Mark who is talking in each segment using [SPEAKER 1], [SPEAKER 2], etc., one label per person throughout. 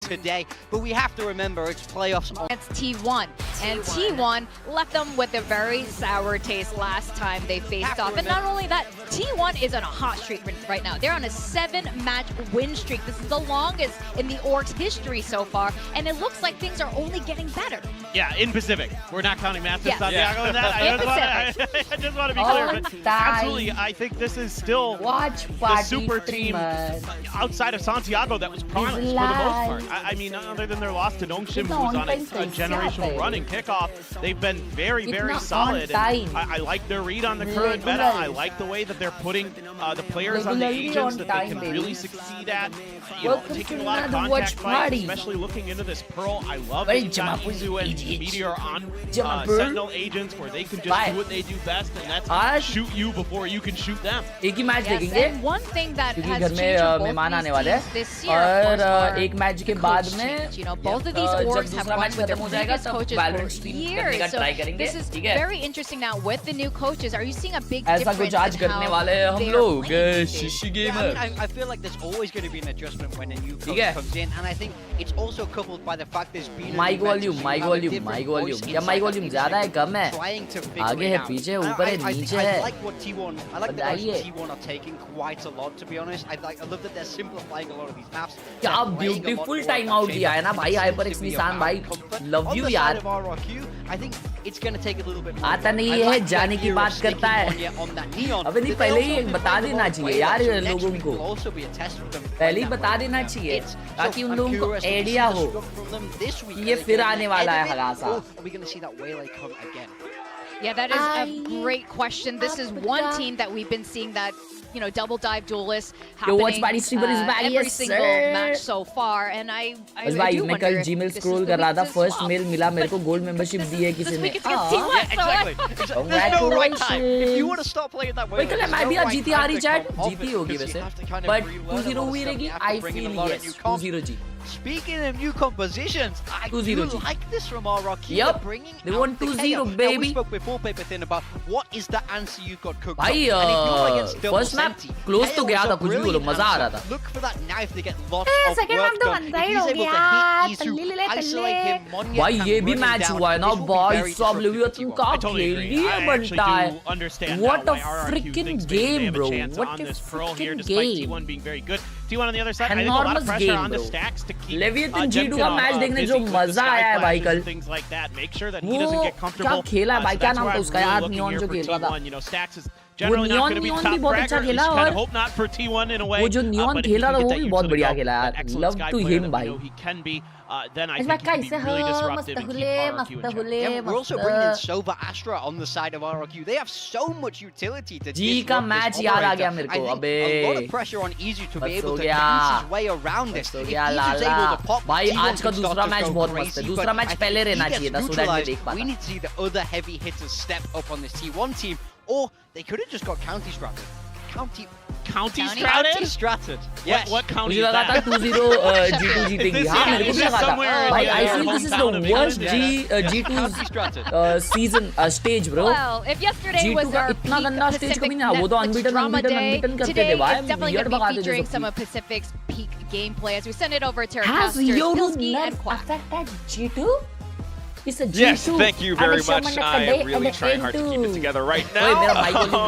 [SPEAKER 1] today, but we have to remember it's playoffs.
[SPEAKER 2] It's T1, and T1 left them with a very sour taste last time they faced off. And not only that, T1 is on a hot streak right now. They're on a 7-match win streak. This is the longest in the Orcs' history so far, and it looks like things are only getting better.
[SPEAKER 3] Yeah, in Pacific. We're not counting Massive Santiago in that. I just want to be clear. But absolutely, I think this is still the super team outside of Santiago that was promised for the most part. I mean, other than their loss to Nongshim, who's on a generational running kickoff, they've been very, very solid. And I like their read on the current meta. I like the way that they're putting the players on the agents that they can really succeed at. You know, taking a lot of contact fights, especially looking into this Pearl. I love that you've got Izu and Meteor on Sentinel agents where they can just do what they do best, and that's shoot you before you can shoot them.
[SPEAKER 4] एक ही match देखेंगे
[SPEAKER 2] And one thing that
[SPEAKER 4] क्योंकि
[SPEAKER 2] has
[SPEAKER 4] घर में
[SPEAKER 2] changed for both
[SPEAKER 4] मेहमान आने वाले
[SPEAKER 2] these
[SPEAKER 4] हैं
[SPEAKER 2] teams this year,
[SPEAKER 4] और एक मैच के बाद में
[SPEAKER 2] you know, both of these
[SPEAKER 4] जब
[SPEAKER 2] orgs have
[SPEAKER 4] दूसरा
[SPEAKER 2] run
[SPEAKER 4] मैच
[SPEAKER 2] with their
[SPEAKER 4] खत्म हो जाएगा
[SPEAKER 2] previous
[SPEAKER 4] तब
[SPEAKER 2] coaches
[SPEAKER 4] Valorant
[SPEAKER 2] for
[SPEAKER 4] stream करने
[SPEAKER 2] years.
[SPEAKER 4] का
[SPEAKER 2] So
[SPEAKER 4] ट्राई करेंगे
[SPEAKER 2] this is
[SPEAKER 4] ठीक है
[SPEAKER 2] very interesting now with the new coaches. Are you seeing a big
[SPEAKER 4] ऐसा
[SPEAKER 2] difference
[SPEAKER 4] कुछ आज
[SPEAKER 2] in
[SPEAKER 4] करने
[SPEAKER 2] how
[SPEAKER 4] वाले हैं हम
[SPEAKER 2] they are
[SPEAKER 4] लोग
[SPEAKER 2] playing?
[SPEAKER 4] शिशी
[SPEAKER 1] Yeah,
[SPEAKER 4] gamer
[SPEAKER 1] I mean, I feel like there's always going to be an adjustment when a new coach
[SPEAKER 4] Yeah.
[SPEAKER 1] comes in, and I think it's also coupled by the fact there's been
[SPEAKER 4] mic volume क्या mic volume ज्यादा है कम है आगे है पीछे ऊपर है नीचे है
[SPEAKER 1] I like what T1. I like that T1 are taking quite a lot, to be honest. I love that they're simplifying a lot of these maps.
[SPEAKER 4] क्या ब्यूटीफुल टाइम आउट दिया है ना भाई HyperX निशान भाई लव यू यार
[SPEAKER 1] I think it's going to take a little bit more.
[SPEAKER 4] आता नहीं है जाने की बात करता है अबे नहीं पहले ही बता देना चाहिए यार लोगों को पहले ही बता देना चाहिए ताकि उन लोगों को आइडिया हो कि ये फिर आने वाला है हगासा
[SPEAKER 2] Yeah, that is a great question. This is one team that we've been seeing that, you know, double dive duelists happening every single match so far, and I do wonder
[SPEAKER 4] मैं कल Gmail scroll कर रहा था first male मिला मेरे को gold membership दी है किसी ने
[SPEAKER 1] There's no right time. If you want to stop playing that way,
[SPEAKER 4] कल मैं भी आज जीती आ रही चैट जीती होगी वैसे बट 2-0 हुई रहेगी आई फील यस 2-0 जी.
[SPEAKER 1] Speaking of new compositions, I do like this from RRQ.
[SPEAKER 4] Yep,
[SPEAKER 1] bringing
[SPEAKER 4] they want 2-0, baby.
[SPEAKER 1] We spoke before Paper Thin about what is the answer you got cooked
[SPEAKER 4] भाई first map close तो गया था कुछ भी बोलो मजा आ रहा था.
[SPEAKER 1] Look for that knife to get lots of work done. He's able to hit Izu, isolate him. Monya
[SPEAKER 4] भाई ये भी मैच हुआ है ना भाई सब लेवियन का खेलिए बनता है. What a freaking game, bro! What a freaking game!
[SPEAKER 3] T1 on the other side. I think a lot of pressure on the stacks to keep
[SPEAKER 4] लेवियन G2 का मैच देखने जो मजा आया है भाई कल.
[SPEAKER 3] Things like that. Make sure that he doesn't get comfortable.
[SPEAKER 4] क्या खेला है भाई क्या नाम था उसका यार नियॉन जो खेल रहा था.
[SPEAKER 3] You know, Stacks is generally not going to be top fragger. Just kind of hope not for T1 in a way.
[SPEAKER 4] वो जो नियॉन खेला था वो भी बहुत बढ़िया खेला यार. Love to him भाई.
[SPEAKER 3] He can be. Then I think he can be really disruptive and keep RRQ in check.
[SPEAKER 1] Yeah, we're also bringing in Sova Astra on the side of RRQ. They have so much utility to
[SPEAKER 4] जी का match याद आ गया मेरे को. अबे
[SPEAKER 1] a lot of pressure on Izu to be able to dance his way around this. If Izu's able to pop,
[SPEAKER 4] भाई आज का दूसरा मैच बहुत मस्त है. दूसरा मैच पहले रहना चाहिए था so that मैं देख पाता.
[SPEAKER 1] We need to see the other heavy hitters step up on this T1 team, or they could have just got county stratted.
[SPEAKER 3] County
[SPEAKER 1] stratted. Yes.
[SPEAKER 3] What county?
[SPEAKER 4] मुझे लगा था 2-0 G2 जीतेगी. हाँ मेरे को भी लगा था. भाई I think this is the worst G2 season stage, bro.
[SPEAKER 2] Well, if yesterday was our
[SPEAKER 4] इतना गंदा stage कभी नहीं. वो तो unbeaten करते थे भाई.
[SPEAKER 2] It's definitely going to be featuring some of Pacific's peak gameplay as we send it over to our casters, Pilski and Quack.
[SPEAKER 4] affected G2? It's a G2.
[SPEAKER 5] Yes, thank you very much. I am really trying hard to keep it together right now.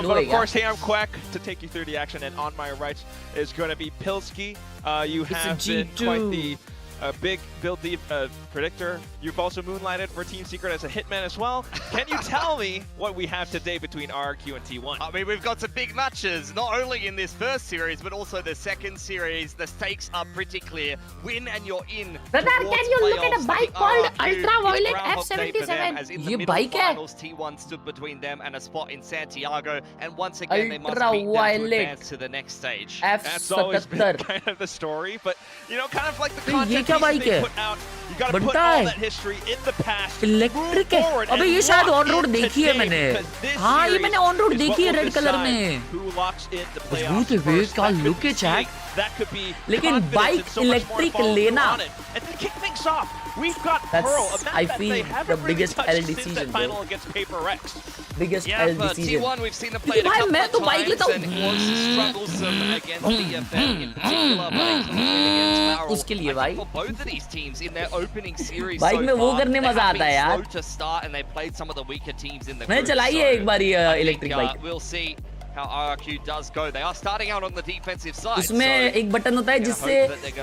[SPEAKER 5] But of course, hey, I'm Quack to take you through the action, and on my right is going to be Pilski. You have been quite the big build deep predictor. You've also moonlighted for Team Secret as a hitman as well. Can you tell me what we have today between RRQ and T1?
[SPEAKER 6] I mean, we've got some big matches, not only in this first series, but also the second series. The stakes are pretty clear. Win and you're in.
[SPEAKER 4] Brother, can you look at a bike called Ultraviolet F77?
[SPEAKER 6] As in
[SPEAKER 4] ये
[SPEAKER 6] the
[SPEAKER 4] bike है?
[SPEAKER 6] finals, T1 stood between them and a spot in Santiago. And once again, they must beat them to advance to the next stage.
[SPEAKER 5] That's always been kind of the story, but you know, kind of like the content they put out. You gotta put all that history in the past.
[SPEAKER 4] Electric है. अबे ये शायद on road देखी है मैंने. हाँ ये मैंने ऑन रोड देखी है रेड कलर में. मजबूत है वे क्या लुक है चैट. लेकिन बाइक इलेक्ट्रिक लेना
[SPEAKER 3] this off. We've got Pearl.
[SPEAKER 4] I feel the biggest L decision.
[SPEAKER 3] Final against Paper Rex.
[SPEAKER 4] Biggest L decision.
[SPEAKER 6] T1 we've seen them play it a couple of times and it was strugglesome against BFM in particular, but against Farrell.
[SPEAKER 4] उसके लिए भाई.
[SPEAKER 6] For both of these teams in their opening series
[SPEAKER 4] भाई में वो करने
[SPEAKER 6] they
[SPEAKER 4] मजा
[SPEAKER 6] have
[SPEAKER 4] आता है
[SPEAKER 6] been
[SPEAKER 4] यार.
[SPEAKER 6] slow to start and they played some of the weaker teams in the
[SPEAKER 4] मैंने
[SPEAKER 6] group.
[SPEAKER 4] चलाई है एक बार electric bike.
[SPEAKER 6] We'll see how RRQ does go. They are starting out on the defensive side.
[SPEAKER 4] उसमें एक button होता है जिससे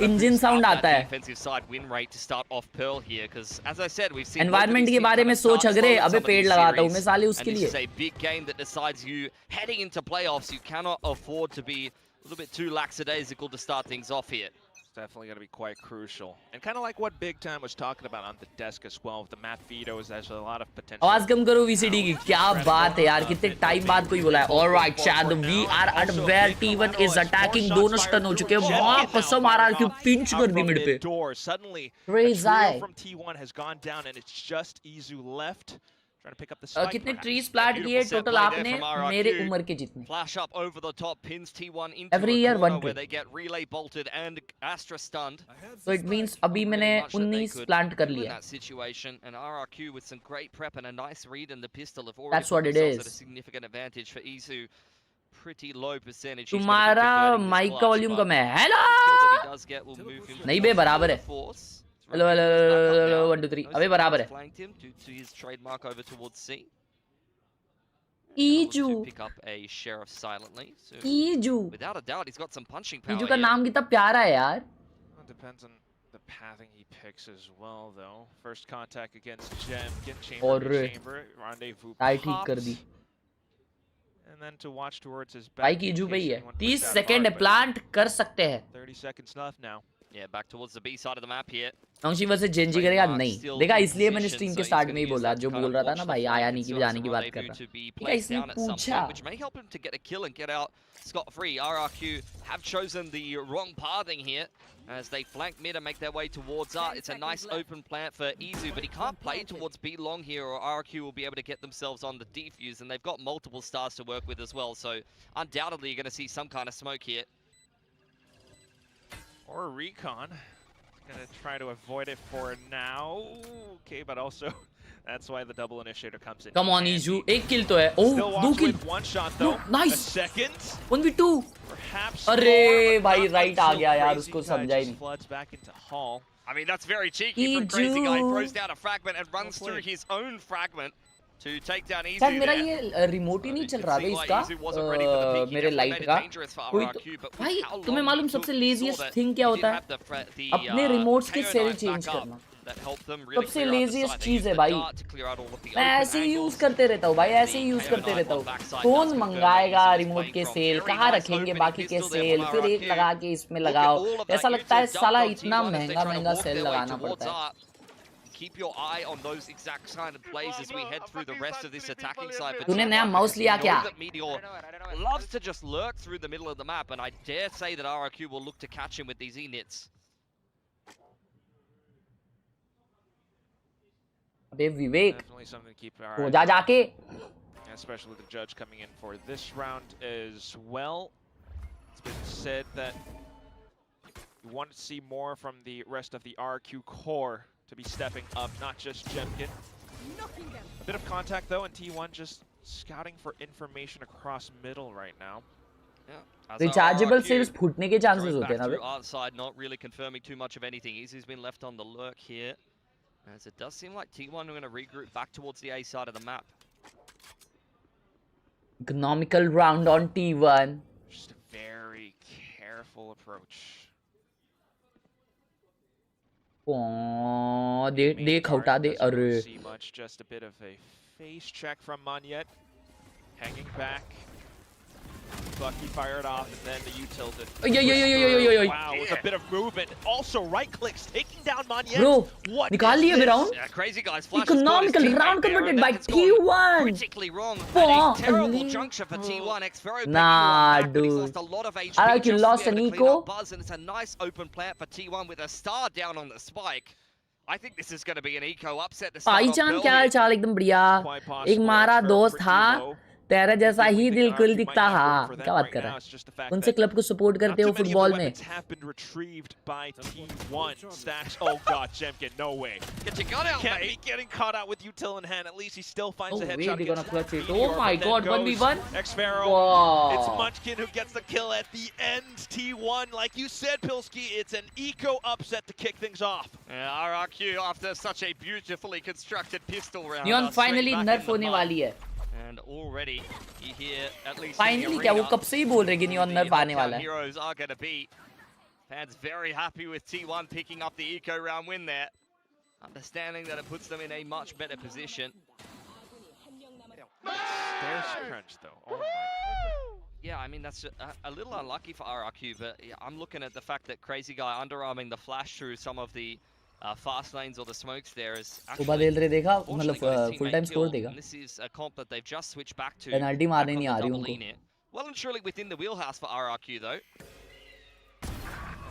[SPEAKER 4] इंजन साउंड आता है.
[SPEAKER 6] Defensive side win rate to start off Pearl here because as I said we've seen
[SPEAKER 4] environment के बारे में सोच अगरे अबे पेड़ लगाता हूँ मैं साले उसके लिए.
[SPEAKER 6] This is a big game that decides you heading into playoffs. You cannot afford to be a little bit too lackadaisical to start things off here.
[SPEAKER 5] Definitely going to be quite crucial. And kind of like what Big Time was talking about on the desk as well, with the map vetoes, there's a lot of potential.
[SPEAKER 4] आवाज कम करो VCT की. क्या बात है यार, कितने time बाद कोई बोला है. Alright Chad, we are at where T1 is attacking. दोनों स्टन हो चुके हैं. वहाँ कसम RRQ पिंच कर दी मिड पे.
[SPEAKER 5] Suddenly, a
[SPEAKER 4] Khelraay
[SPEAKER 5] from T1 has gone down and it's just Izu left. Trying to pick up the spike.
[SPEAKER 4] कितने trees plant किए टोटल आपने मेरे उम्र के जितने.
[SPEAKER 6] Flash up over the top, pins T1 into
[SPEAKER 4] Every
[SPEAKER 6] a
[SPEAKER 4] year
[SPEAKER 6] corner
[SPEAKER 4] 1
[SPEAKER 6] where they get relay bolted and Astra stunned.
[SPEAKER 4] So it means अभी मैंने 19 plant कर लिया.
[SPEAKER 6] That situation and RRQ with some great prep and a nice read in the pistol have already
[SPEAKER 4] That's what it
[SPEAKER 6] themselves
[SPEAKER 4] is.
[SPEAKER 6] at a significant advantage for Izu. Pretty low percentage.
[SPEAKER 4] तुम्हारा mic का volume कम है. Hello. नहीं बे बराबर है. Hello hello 1 2 3 अबे बराबर है. ईजू. ईजू.
[SPEAKER 6] Without a doubt, he's got some punching power.
[SPEAKER 4] ईजू का नाम कितना प्यारा है यार.
[SPEAKER 5] Depends on the pathing he picks as well, though. First contact against Gem, get
[SPEAKER 4] और
[SPEAKER 5] chamber, rendezvous
[SPEAKER 4] टाई ठीक कर दी.
[SPEAKER 5] And then to watch towards his back.
[SPEAKER 4] भाई की ईजू पे ही है. 30 सेकंड प्लांट कर सकते हैं.
[SPEAKER 5] 30 seconds left now.
[SPEAKER 6] Yeah, back towards the B side of the map here.
[SPEAKER 4] नौशी versus Gen Z करेगा नहीं. देखा इसलिए मैंने स्ट्रीम के स्टार्ट में ही बोला जो बोल रहा था ना भाई आया नहीं की जाने की बात कर रहा. ठीक है इसने पूछा.
[SPEAKER 6] Which may help him to get a kill and get out scot-free. RRQ have chosen the wrong pathing here as they flank mid and make their way towards A. It's a nice open plant for Izu, but he can't play towards B long here or RRQ will be able to get themselves on the defuse and they've got multiple stars to work with as well. So undoubtedly you're going to see some kind of smoke here.
[SPEAKER 5] Or Recon. Gonna try to avoid it for now. Okay, but also that's why the double initiator comes in.
[SPEAKER 4] Come on, Izu. एक kill तो है. Oh, 2 kill.
[SPEAKER 5] One shot though.
[SPEAKER 4] No, nice.
[SPEAKER 5] A second.
[SPEAKER 4] 1v2.
[SPEAKER 5] Perhaps.
[SPEAKER 4] अरे भाई right आ गया यार उसको समझा ही नहीं.
[SPEAKER 5] Floods back into Hall.
[SPEAKER 6] I mean that's very cheeky from Crazy Guy. He throws down a fragment and runs through his own fragment. To take down Izu.
[SPEAKER 4] शायद मेरा ये रिमोट ही नहीं चल रहा था इसका मेरे लाइट का. कोई भाई तुम्हें मालूम सबसे लेजीएस्ट थिंग क्या होता है? अपने रिमोट्स के सेल चेंज करना. सबसे लेजीएस्ट चीज है भाई. मैं ऐसे ही यूज करते रहता हूँ भाई. ऐसे ही यूज करते रहता हूँ. कौन मंगाएगा रिमोट के सेल? कहाँ रखेंगे बाकी के सेल? फिर एक लगा के इसमें लगाओ. ऐसा लगता है साला इतना महंगा महंगा सेल लगाना पड़ता है.
[SPEAKER 6] Keep your eye on those exact kind of plays as we head through the rest of this attacking side.
[SPEAKER 4] तूने नया माउस लिया क्या?
[SPEAKER 6] Meteor loves to just lurk through the middle of the map, and I dare say that RRQ will look to catch him with these E-nits.
[SPEAKER 4] अबे विवेक
[SPEAKER 5] Definitely something to keep our
[SPEAKER 4] हो जा जाके.
[SPEAKER 5] Especially the judge coming in for this round as well. It's been said that you want to see more from the rest of the RRQ core to be stepping up, not just Jemkin. A bit of contact though, and T1 just scouting for information across middle right now.
[SPEAKER 6] Yeah.
[SPEAKER 4] Rechargeable cells फूटने के chances होते हैं ना बे.
[SPEAKER 6] Outside, not really confirming too much of anything. Izu's been left on the lurk here, as it does seem like T1 are going to regroup back towards the A side of the map.
[SPEAKER 4] Economical round on T1.
[SPEAKER 5] Just a very careful approach.
[SPEAKER 4] देख हटा दे. अरे
[SPEAKER 5] just a bit of a face check from Monyet, hanging back. Bucky fired off and then the utility. Wow, with a bit of movement. Also right clicks taking down Monyet.
[SPEAKER 4] Bro, निकाल लिए अभी round.
[SPEAKER 6] Crazy guys.
[SPEAKER 4] Economical round converted by T1.
[SPEAKER 6] Critically wrong. A terrible juncture for T1.
[SPEAKER 4] Nah, dude.
[SPEAKER 6] Lost a lot of HP.
[SPEAKER 4] RRQ lost an eco.
[SPEAKER 6] Buzz, and it's a nice open plant for T1 with a star down on the spike. I think this is going to be an eco upset.
[SPEAKER 4] भाईजान क्या हाल चाल? एकदम बढ़िया. एक मारा दोस्त था तेरा जैसा ही दिल दिखता हाँ क्या बात कर रहा है उनसे क्लब को सपोर्ट करते हो फुटबॉल में
[SPEAKER 5] Oh god, Jemkin, no way.
[SPEAKER 6] Get your gun out,
[SPEAKER 5] Can't
[SPEAKER 6] mate.
[SPEAKER 5] be getting caught out with util in hand. At least he still finds a headshot.
[SPEAKER 4] They're gonna clutch it. Oh my god, 1v1.
[SPEAKER 5] Xpharaoh.
[SPEAKER 4] Wow.
[SPEAKER 5] It's Munchkin who gets the kill at the end. T1, like you said, Pilski, it's an eco upset to kick things off.
[SPEAKER 6] Yeah, RRQ after such a beautifully constructed pistol round.
[SPEAKER 4] Neon finally nerf होने वाली है.
[SPEAKER 6] And already you hear at least
[SPEAKER 4] finally क्या वो कब से ही बोल रहे कि Neon nerf आने वाला है.
[SPEAKER 6] Heroes are going to be. Fans very happy with T1 picking up the eco round win there. Understanding that it puts them in a much better position.
[SPEAKER 5] There's crunch though. Oh my.
[SPEAKER 6] Yeah, I mean, that's a little unlucky for RRQ, but yeah, I'm looking at the fact that Crazy Guy underarming the flash through some of the fast lanes or the smokes there is actually
[SPEAKER 4] देखा मतलब full time score देगा.
[SPEAKER 6] This is a comp that they've just switched back to.
[SPEAKER 4] Penalty मारने नहीं आ रही उनको.
[SPEAKER 6] Well and truly within the wheelhouse for RRQ though.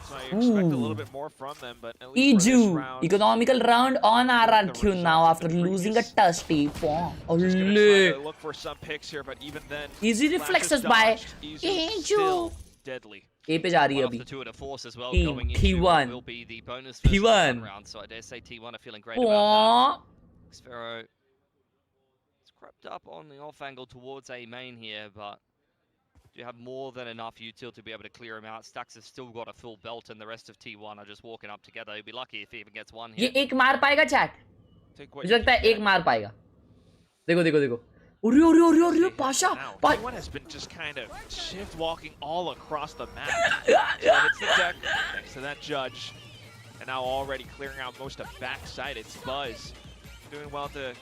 [SPEAKER 5] So I expect a little bit more from them, but at least for this round,
[SPEAKER 4] economical round on RRQ now after losing a touchy form.
[SPEAKER 5] Look for some picks here, but even then,
[SPEAKER 4] Easy reflexes by
[SPEAKER 5] still deadly.
[SPEAKER 4] A पे जा रही है अभी. T1
[SPEAKER 6] will be the bonus for
[SPEAKER 4] T1
[SPEAKER 6] round, so I dare say T1 are feeling great about that. Xpharaoh is crept up on the off angle towards A main here, but you have more than enough util to be able to clear him out. Stacks have still got a full belt, and the rest of T1 are just walking up together. He'll be lucky if he even gets one here.
[SPEAKER 4] ये एक मार पाएगा chat. मुझे लगता है एक मार पाएगा. देखो देखो देखो. Uriyo, Pasha.
[SPEAKER 5] T1 has been just kind of shift walking all across the map. So it's the deck next to that judge, and now already clearing out most of backside. It's Buzz doing well to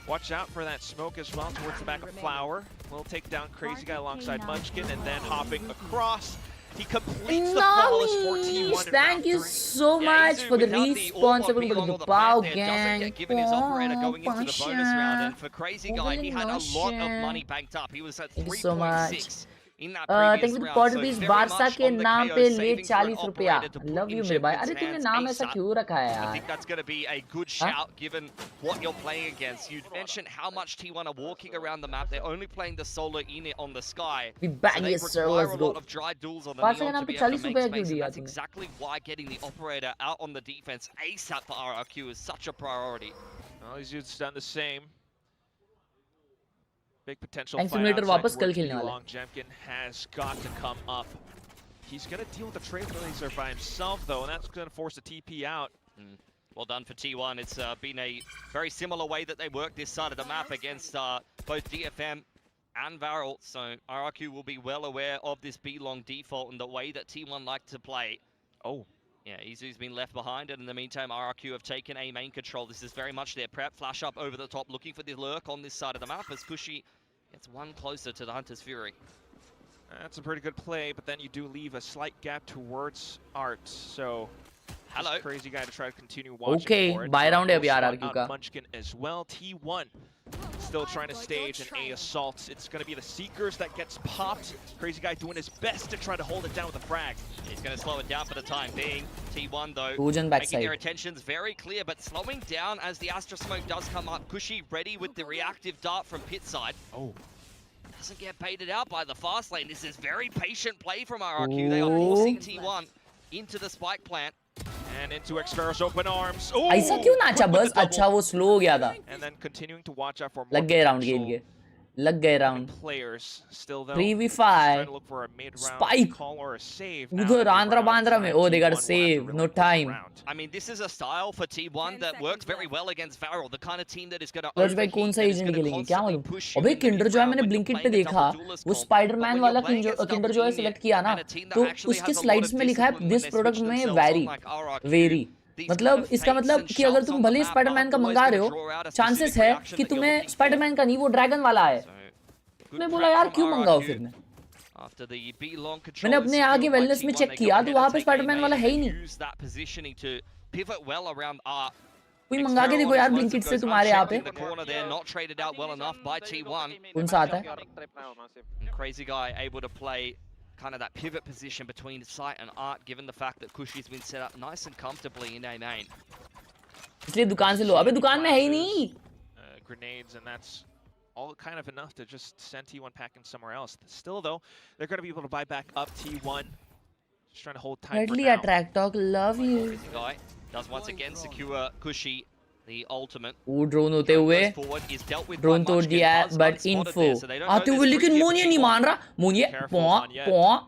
[SPEAKER 5] watch out for that smoke as well towards the back of Flower. We'll take down Crazy Guy alongside Munchkin, and then hopping across. He completes the flawless for T1.
[SPEAKER 4] Thank you so much for the response. Everybody, the Pow Gang.
[SPEAKER 6] Given his operator going into the bonus round, and for Crazy Guy, he had a lot of money banked up. He was at 3.6.
[SPEAKER 4] Thank you for Portuguese Barça के नाम पे ले 40 रुपया. Love you मेरे भाई. अरे तूने नाम ऐसा क्यों रखा है यार?
[SPEAKER 6] I think that's going to be a good shout given what you're playing against. You mentioned how much T1 are walking around the map. They're only playing the solo in it on the sky.
[SPEAKER 4] We bang
[SPEAKER 6] so
[SPEAKER 4] yes sir, let's
[SPEAKER 6] a
[SPEAKER 4] go.
[SPEAKER 6] lot of dry duels on the Neon to be able to make space. That's exactly why getting the operator out on the defense ASAP for RRQ is such a priority.
[SPEAKER 5] Well, these dudes done the same. Big potential
[SPEAKER 4] fight
[SPEAKER 5] outside
[SPEAKER 4] वापस कल
[SPEAKER 5] where
[SPEAKER 4] खेलने वाला
[SPEAKER 5] Long Jemkin has got to come up. He's going to deal with the Trailblazer by himself, though, and that's going to force the TP out.
[SPEAKER 6] Well done for T1. It's been a very similar way that they work this side of the map against both DFM and Varel. So RRQ will be well aware of this B-long default and the way that T1 like to play.
[SPEAKER 5] Oh.
[SPEAKER 6] Yeah, Izu's been left behind, and in the meantime, RRQ have taken A main control. This is very much their prep. Flash up over the top, looking for the lurk on this side of the map as Kushi gets one closer to the Hunter's Fury.
[SPEAKER 5] That's a pretty good play, but then you do leave a slight gap towards Art, so...
[SPEAKER 6] Hello.
[SPEAKER 5] Crazy Guy to try to continue watching for it.
[SPEAKER 4] Buy round है अभी RRQ का.
[SPEAKER 5] Munchkin as well. T1 still trying to stage an A assault. It's going to be the Seekers that gets popped. Crazy Guy doing his best to try to hold it down with a frag.
[SPEAKER 6] He's going to slow it down for the time being. T1 though, making their intentions very clear, but slowing down as the Astra Smoke does come up. Kushi ready with the reactive dart from pit side.
[SPEAKER 5] Oh.
[SPEAKER 6] Doesn't get baited out by the fast lane. This is very patient play from RRQ. They are forcing T1 into the spike plant.
[SPEAKER 5] And into Xpharaoh's open arms. Oh,
[SPEAKER 4] ऐसा क्यों नाचा बस? अच्छा वो slow हो गया था.
[SPEAKER 5] And then continuing to watch out for more
[SPEAKER 4] लग गए round game के. लग गए round.
[SPEAKER 5] Players still though.
[SPEAKER 4] 3v5.
[SPEAKER 5] Trying to look for a mid-round
[SPEAKER 4] Spike.
[SPEAKER 5] call or a save.
[SPEAKER 4] उधर आंध्रा बांद्रा में. Oh, they got a save. No time.
[SPEAKER 6] I mean, this is a style for T1 that works very well against Varel, the kind of team that is going to
[SPEAKER 4] Clutch भाई कौन सा agent खेलेंगे क्या मालूम. अबे Kinder Joy मैंने Blinkit पे देखा. वो स्पाइडरमैन वाला किंडर जॉय सिलेक्ट किया ना. तो उसके स्लाइड्स में लिखा है दिस प्रोडक्ट में वेरी. मतलब इसका मतलब कि अगर तुम भले स्पाइडरमैन का मंगा रहे हो, चांसेस है कि तुम्हें स्पाइडरमैन का नहीं वो ड्रैगन वाला है. मैं बोला यार क्यों मंगाओ फिर मैं. मैंने अपने आगे वेलनेस में चेक किया तो वहाँ पे स्पाइडरमैन वाला है ही नहीं. कोई मंगा के देखो यार ब्लिंकिट से तुम्हारे यहाँ पे. कौन सा आता है?
[SPEAKER 6] Crazy Guy able to play kind of that pivot position between Sight and Art, given the fact that Kushi's been set up nice and comfortably in A main.
[SPEAKER 4] इसलिए दुकान से लो. अबे दुकान में है ही नहीं.
[SPEAKER 5] Grenades, and that's all kind of enough to just send T1 packing somewhere else. Still, though, they're going to be able to buy back up T1. Just trying to hold tight for now.
[SPEAKER 4] Track talk, love you.
[SPEAKER 6] Crazy guy does once again secure Cushy, the ultimate.
[SPEAKER 4] Drone होते हुए drone तोड़ दिया है, but info आते हुए लेकिन मोनिया नहीं मान रहा. मोनिया पॉ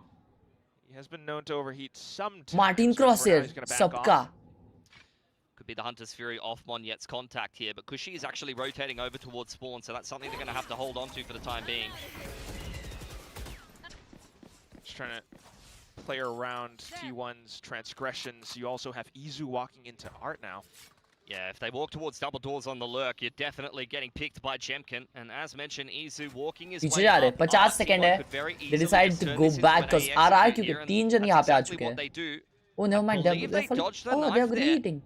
[SPEAKER 5] He has been known to overheat sometimes.
[SPEAKER 4] Martin Crosser सबका.
[SPEAKER 6] Could be the Hunter's Fury off Monyet's contact here, but Cushy is actually rotating over towards spawn, so that's something they're going to have to hold on to for the time being.
[SPEAKER 5] Just trying to play around T1's transgressions. You also have Izu walking into art now.
[SPEAKER 6] Yeah, if they walk towards double doors on the lurk, you're definitely getting picked by Jemkin. And as mentioned, Izu walking his way up.
[SPEAKER 4] 50 seconds है. They decide to go back because RRQ के 3 जन यहाँ पे आ चुके हैं. Oh never mind, they're greeting.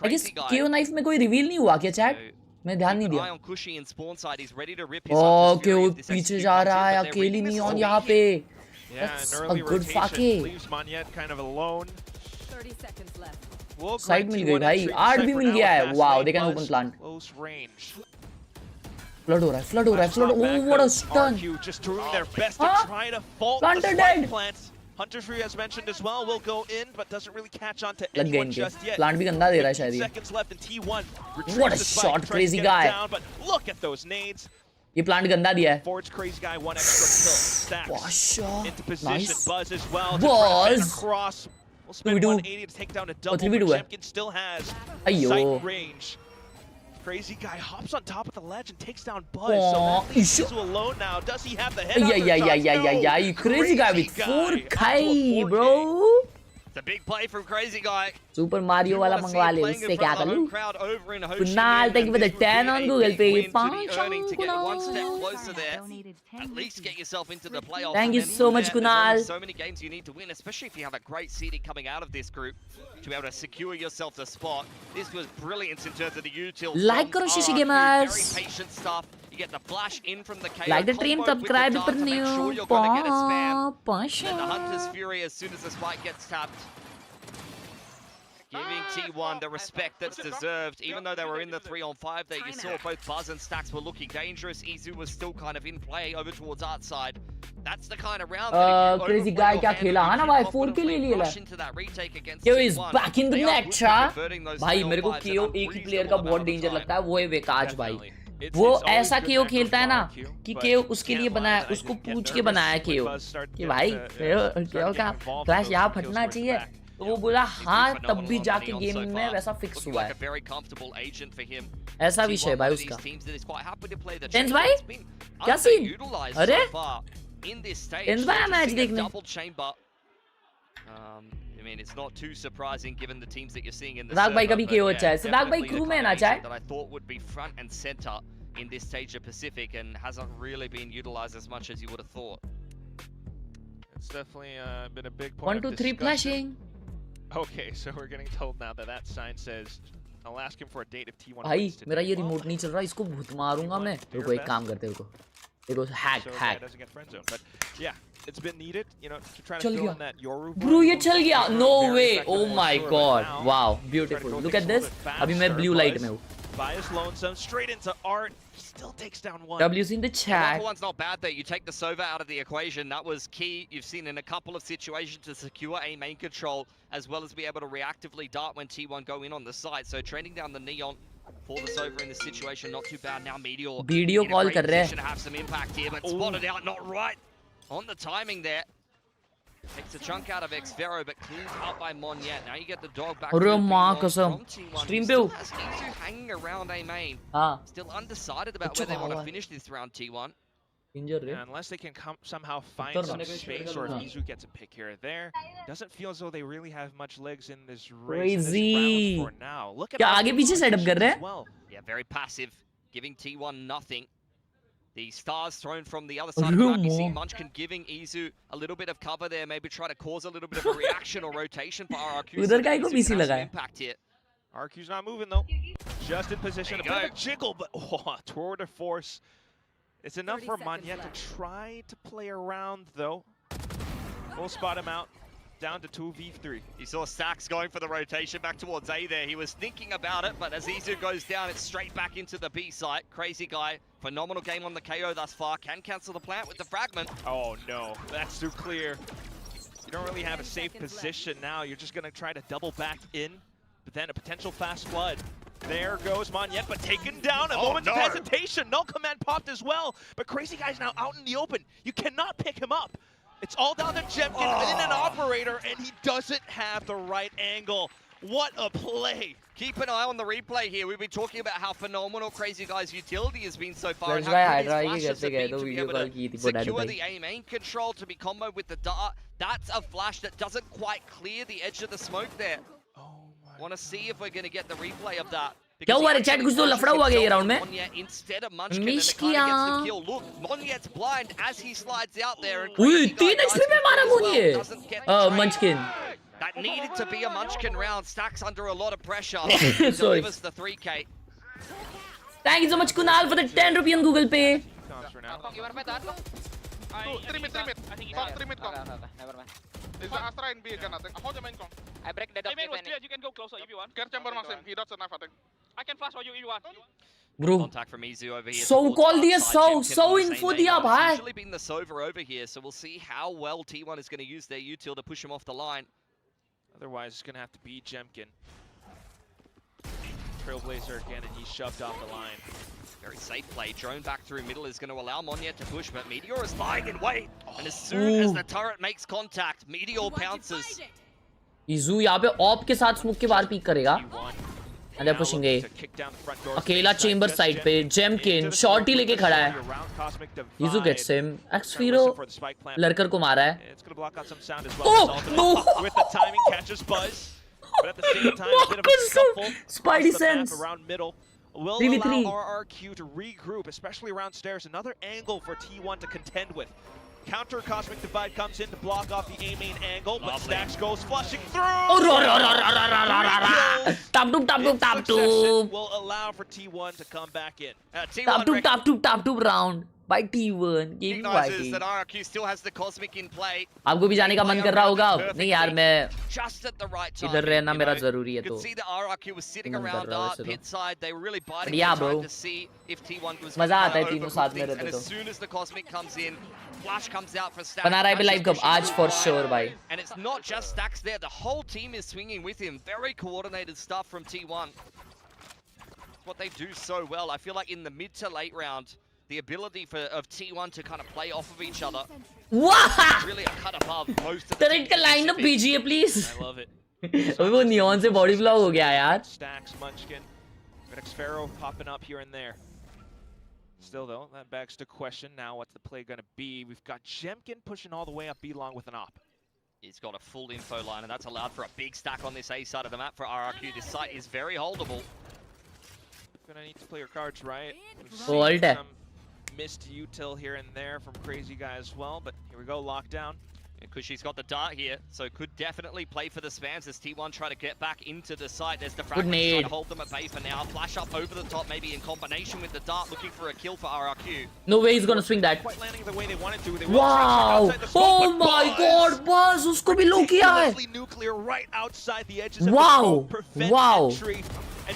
[SPEAKER 4] I guess KO knife में कोई reveal नहीं हुआ क्या chat? मैं ध्यान नहीं दिया. Oh, KO पीछे जा रहा है, अकेली Neon यहाँ पे. That's a good fuck.
[SPEAKER 5] Leaves Monyet kind of alone.
[SPEAKER 7] 30 seconds left.
[SPEAKER 4] Side मिल गई भाई, आर्ट भी मिल गया है. Wow, they can open plant.
[SPEAKER 5] Close range.
[SPEAKER 4] Flood हो रहा है, flood हो रहा है, flood. Oh, what a stun.
[SPEAKER 5] Just doing their best to try to fault the spike plants. Hunter's Fury, as mentioned as well, will go in, but doesn't really catch on to anyone just yet.
[SPEAKER 4] Plant भी गंदा दे रहा है शायद ये.
[SPEAKER 5] Seconds left in T1.
[SPEAKER 4] What a shot, crazy guy.
[SPEAKER 5] Down, but look at those nades.
[SPEAKER 4] ये plant गंदा दिया है.
[SPEAKER 5] Ford's crazy guy, one extra kill. Stacks into position.
[SPEAKER 4] Nice.
[SPEAKER 5] Buzz as well.
[SPEAKER 4] Buzz.
[SPEAKER 5] Across. We'll spend 180 to take down a double. Jemkin still has sight range. Crazy guy hops on top of the ledge and takes down Buzz. So he's alone now. Does he have the head?
[SPEAKER 4] Yeah. Crazy guy with 4K, bro.
[SPEAKER 6] It's a big play from Crazy Guy.
[SPEAKER 4] Super Mario वाला मंगवा ले, उससे क्या करूँ? Kunal, thank you for the 10 on Google Pay.
[SPEAKER 6] At least get yourself into the playoffs.
[SPEAKER 4] Thank you so much, Kunal.
[SPEAKER 6] So many games you need to win, especially if you have a great seeding coming out of this group to be able to secure yourself the spot. This was brilliant in terms of the util.
[SPEAKER 4] Like करो शिशी gamers.
[SPEAKER 6] Very patient stuff. You get the flash in from the KO.
[SPEAKER 4] Like the stream, subscribe for new.
[SPEAKER 6] And the Hunter's Fury as soon as the spike gets tapped. Giving T1 the respect that's deserved, even though they were in the 3-on-5 there. You saw both Buzz and Stacks were looking dangerous. Izu was still kind of in play over towards art side. That's the kind of round that
[SPEAKER 4] crazy guy क्या खेला है ना भाई 4K ले लिया है. KO is back in the net चा. भाई मेरे को KO एक ही प्लेयर का बहुत डेंजर लगता है, वो है वेकाज भाई. वो ऐसा KO खेलता है ना कि KO उसके लिए बनाया, उसको पूछ के बनाया KO कि भाई KO का क्लैश यहाँ फटना चाहिए. तो वो बोला हाँ, तब भी जाके गेम में वैसा फिक्स हुआ है. ऐसा विषय है भाई उसका. टेंस भाई क्या सीन? अरे टेंस भाई मैच देखने.
[SPEAKER 6] I mean, it's not too surprising given the teams that you're seeing in the
[SPEAKER 4] Siddharth bhai का भी KO अच्छा है. Siddharth bhai crew में ना चाहे.
[SPEAKER 6] That I thought would be front and center in this stage of Pacific and hasn't really been utilized as much as you would have thought.
[SPEAKER 5] It's definitely been a big point.
[SPEAKER 4] 1, 2, 3 flashing.
[SPEAKER 5] Okay, so we're getting told now that that sign says I'll ask him for a date if T1
[SPEAKER 4] भाई मेरा ये remote नहीं चल रहा, इसको भूत मारूंगा मैं. रुको एक काम करते रुको. देखो hack.
[SPEAKER 5] But yeah, it's been needed, you know, to try to fill in that Yoru.
[SPEAKER 4] Bro ये चल गया. No way. Oh my god. Wow, beautiful. Look at this. अभी मैं blue light में हूँ.
[SPEAKER 5] Bias lonesome straight into art. Still takes down one.
[SPEAKER 4] W's in the chat.
[SPEAKER 6] One's not bad there. You take the Sova out of the equation. That was key. You've seen in a couple of situations to secure a main control as well as be able to reactively dart when T1 go in on the side. So trending down the Neon for the Sova in this situation, not too bad. Now Meteor
[SPEAKER 4] video call कर रहे हैं.
[SPEAKER 6] Have some impact here, but spotted out not right on the timing there. Takes a chunk out of Xvero, but cleaned up by Monyet. Now you get the dog back.
[SPEAKER 4] अरे माँ कसम. Stream पे हूँ.
[SPEAKER 6] Hanging around A main.
[SPEAKER 4] हाँ.
[SPEAKER 6] Still undecided about where they want to finish this round T1.
[SPEAKER 5] Yeah, unless they can somehow find some space, or if Izu gets a pick here or there, doesn't feel as though they really have much legs in this race.
[SPEAKER 4] Crazy.
[SPEAKER 5] For now. Look at
[SPEAKER 4] क्या आगे पीछे setup कर रहे हैं?
[SPEAKER 5] Well.
[SPEAKER 6] Yeah, very passive, giving T1 nothing. The stars thrown from the other side of the map. You see Munchkin giving Izu a little bit of cover there, maybe try to cause a little bit of a reaction or rotation for RRQ.
[SPEAKER 4] उधर का ही को पीछे लगा है.
[SPEAKER 6] Impact here.
[SPEAKER 5] RRQ's not moving though. Just in position. A bit of a jiggle, but tour de force. It's enough for Monyet to try to play around though. We'll spot him out. down to 2v3.
[SPEAKER 6] He saw Stacks going for the rotation back towards A there. He was thinking about it, but as Izu goes down, it's straight back into the B site. Crazy guy, phenomenal game on the KO thus far. Can cancel the plant with the fragment.
[SPEAKER 5] Oh no, that's too clear. You don't really have a safe position now. You're just going to try to double back in, but then a potential fast flood. There goes Monyet, but taken down. A moment of hesitation. Null command popped as well, but Crazy Guy's now out in the open. You cannot pick him up. It's all down to Jemkin in an operator, and he doesn't have the right angle. What a play.
[SPEAKER 6] Keep an eye on the replay here. We've been talking about how phenomenal Crazy Guy's utility has been so far, and how good his flashes have been to be able to secure the aim control, to be comboed with the dart. That's a flash that doesn't quite clear the edge of the smoke there. Want to see if we're going to get the replay of that.
[SPEAKER 4] क्या हुआ रे chat कुछ तो लफड़ा हुआ क्या ये round में
[SPEAKER 6] मिश किया look Monyet's blind as he slides out there and
[SPEAKER 4] उई 3 HP पे मारा Monyet Munchkin
[SPEAKER 6] that needed to be a Munchkin round. Stacks under a lot of pressure.
[SPEAKER 4] Sorry.
[SPEAKER 6] Delivers the 3K.
[SPEAKER 4] Thank you so much Kunal for the 10 rupee on Google Pay.
[SPEAKER 8] Is the Astra in B again, I think. Hold the main con.
[SPEAKER 9] I break the
[SPEAKER 8] main was clear, you can go closer if you want. Care chamber Maxim, he does a knife, I think. I can flash for you if you want.
[SPEAKER 4] Bro,
[SPEAKER 6] contact from Izu over here.
[SPEAKER 4] So call diya, so info diya bhai.
[SPEAKER 6] Usually been the Sova over here, so we'll see how well T1 is going to use their util to push him off the line.
[SPEAKER 5] Otherwise, it's going to have to be Jemkin. Trailblazer again, and he's shoved off the line.
[SPEAKER 6] Very safe play. Drone back through middle is going to allow Monyet to push, but Meteor is lying in wait. And as soon as the turret makes contact, Meteor pounces.
[SPEAKER 4] Izu यहाँ पे op के साथ smoke के बाहर peak करेगा. And they're pushing A. अकेला chamber side पे Jemkin shorty लेके खड़ा है. Izu gets him. Xfiro लड़कर को मारा है. Oh no!
[SPEAKER 5] With the timing catches Buzz. But at the same time, a bit of a scuffle.
[SPEAKER 4] Spidey sense.
[SPEAKER 5] Around middle will
[SPEAKER 4] 3v3.
[SPEAKER 5] allow RRQ to regroup, especially around stairs. Another angle for T1 to contend with. Counter Cosmic Divide comes in to block off the A main angle, but Stacks goes flushing through.
[SPEAKER 4] Tap doop.
[SPEAKER 5] Will allow for T1 to come back in.
[SPEAKER 4] Tap doop round by T1. Game
[SPEAKER 6] recognizes that RRQ still has the Cosmic in play.
[SPEAKER 4] आपको भी जाने का मन कर रहा होगा? नहीं यार मैं
[SPEAKER 6] Just at the right time.
[SPEAKER 4] इधर रहना मेरा जरूरी है
[SPEAKER 6] You
[SPEAKER 4] तो.
[SPEAKER 6] could see that RRQ was sitting around pit side. They were really biting
[SPEAKER 4] Yeah,
[SPEAKER 6] their time
[SPEAKER 4] bro.
[SPEAKER 6] to see if T1 was
[SPEAKER 4] मजा आता है
[SPEAKER 6] over
[SPEAKER 4] तीनों साथ में
[SPEAKER 6] things.
[SPEAKER 4] रहते
[SPEAKER 6] And
[SPEAKER 4] तो.
[SPEAKER 6] as soon as the Cosmic comes in, Flash comes out for Stacks.
[SPEAKER 4] बना रहा है पे लाइव कब? आज for sure भाई.
[SPEAKER 6] And it's not just Stacks there. The whole team is swinging with him. Very coordinated stuff from T1. It's what they do so well. I feel like in the mid to late round, the ability of T1 to kind of play off of each other.
[SPEAKER 4] Wow!
[SPEAKER 6] Really a cut above most of the
[SPEAKER 4] Turret का line up BGA please.
[SPEAKER 5] I love it.
[SPEAKER 4] अभी वो neon से body block हो गया यार.
[SPEAKER 5] Stacks, Munchkin, Xfero popping up here and there. Still though, that begs the question now, what's the play going to be? We've got Jemkin pushing all the way up B long with an op.
[SPEAKER 6] He's got a full info line, and that's allowed for a big stack on this A side of the map for RRQ. This site is very holdable.
[SPEAKER 5] Gonna need to play your cards right. We've
[SPEAKER 4] Hold
[SPEAKER 5] seen
[SPEAKER 4] it.
[SPEAKER 5] some missed util here and there from Crazy Guy as well, but here we go, lockdown.
[SPEAKER 6] Kushi's got the dart here, so could definitely play for the spams as T1 try to get back into the site. There's the fragment trying to hold them at bay for now. Flash up over the top, maybe in combination with the dart, looking for a kill for RRQ.
[SPEAKER 4] No way he's gonna swing that.
[SPEAKER 5] Quite landing the way they wanted to. They
[SPEAKER 4] Wow! Oh my God, Buzz, उसको भी low किया है.
[SPEAKER 5] Nuclear right outside the edges of
[SPEAKER 4] Wow!
[SPEAKER 5] the prevent
[SPEAKER 4] Wow!
[SPEAKER 5] entry.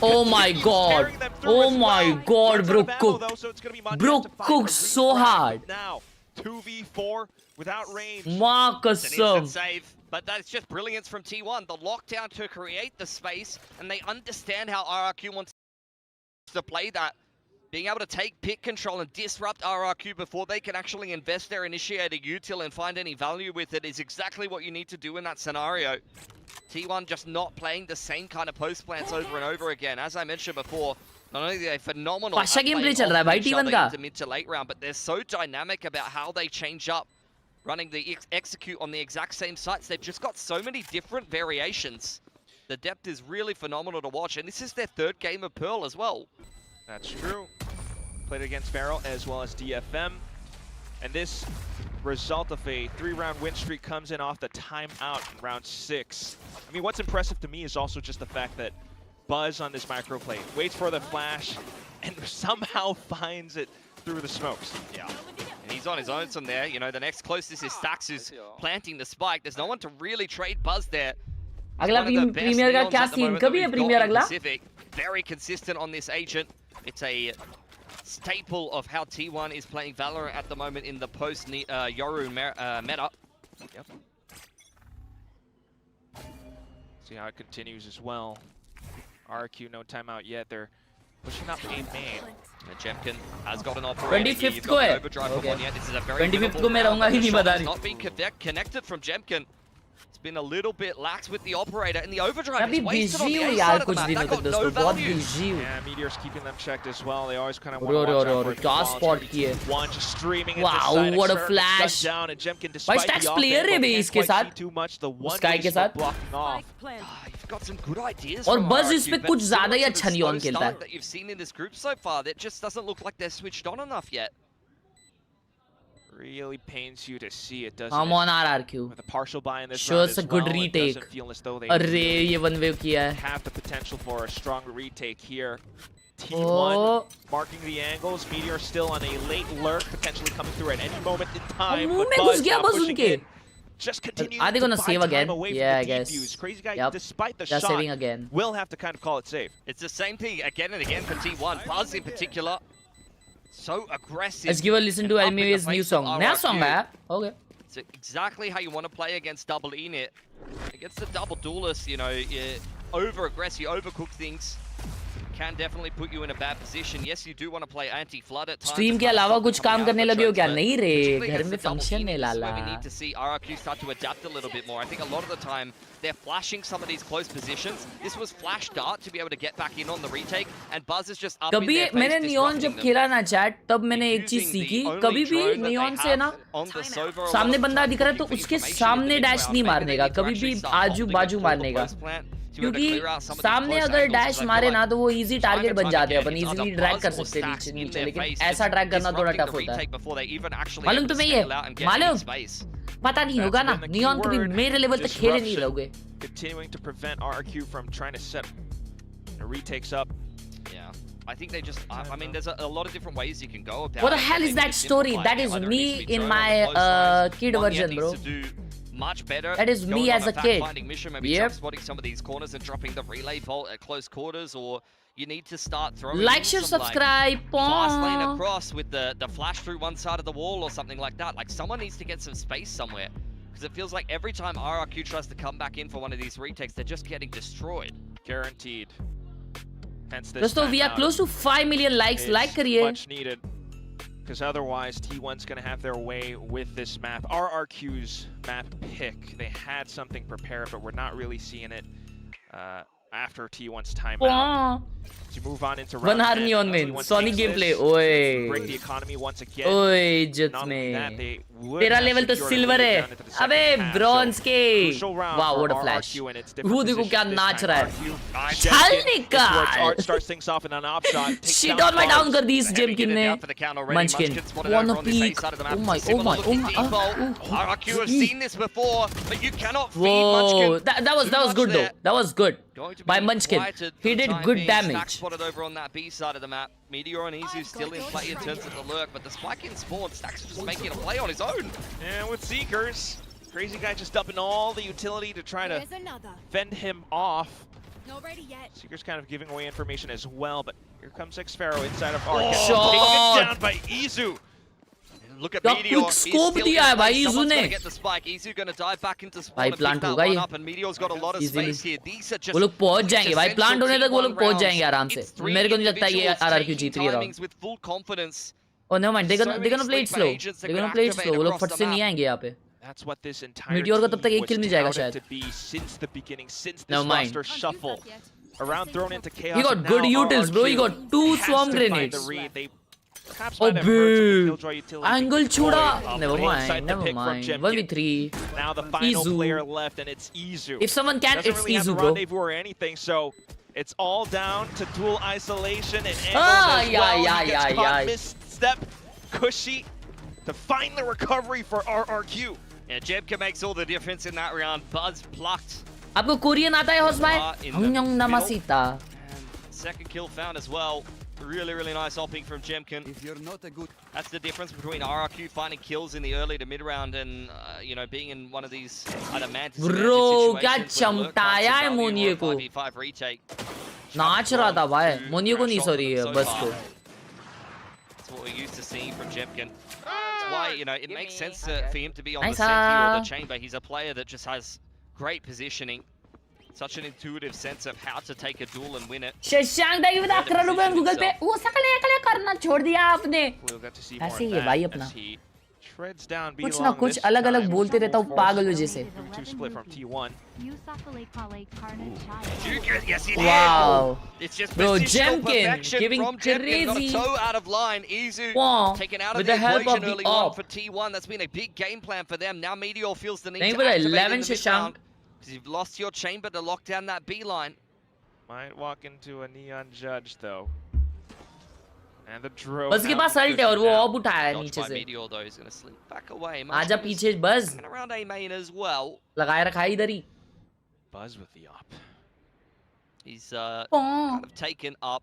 [SPEAKER 4] Oh my God! Oh my God, bro cooked. Bro cooked so hard.
[SPEAKER 5] Now 2v4 without range.
[SPEAKER 4] माँ कसम.
[SPEAKER 6] Save, but that's just brilliance from T1. The lockdown to create the space, and they understand how RRQ wants to play that. Being able to take pick control and disrupt RRQ before they can actually invest their initiator util and find any value with it is exactly what you need to do in that scenario. T1 just not playing the same kind of post plants over and over again. As I mentioned before, not only are they phenomenal at playing off each other into mid to late round, but they're so dynamic about how they change up running the execute on the exact same sites. They've just got so many different variations. The depth is really phenomenal to watch, and this is their third game of Pearl as well.
[SPEAKER 5] That's true. Played against Barrel as well as DFM. And this result of a 3-round win streak comes in off the timeout in round 6. I mean, what's impressive to me is also just the fact that Buzz on this microplay waits for the flash and somehow finds it through the smokes.
[SPEAKER 6] Yeah. And he's on his own from there. You know, the next closest is Stax, who's planting the spike. There's no one to really trade Buzz there.
[SPEAKER 4] अगला premiere का क्या scene? कभी है premiere अगला?
[SPEAKER 6] Very consistent on this agent. It's a staple of how T1 is playing Valorant at the moment in the post Yoru meta. Yep.
[SPEAKER 5] See how it continues as well. RRQ no timeout yet. They're pushing up A main.
[SPEAKER 6] And Jemkin has got an operator.
[SPEAKER 4] 25th को है.
[SPEAKER 6] Okay. This is a very
[SPEAKER 4] 25th को मैं रहूँगा ही नहीं बता रही.
[SPEAKER 6] Not being connected from Jemkin. It's been a little bit lax with the operator, and the overdrive is wasted on the A side of the map. That got no value.
[SPEAKER 5] Yeah, Meteor's keeping them checked as well. They always kind of
[SPEAKER 4] want to watch out for it. क्या spot किए?
[SPEAKER 5] One just streaming
[SPEAKER 4] wow,
[SPEAKER 5] into
[SPEAKER 4] what a flash!
[SPEAKER 5] Down, and Jemkin, despite
[SPEAKER 4] the offense, player है बे इसके साथ.
[SPEAKER 5] Too much. The one
[SPEAKER 4] Sky के साथ.
[SPEAKER 5] blocking off.
[SPEAKER 6] You've got some good ideas.
[SPEAKER 4] और Buzz इस पे कुछ ज़्यादा ही अच्छा नहीं on खेलता है.
[SPEAKER 6] That you've seen in this group so far, that just doesn't look like they're switched on enough yet.
[SPEAKER 5] Really pains you to see it, doesn't
[SPEAKER 4] I'm on RRQ.
[SPEAKER 5] With a partial buy in this
[SPEAKER 4] Sure,
[SPEAKER 5] round
[SPEAKER 4] it's a
[SPEAKER 5] as
[SPEAKER 4] good
[SPEAKER 5] well,
[SPEAKER 4] retake.
[SPEAKER 5] It doesn't feel as though they
[SPEAKER 4] अरे ये one wave किया है.
[SPEAKER 5] have the potential for a strong retake here. T1 marking the angles. Meteor still on a late lurk, potentially coming through at any moment in time.
[SPEAKER 4] मुंह
[SPEAKER 5] But
[SPEAKER 4] में घुस
[SPEAKER 5] Buzz
[SPEAKER 4] गया
[SPEAKER 5] now
[SPEAKER 4] Buzz
[SPEAKER 5] pushing
[SPEAKER 4] उनके.
[SPEAKER 5] in. Just continue
[SPEAKER 4] Are they
[SPEAKER 5] to
[SPEAKER 4] gonna
[SPEAKER 5] buy
[SPEAKER 4] save
[SPEAKER 5] time
[SPEAKER 4] again?
[SPEAKER 5] away
[SPEAKER 4] Yeah, I
[SPEAKER 5] from the
[SPEAKER 4] guess.
[SPEAKER 5] defuse. Crazy guy,
[SPEAKER 4] Yep.
[SPEAKER 5] despite the
[SPEAKER 4] They're
[SPEAKER 5] shot,
[SPEAKER 4] saving again.
[SPEAKER 5] will have to kind of call it safe.
[SPEAKER 6] It's the same thing again and again for T1. Buzz in particular, so aggressive.
[SPEAKER 4] Let's give a listen to LMA's new song. नया song है. Okay.
[SPEAKER 6] It's exactly how you want to play against double E-net. Against the double duelist, you know, you over-aggress, you overcook things. Can definitely put you in a bad position. Yes, you do want to play anti-flood at times.
[SPEAKER 4] Stream के अलावा कुछ काम करने लगे हो क्या? नहीं रे, घर में function है लाला.
[SPEAKER 6] We need to see RRQ start to adapt a little bit more. I think a lot of the time they're flashing some of these close positions. This was flash dart to be able to get back in on the retake, and Buzz is just up in their face.
[SPEAKER 4] कभी मैंने neon जब खेला ना chat, तब मैंने एक चीज सीखी. कभी भी नियॉन से ना सामने बंदा दिख रहा है तो उसके सामने डैश नहीं मारने का. कभी भी आजू बाजू मारने का. क्योंकि सामने अगर डैश मारे ना तो वो इजी टारगेट बन जाते हैं. अपन इजीली ड्रैग कर सकते हैं नीचे, लेकिन ऐसा ड्रैग करना थोड़ा टफ होता है. मालूम तुम्हें ये? मालूम? पता नहीं होगा ना. नियॉन कभी मेरे लेवल तक खेले नहीं रहोगे.
[SPEAKER 5] Continuing to prevent RRQ from trying to set retakes up.
[SPEAKER 6] Yeah. I think they just, I mean, there's a lot of different ways you can go about it.
[SPEAKER 4] What the hell is that story? That is me in my kid version, bro.
[SPEAKER 6] Much better.
[SPEAKER 4] That is me as a kid.
[SPEAKER 6] Yep. Spotting some of these corners and dropping the relay bolt at close quarters, or you need to start throwing.
[SPEAKER 4] Like, share, subscribe.
[SPEAKER 6] Fast lane across with the flash through one side of the wall or something like that. Like someone needs to get some space somewhere, because it feels like every time RRQ tries to come back in for one of these retakes, they're just getting destroyed.
[SPEAKER 5] Guaranteed. Hence this.
[SPEAKER 4] Dosto, we are close to 5 million likes. Like kariye.
[SPEAKER 5] Much needed. Because otherwise, T1's going to have their way with this map. RRQ's map pick. They had something prepared, but we're not really seeing it after T1's timeout. To move on into round 10.
[SPEAKER 4] Neon main. Sonic gameplay. Oi.
[SPEAKER 5] Break the economy once again.
[SPEAKER 4] Oi, Jits mein. तेरा level तो silver है. अबे bronze के. Wow, what a flash. वो देखो क्या नाच रहा है. चल निकाल.
[SPEAKER 5] Starts things off in an op shot.
[SPEAKER 4] Shit on my down कर दी इस Jemkin ने. Munchkin. Wanna peek. Oh my.
[SPEAKER 6] RRQ have seen this before, but you cannot feed
[SPEAKER 4] Munchkin.
[SPEAKER 6] Munchkin.
[SPEAKER 4] That was good though. That was good. By Munchkin. He did good damage.
[SPEAKER 6] Spotted over on that B side of the map. Meteor and Izu still in play in terms of the lurk, but the spike in spawn, Stax is just making a play on his own.
[SPEAKER 5] And with Seekers, Crazy Guy just dumping all the utility to try to fend him off.
[SPEAKER 7] Not ready yet.
[SPEAKER 5] Seekers kind of giving away information as well, but here comes Xpharaoh inside of RRQ.
[SPEAKER 4] Shot!
[SPEAKER 5] Taken down by Izu.
[SPEAKER 6] Look at Meteor.
[SPEAKER 4] Quick scope दिया है भाई Izu ने.
[SPEAKER 6] Get the spike. Izu going to dive back into spawn.
[SPEAKER 4] भाई plant होगा ये.
[SPEAKER 6] And Meteor's got a lot of space here. These are just
[SPEAKER 4] वो लोग पहुंच जाएंगे भाई. Plant होने तक वो लोग पहुंच जाएंगे आराम से. मेरे को नहीं लगता ये RRQ जीत रही है round.
[SPEAKER 6] with full confidence.
[SPEAKER 4] Oh no man, they're gonna play it slow. They're gonna play it slow. वो लोग फट से नहीं आएंगे यहाँ पे.
[SPEAKER 5] That's what this entire
[SPEAKER 4] Meteor को तब तक एक kill मिल जाएगा शायद.
[SPEAKER 5] to be since the beginning, since this
[SPEAKER 4] Never mind.
[SPEAKER 5] roster shuffle. Around thrown into chaos.
[SPEAKER 4] He got good utils, bro. He got 2 swarm grenades. Oh, boo! Angle choda! Never mind, never mind. 1v3.
[SPEAKER 5] Now the final
[SPEAKER 4] Izu.
[SPEAKER 5] player left, and it's Izu.
[SPEAKER 4] If someone can,
[SPEAKER 5] Doesn't
[SPEAKER 4] it's
[SPEAKER 5] really have
[SPEAKER 4] Izu,
[SPEAKER 5] a
[SPEAKER 4] bro.
[SPEAKER 5] rendezvous or anything, so it's all down to dual isolation and angles
[SPEAKER 4] Ah,
[SPEAKER 5] as
[SPEAKER 4] yeah,
[SPEAKER 5] well.
[SPEAKER 4] yeah,
[SPEAKER 5] He gets
[SPEAKER 4] yeah,
[SPEAKER 5] caught,
[SPEAKER 4] yeah.
[SPEAKER 5] misstep, cushy to find the recovery for RRQ.
[SPEAKER 6] Yeah, Jemka makes all the difference in that round. Buzz plucked.
[SPEAKER 4] आपको Korean आता है house भाई? हंगयंग नमस्ता.
[SPEAKER 6] Second kill found as well. Really, really nice opping from Jemkin.
[SPEAKER 9] If you're not a good...
[SPEAKER 6] That's the difference between RRQ finding kills in the early to mid round and you know, being in one of these either mantis
[SPEAKER 4] Bro, क्या चमटाया है मोनिये को.
[SPEAKER 6] 5v5 retake.
[SPEAKER 4] नाच रहा था भाई. मोनिये को नहीं, sorry, बस को.
[SPEAKER 6] That's what we're used to seeing from Jemkin. That's why, you know, it makes sense for him to be on the sentry or the chamber. He's a player that just has great positioning. Such an intuitive sense of how to take a duel and win it.
[SPEAKER 4] Shashank दाई बता 11 रुपए Google पे. वो सकले करना छोड़ दिया आपने. ऐसे ही है भाई अपना. कुछ ना कुछ अलग-अलग बोलते रहता हूँ पागलों जैसे. Wow. Bro, Jemkin giving crazy.
[SPEAKER 6] So out of line, Izu taken out of
[SPEAKER 4] with
[SPEAKER 6] the
[SPEAKER 4] the help
[SPEAKER 6] equation
[SPEAKER 4] of
[SPEAKER 6] early
[SPEAKER 4] the
[SPEAKER 6] on
[SPEAKER 4] op.
[SPEAKER 6] for T1. That's been a big game plan for them. Now Meteor feels the need
[SPEAKER 4] नहीं
[SPEAKER 6] to
[SPEAKER 4] पता
[SPEAKER 6] activate
[SPEAKER 4] 11
[SPEAKER 6] in the mid
[SPEAKER 4] Shashank.
[SPEAKER 6] round. Because you've lost your chamber to lock down that B line.
[SPEAKER 5] Might walk into a neon judge though. And the drone.
[SPEAKER 4] बस के पास alt है और वो op उठाया
[SPEAKER 6] Dodged
[SPEAKER 4] नीचे
[SPEAKER 6] by
[SPEAKER 4] से.
[SPEAKER 6] Meteor though, he's going to slip back away.
[SPEAKER 4] आजा पीछे बस.
[SPEAKER 6] And around A main as well.
[SPEAKER 4] लगाए रखा है इधर ही.
[SPEAKER 5] Buzz with the op.
[SPEAKER 6] He's kind of taken up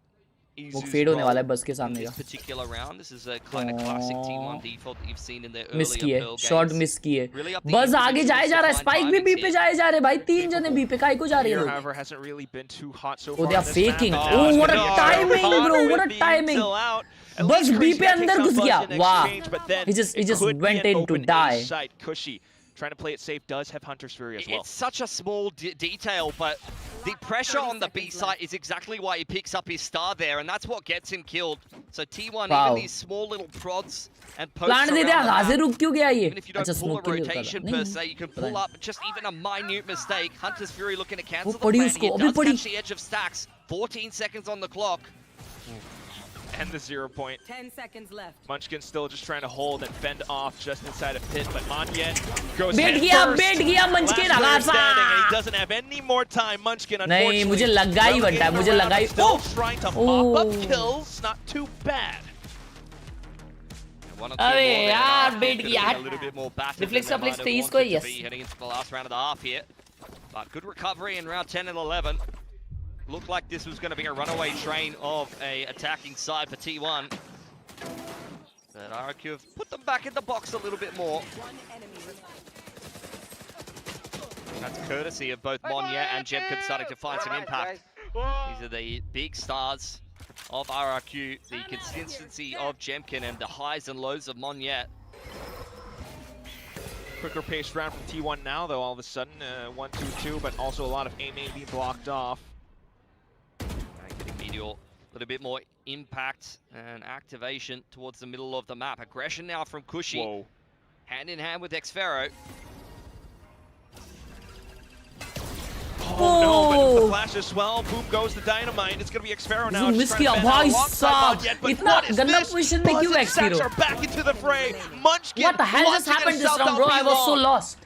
[SPEAKER 4] वो फेड होने वाला है बस के सामने
[SPEAKER 6] this
[SPEAKER 4] का.
[SPEAKER 6] particular round. This is a kind of classic T1 default that you've seen in their earlier
[SPEAKER 4] miss की है.
[SPEAKER 6] Pearl
[SPEAKER 4] shot
[SPEAKER 6] games.
[SPEAKER 4] मिस की है.
[SPEAKER 6] Really up the
[SPEAKER 4] बस आगे
[SPEAKER 6] individuals
[SPEAKER 4] जाए
[SPEAKER 6] to
[SPEAKER 4] जा रहा है.
[SPEAKER 6] find
[SPEAKER 4] स्पाइक भी बी
[SPEAKER 6] timings
[SPEAKER 4] पे
[SPEAKER 6] here.
[SPEAKER 4] जाए जा रहे भाई. 3 जने बी पे काय को जा रहे
[SPEAKER 5] Here,
[SPEAKER 4] हो.
[SPEAKER 5] however, hasn't really been too hot so
[SPEAKER 4] Oh,
[SPEAKER 5] far.
[SPEAKER 4] they are
[SPEAKER 5] on this map.
[SPEAKER 4] faking.
[SPEAKER 5] Oh,
[SPEAKER 4] Oh, what a
[SPEAKER 5] no.
[SPEAKER 4] timing, bro. What a
[SPEAKER 5] Being
[SPEAKER 4] timing.
[SPEAKER 5] still out. At
[SPEAKER 4] बस
[SPEAKER 5] least
[SPEAKER 4] B
[SPEAKER 5] Cushy
[SPEAKER 4] पे
[SPEAKER 5] takes
[SPEAKER 4] अंदर
[SPEAKER 5] out
[SPEAKER 4] घुस
[SPEAKER 5] Buzz
[SPEAKER 4] गया.
[SPEAKER 5] in
[SPEAKER 4] वाह.
[SPEAKER 5] exchange, but then
[SPEAKER 4] He just
[SPEAKER 5] it could be
[SPEAKER 4] went
[SPEAKER 5] an
[SPEAKER 4] in to
[SPEAKER 5] open
[SPEAKER 4] die.
[SPEAKER 5] A site. Cushy trying to play it safe does have Hunter's Fury as well.
[SPEAKER 6] It's such a small detail, but the pressure on the B site is exactly why he picks up his star there, and that's what gets him killed. So T1,
[SPEAKER 4] Wow.
[SPEAKER 6] even these small little prods and pokes
[SPEAKER 4] plant they
[SPEAKER 6] around
[SPEAKER 4] दिया.
[SPEAKER 6] the
[SPEAKER 4] कहाँ से
[SPEAKER 6] map,
[SPEAKER 4] रुक क्यों गया ये?
[SPEAKER 6] even if you don't
[SPEAKER 4] अच्छा
[SPEAKER 6] pull a
[SPEAKER 4] smoke के लिए होता
[SPEAKER 6] rotation
[SPEAKER 4] था.
[SPEAKER 6] per se, you can pull up just even a minute mistake. Hunter's Fury looking to cancel the
[SPEAKER 4] पड़ी
[SPEAKER 6] plan
[SPEAKER 4] उसको,
[SPEAKER 6] here.
[SPEAKER 4] अभी
[SPEAKER 6] Does
[SPEAKER 4] पड़ी.
[SPEAKER 6] catch the edge of stacks. 14 seconds on the clock.
[SPEAKER 5] And the 0 point.
[SPEAKER 7] 10 seconds left.
[SPEAKER 5] Munchkin still just trying to hold and fend off just inside a pit, but Monyen goes
[SPEAKER 4] बैठ
[SPEAKER 5] head
[SPEAKER 4] गया,
[SPEAKER 5] first.
[SPEAKER 4] बैठ गया Munchkin.
[SPEAKER 5] Last player
[SPEAKER 4] आगासा.
[SPEAKER 5] standing, and he doesn't have any more time. Munchkin, unfortunately.
[SPEAKER 4] नहीं मुझे लगा ही बनता है. मुझे लगा ही.
[SPEAKER 5] Still trying to mop up
[SPEAKER 4] Oh.
[SPEAKER 5] kills. Not too bad.
[SPEAKER 6] One or two
[SPEAKER 4] अबे
[SPEAKER 6] more there.
[SPEAKER 4] यार,
[SPEAKER 6] RRQ
[SPEAKER 4] बैठ
[SPEAKER 6] could
[SPEAKER 4] गया.
[SPEAKER 6] have been a little bit more battered
[SPEAKER 4] Reflex
[SPEAKER 6] than
[SPEAKER 4] का
[SPEAKER 6] they
[SPEAKER 4] place
[SPEAKER 6] might have
[SPEAKER 4] 23 को
[SPEAKER 6] wanted
[SPEAKER 4] he,
[SPEAKER 6] to
[SPEAKER 4] yes.
[SPEAKER 6] be heading into the last round of the half here. But good recovery in round 10 and 11. Looked like this was going to be a runaway train of a attacking side for T1. But RRQ have put them back in the box a little bit more. That's courtesy of both Monya and Jemkin starting to find some impact. These are the big stars of RRQ, the consistency of Jemkin and the highs and lows of Monya.
[SPEAKER 5] Quicker paced round from T1 now, though, all of a sudden. 1-2-2, but also a lot of aim being blocked off.
[SPEAKER 6] Getting Meteor a little bit more impact and activation towards the middle of the map. Aggression now from Cushy.
[SPEAKER 5] Whoa.
[SPEAKER 6] Hand in hand with Xfero.
[SPEAKER 5] Oh no, but the flash as well. Boom goes the dynamite. It's gonna be Xfero now.
[SPEAKER 4] Miss किया भाई साहब. इतना गंदा position में क्यों Xfero?
[SPEAKER 5] are back into the fray. Munchkin.
[SPEAKER 4] What the hell just happened this round, bro? I was so lost.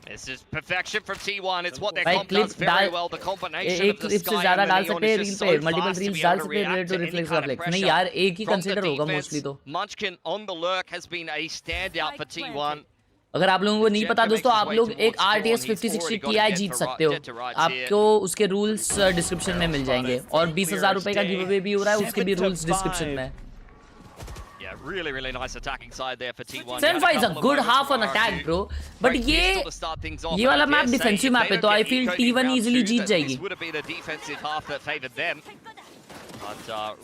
[SPEAKER 6] This is perfection from T1. It's what their
[SPEAKER 4] भाई
[SPEAKER 6] comp does
[SPEAKER 4] clip
[SPEAKER 6] very
[SPEAKER 4] डाल
[SPEAKER 6] well. The combination
[SPEAKER 4] एक
[SPEAKER 6] of the
[SPEAKER 4] clip से
[SPEAKER 6] Sky
[SPEAKER 4] ज्यादा
[SPEAKER 6] and the
[SPEAKER 4] डाल
[SPEAKER 6] Neon
[SPEAKER 4] सकते हैं
[SPEAKER 6] is
[SPEAKER 4] reel
[SPEAKER 6] just
[SPEAKER 4] पे
[SPEAKER 6] so
[SPEAKER 4] multiple
[SPEAKER 6] fast to
[SPEAKER 4] reels
[SPEAKER 6] be
[SPEAKER 4] डाल
[SPEAKER 6] able to
[SPEAKER 4] सकते हैं
[SPEAKER 6] react
[SPEAKER 4] related
[SPEAKER 6] to
[SPEAKER 4] to
[SPEAKER 6] any
[SPEAKER 4] reflex
[SPEAKER 6] kind of
[SPEAKER 4] reflex
[SPEAKER 6] pressure.
[SPEAKER 4] नहीं यार एक ही
[SPEAKER 6] From the
[SPEAKER 4] कंसीडर होगा
[SPEAKER 6] defense,
[SPEAKER 4] मोस्टली तो
[SPEAKER 6] Munchkin on the lurk has been a standout for T1.
[SPEAKER 4] अगर आप लोगों को नहीं पता दोस्तों आप लोग एक RTX 5060 Ti जीत सकते हो आपको उसके रूल्स डिस्क्रिप्शन में मिल जाएंगे और 20,000 रुपए का गिव अवे भी हो रहा है उसके भी रूल्स डिस्क्रिप्शन में
[SPEAKER 6] Yeah, really nice attacking side there for T1.
[SPEAKER 4] 7-5 is a good half on attack bro but ये वाला मैप डिफेंसिव मैप है तो I feel T1 easily जीत जाएगी.
[SPEAKER 6] This would have been a defensive half that favored them. But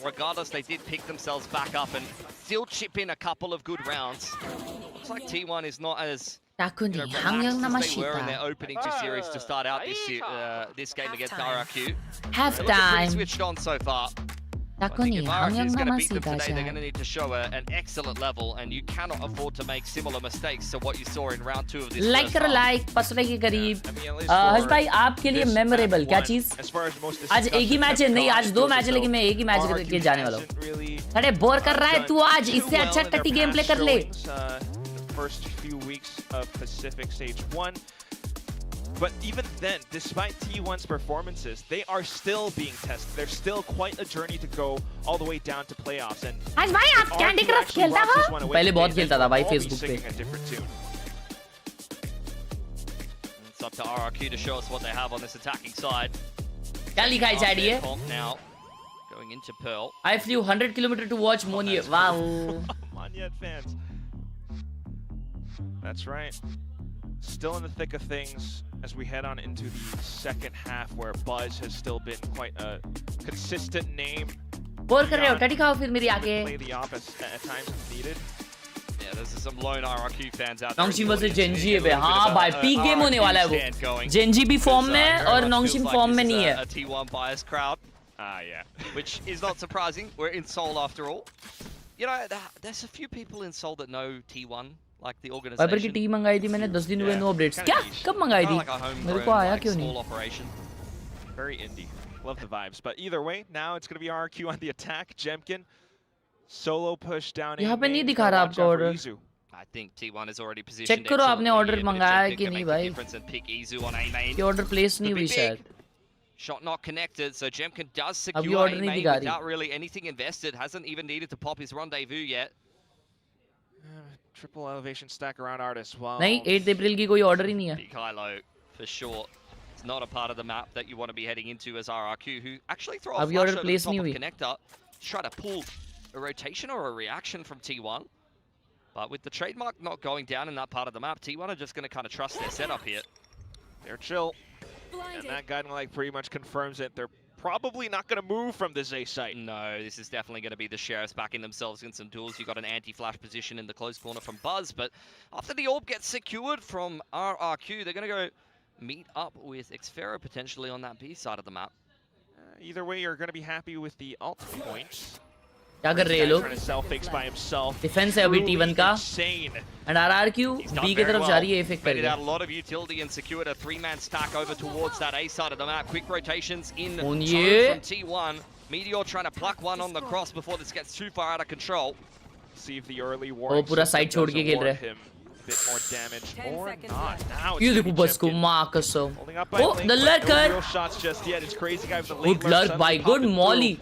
[SPEAKER 6] regardless, they did pick themselves back up and still chip in a couple of good rounds. Looks like T1 is not as relaxed as they were in their opening two series to start out this game against RRQ.
[SPEAKER 4] Half
[SPEAKER 6] They're looking pretty
[SPEAKER 4] time.
[SPEAKER 6] switched on so far. I think if RRQ is going to beat them today, they're going to need to show an excellent level, and you cannot afford to make similar mistakes to what you saw in round 2 of this
[SPEAKER 4] like
[SPEAKER 6] first
[SPEAKER 4] करो
[SPEAKER 6] half.
[SPEAKER 4] Like 5 रुपए के करीब. हर्ष भाई आपके लिए memorable क्या चीज आज एक ही मैच है नहीं आज 2 मैच है लेकिन मैं एक ही मैच के जाने वाला हूँ. अरे बोर कर रहा है तू आज इससे अच्छा टट्टी गेम प्ले कर ले.
[SPEAKER 5] First few weeks of Pacific Stage 1. But even then, despite T1's performances, they are still being tested. There's still quite a journey to go all the way down to playoffs. And
[SPEAKER 4] आज भाई आप candy crush खेलता हो? पहले बहुत खेलता था भाई फेसबुक पे.
[SPEAKER 6] It's up to RRQ to show us what they have on this attacking side.
[SPEAKER 4] क्या लिखा है चैट ये?
[SPEAKER 6] Going into Pearl.
[SPEAKER 4] I flew 100 kilometers to watch Monier. Wow.
[SPEAKER 5] Monyet fans. That's right. Still in the thick of things as we head on into the second half, where Buzz has still been quite a consistent name.
[SPEAKER 4] Bore कर रहे हो टटी खाओ फिर मेरी आगे.
[SPEAKER 5] Play the opposite at times if needed.
[SPEAKER 6] Yeah, there's some lone RRQ fans out there.
[SPEAKER 4] Nongshim versus GenG है बे. हाँ भाई पीक गेम होने वाला है वो. जेनजी भी फॉर्म में है और नोंगशिन फॉर्म में नहीं है.
[SPEAKER 6] A T1 bias crowd.
[SPEAKER 5] Yeah.
[SPEAKER 6] Which is not surprising. We're in Seoul after all. You know, there's a few people in Seoul that know T1, like the organization.
[SPEAKER 4] Viper की team मंगाई थी मैंने 10 दिन हुए no updates. क्या कब मंगाई थी? मेरे को आया क्यों नहीं?
[SPEAKER 5] Very indie. Love the vibes. But either way, now it's going to be RRQ on the attack. Jemkin solo push down.
[SPEAKER 4] यहाँ पे नहीं दिखा रहा आपका order.
[SPEAKER 6] I think T1 is already positioned.
[SPEAKER 4] Check करो आपने ऑर्डर मंगाया है कि नहीं भाई. ये ऑर्डर प्लेस नहीं हुई शायद.
[SPEAKER 6] Shot not connected, so Jemkin does secure a main without really anything invested. Hasn't even needed to pop his rendezvous yet.
[SPEAKER 5] Triple elevation stack around artist. Wow.
[SPEAKER 4] नहीं 8 अप्रैल की कोई ऑर्डर ही नहीं है.
[SPEAKER 6] Big high-low for sure. It's not a part of the map that you want to be heading into as RRQ, who actually throw a flash over the top of connector to try to pull a rotation or a reaction from T1. But with the trademark not going down in that part of the map, T1 are just going to kind of trust their setup here.
[SPEAKER 5] They're chill. And that guiding light pretty much confirms it. They're probably not going to move from this A site.
[SPEAKER 6] No, this is definitely going to be the Sheriffs backing themselves in some duels. You got an anti-flash position in the close corner from Buzz, but after the orb gets secured from RRQ, they're going to go meet up with Xfero potentially on that B side of the map.
[SPEAKER 5] Either way, you're going to be happy with the ult points.
[SPEAKER 4] क्या कर रहे हैं लोग? Defence है अभी T1 का. And RRQ B की तरफ जा रही है इफेक्ट करके.
[SPEAKER 6] A lot of utility and secured a 3-man stack over towards that A side of the map. Quick rotations in from T1. Meteor trying to pluck one on the cross before this gets too far out of control.
[SPEAKER 5] See if the early warning.
[SPEAKER 4] वो पूरा side छोड़ के खेल रहे हैं.
[SPEAKER 5] Bit more damage or not. Now
[SPEAKER 4] ये देखो बस को मार कसो. Oh, the lurker.
[SPEAKER 5] No shots just yet. It's crazy guy with the late
[SPEAKER 4] good lurk by good molly.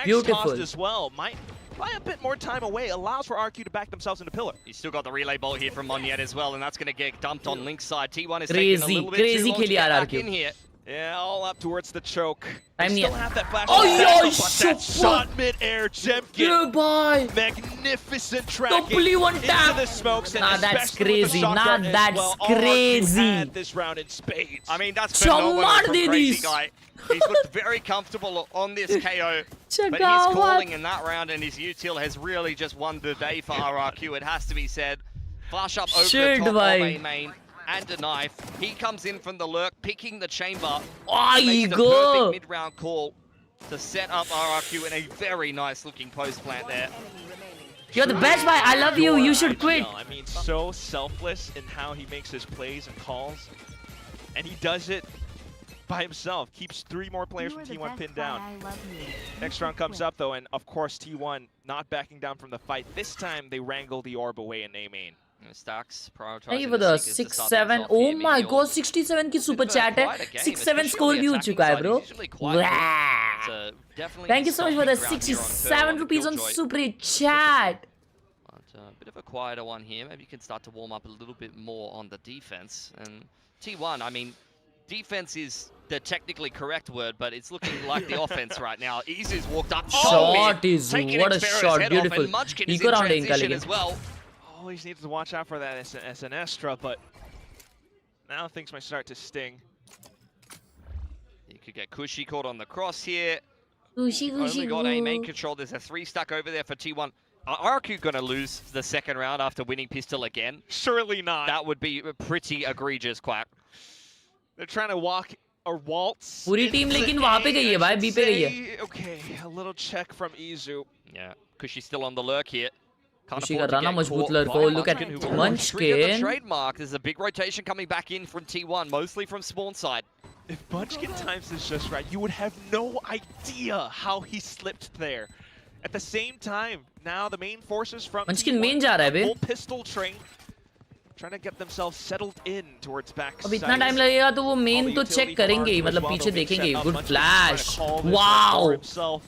[SPEAKER 5] Beautiful as well. Might buy a bit more time away. Allows for RQ to back themselves into pillar.
[SPEAKER 6] He's still got the relay bolt here from Monyet as well, and that's going to get dumped on Link's side. T1 is
[SPEAKER 4] crazy,
[SPEAKER 6] taking a little bit too long to get back in here.
[SPEAKER 5] Yeah, all up towards the choke.
[SPEAKER 4] I
[SPEAKER 5] still have that flash.
[SPEAKER 4] Oh, yo,
[SPEAKER 5] that shot mid-air, Jemkin.
[SPEAKER 4] Yeah, boy.
[SPEAKER 5] Magnificent tracking
[SPEAKER 4] totally one tap.
[SPEAKER 5] Into the smokes.
[SPEAKER 4] Nah, that's crazy. Nah, that's crazy.
[SPEAKER 5] Had this round in spades.
[SPEAKER 6] I mean, that's phenomenal from Crazy Guy. He's looked very comfortable on this KO, but his calling in that round and his util has really just won the day for RRQ. It has to be said. Flash up over the top of a main and a knife. He comes in from the lurk, picking the chamber. Makes the perfect mid-round call to set up RRQ in a very nice-looking post plant there.
[SPEAKER 4] You're the best, man. I love you. You should quit.
[SPEAKER 5] I mean, so selfless in how he makes his plays and calls, and he does it by himself. Keeps 3 more players from T1 pinned down. Next round comes up though, and of course T1 not backing down from the fight. This time they wrangle the orb away in A main.
[SPEAKER 6] Stacks
[SPEAKER 4] नहीं वो 6-7. Oh my god, 67 की super chat है. 6-7 score भी हो चुका है bro. Wow. Thank you so much for the 67 rupees on super chat.
[SPEAKER 6] Bit of a quieter one here. Maybe you can start to warm up a little bit more on the defense. And T1, I mean, defense is the technically correct word, but it's looking like the offense right now. Izu's walked up.
[SPEAKER 4] Shot is what a shot, beautiful.
[SPEAKER 6] Eco round as well.
[SPEAKER 5] Always needs to watch out for that as an Estra, but now things might start to sting.
[SPEAKER 6] You could get Cushy caught on the cross here.
[SPEAKER 4] Only
[SPEAKER 6] got a main control. There's a 3 stack over there for T1. Are RRQ going to lose the second round after winning pistol again?
[SPEAKER 5] Surely not.
[SPEAKER 6] That would be pretty egregious, Quack.
[SPEAKER 5] They're trying to walk or waltz.
[SPEAKER 4] पूरी team लेकिन वहाँ पे गई है भाई, B पे गई है.
[SPEAKER 5] Okay, a little check from Izu.
[SPEAKER 6] Yeah, Cushy's still on the lurk here.
[SPEAKER 4] Cushy का राना मजबूत lurk. Oh, look at Munchkin.
[SPEAKER 6] Trademark. There's a big rotation coming back in from T1, mostly from spawn side.
[SPEAKER 5] If Munchkin times this just right, you would have no idea how he slipped there. At the same time, now the main forces from
[SPEAKER 4] Munchkin main जा रहा है बे.
[SPEAKER 5] Full pistol train, trying to get themselves settled in towards back.
[SPEAKER 4] अब इतना time लगेगा तो वो main तो check करेंगे ही, मतलब पीछे देखेंगे. Good flash. Wow.